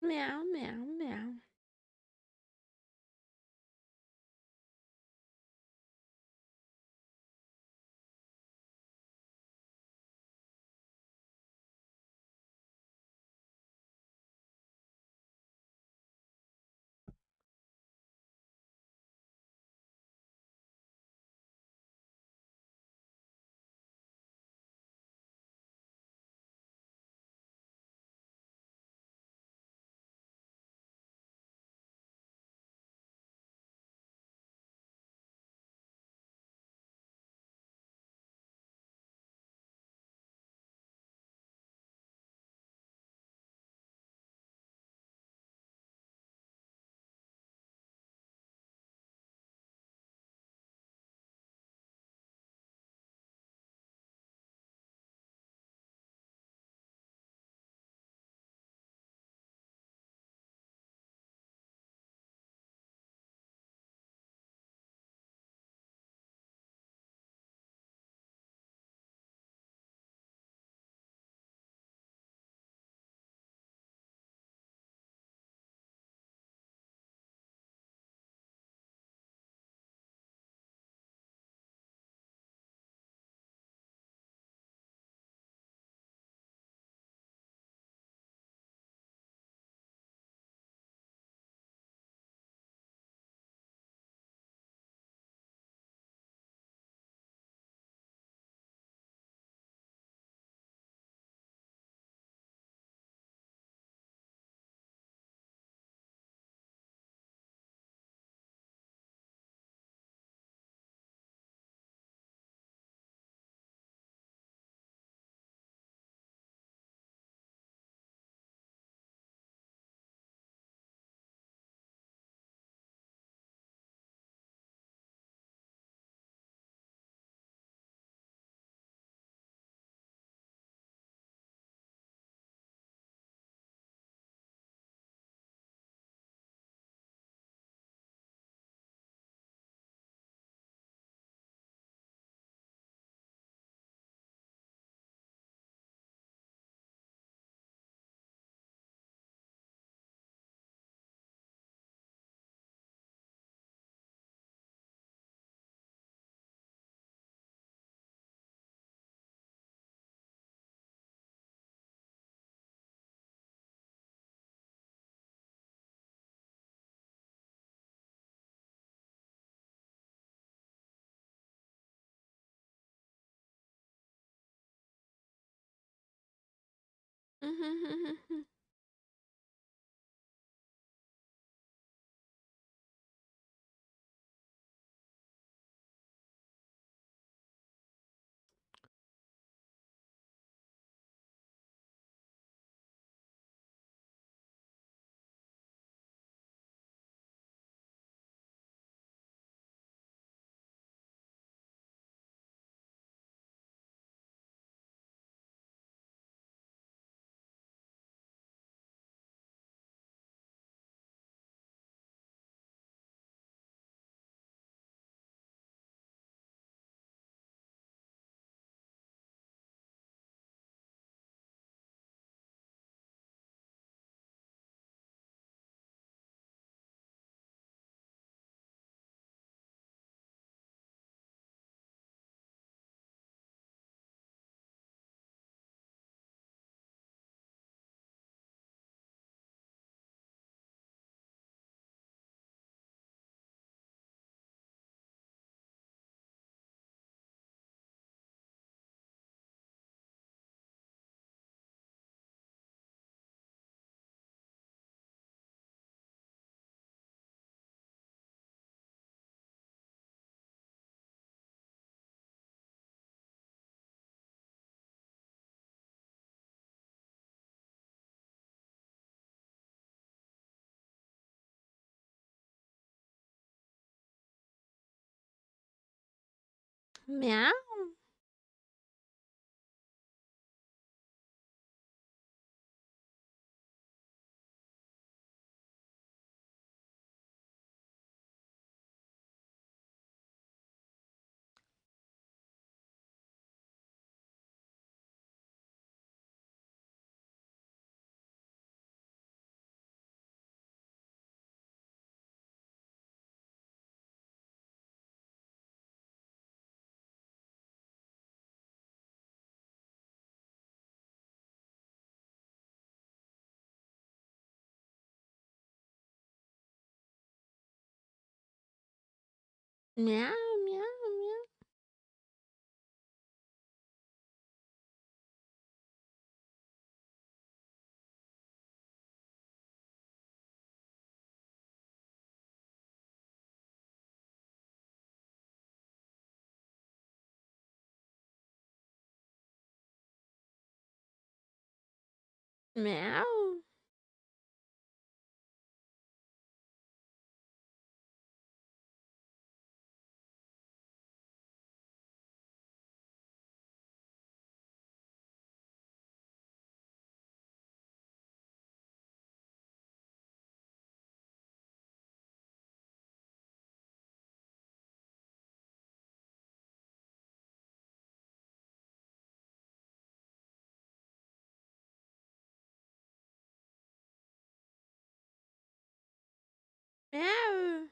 Meow, meow, meow. Meow. Meow, meow, meow. Meow. Meow.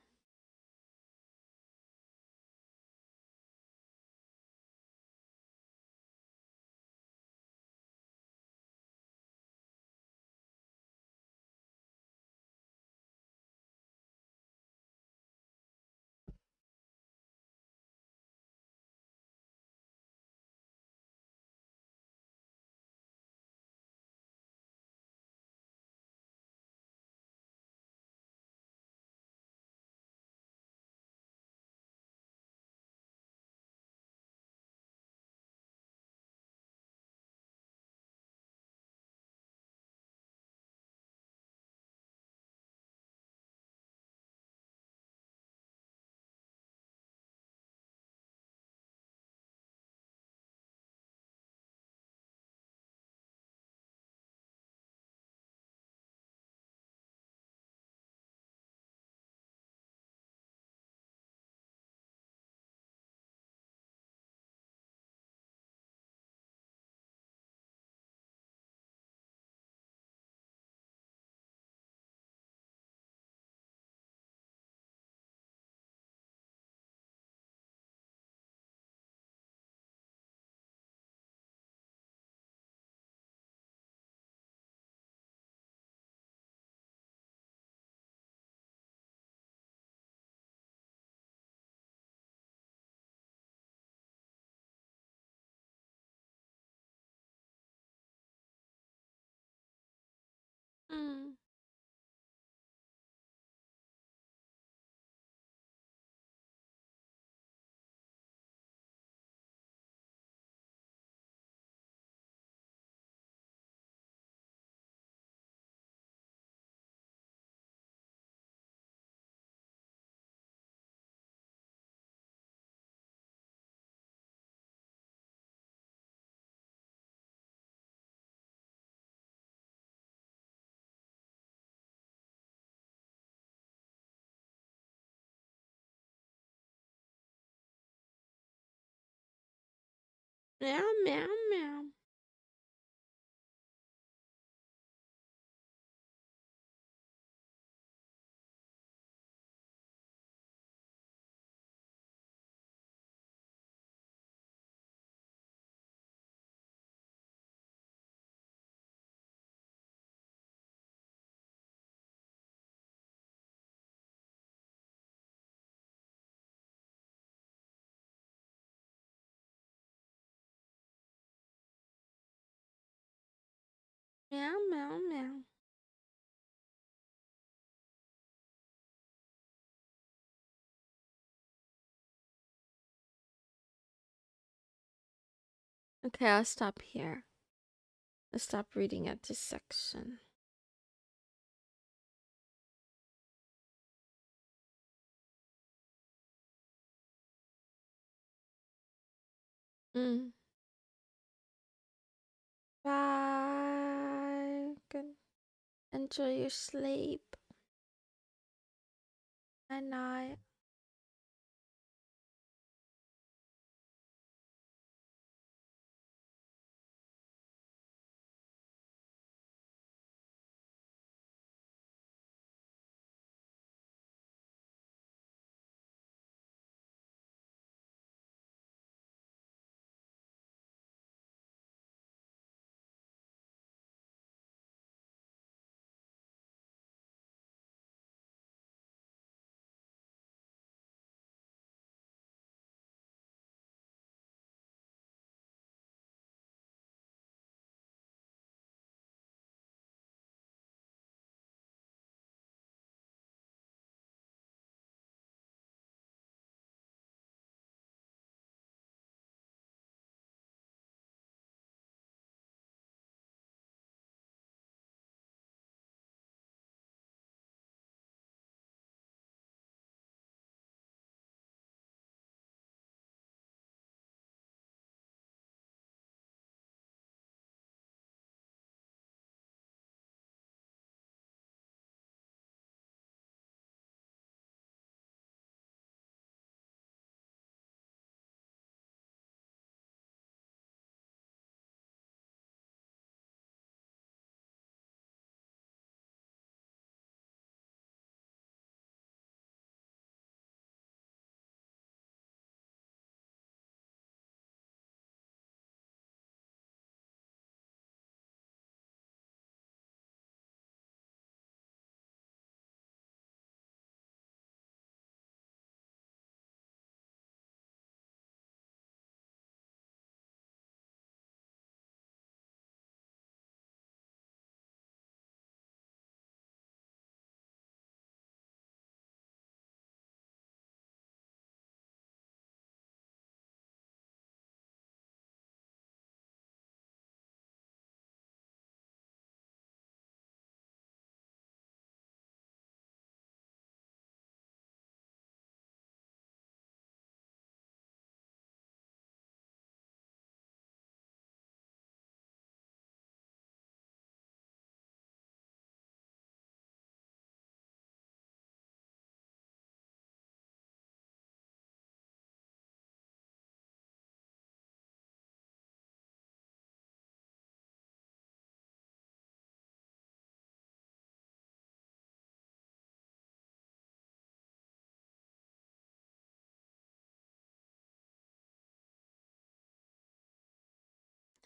Mm. Meow, meow, meow. Meow, meow, meow. Okay, I'll stop here. I'll stop reading at this section. Mm. Bye. Good. Enjoy your sleep. Night night.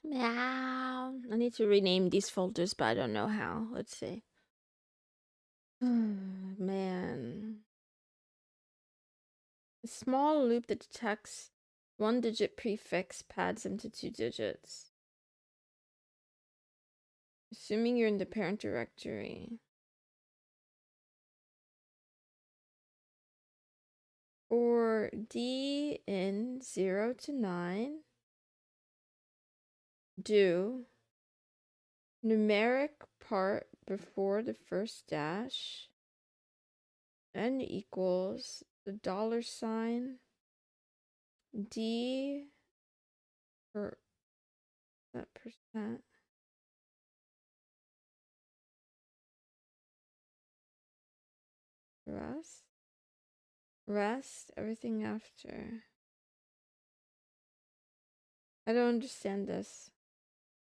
Meow. I need to rename these folders, but I don't know how. Let's see. Man. A small loop that detects one-digit prefix pads into 2 digits. Assuming you're in the parent directory. For D in 0 to 9, do numeric part before the first dash, n equals the $sign D for that percent. Rest, everything after. I don't understand this.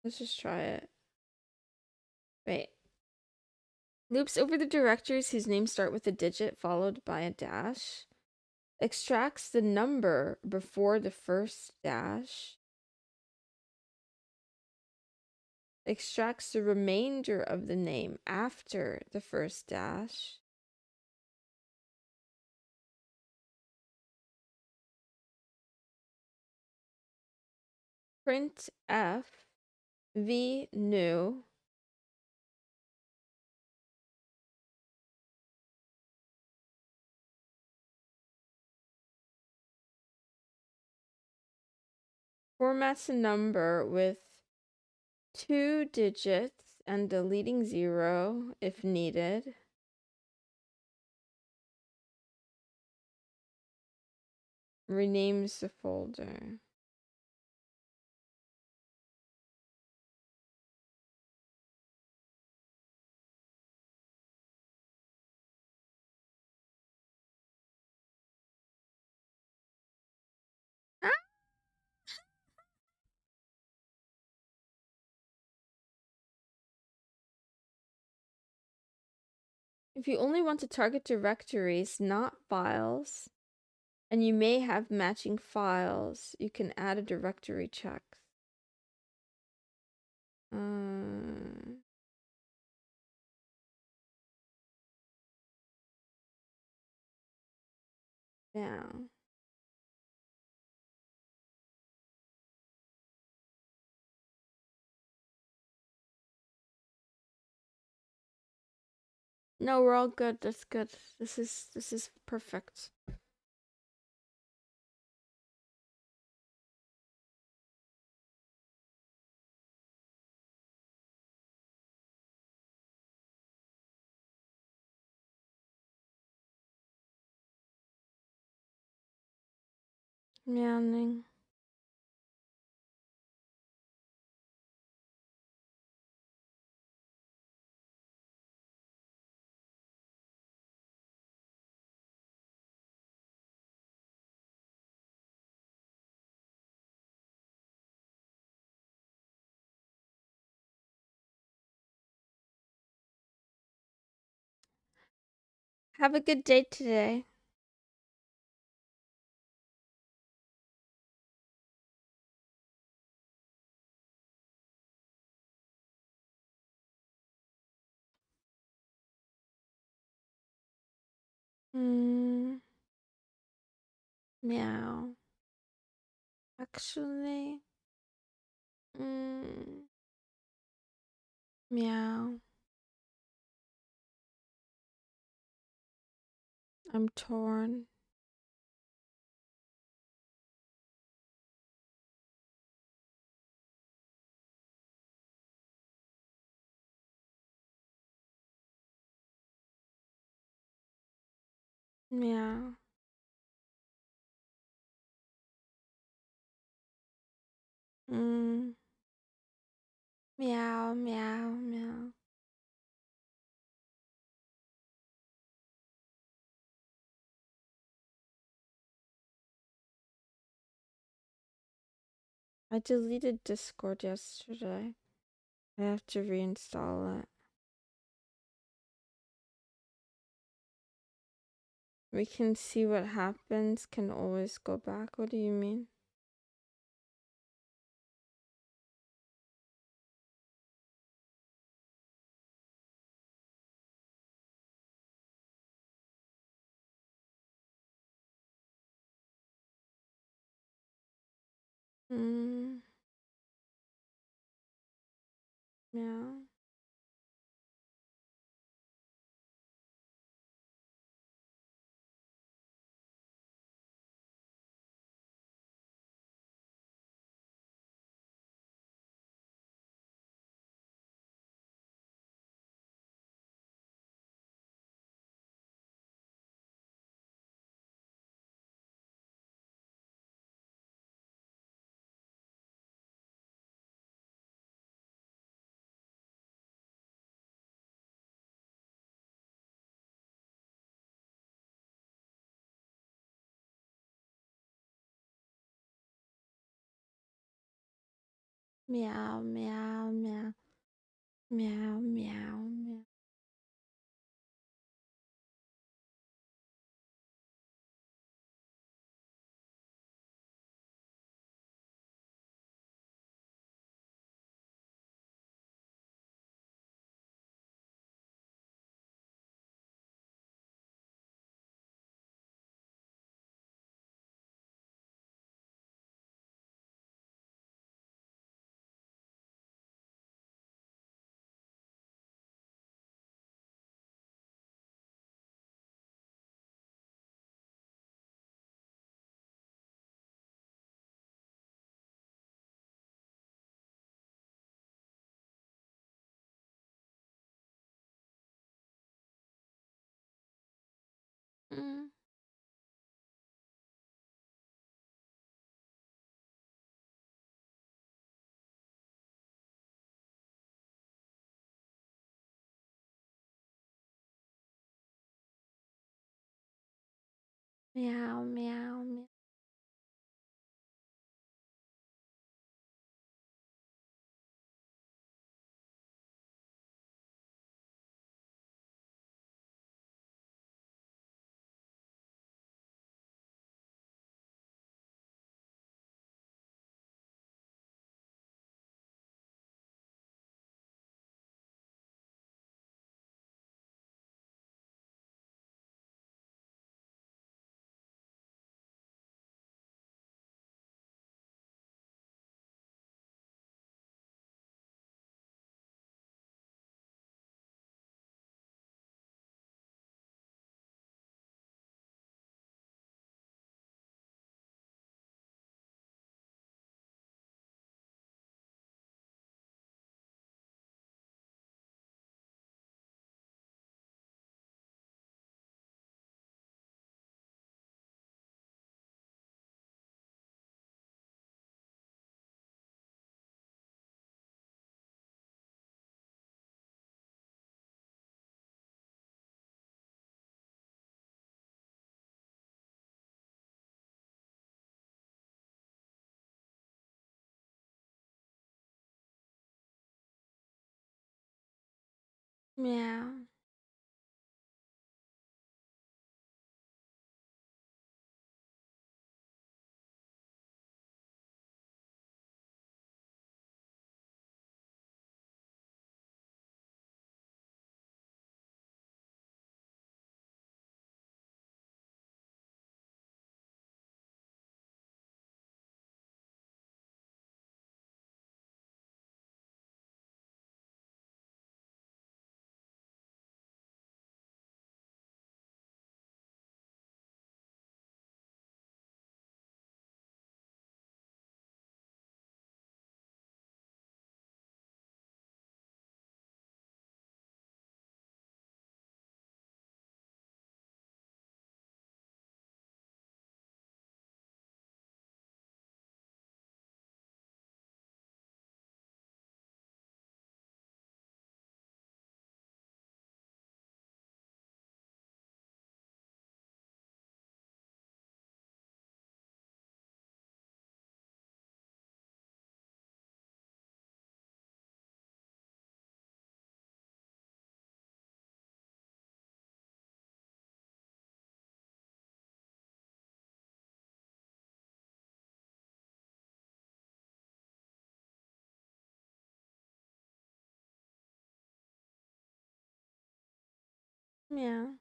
Let's just try it. Wait. Loops over the directories whose names start with a digit followed by a dash. Extracts the number before the first dash. Extracts the remainder of the name after the first dash. Print F v new. Formats a number with 2 digits and deleting 0 if needed. Renames the folder. If you only want to target directories, not files, and you may have matching files, you can add a directory check. Yeah. No, we're all good. That's good. This is perfect. Meowing. Have a good day today. Meow. Actually. Meow. I'm torn. Meow. Meow, meow, meow. I deleted Discord yesterday. I have to reinstall it. We can see what happens, can always go back. What do you mean? Meow. Meow, meow, meow. Meow, meow, meow. Meow, meow, meow. Yeah. Yeah.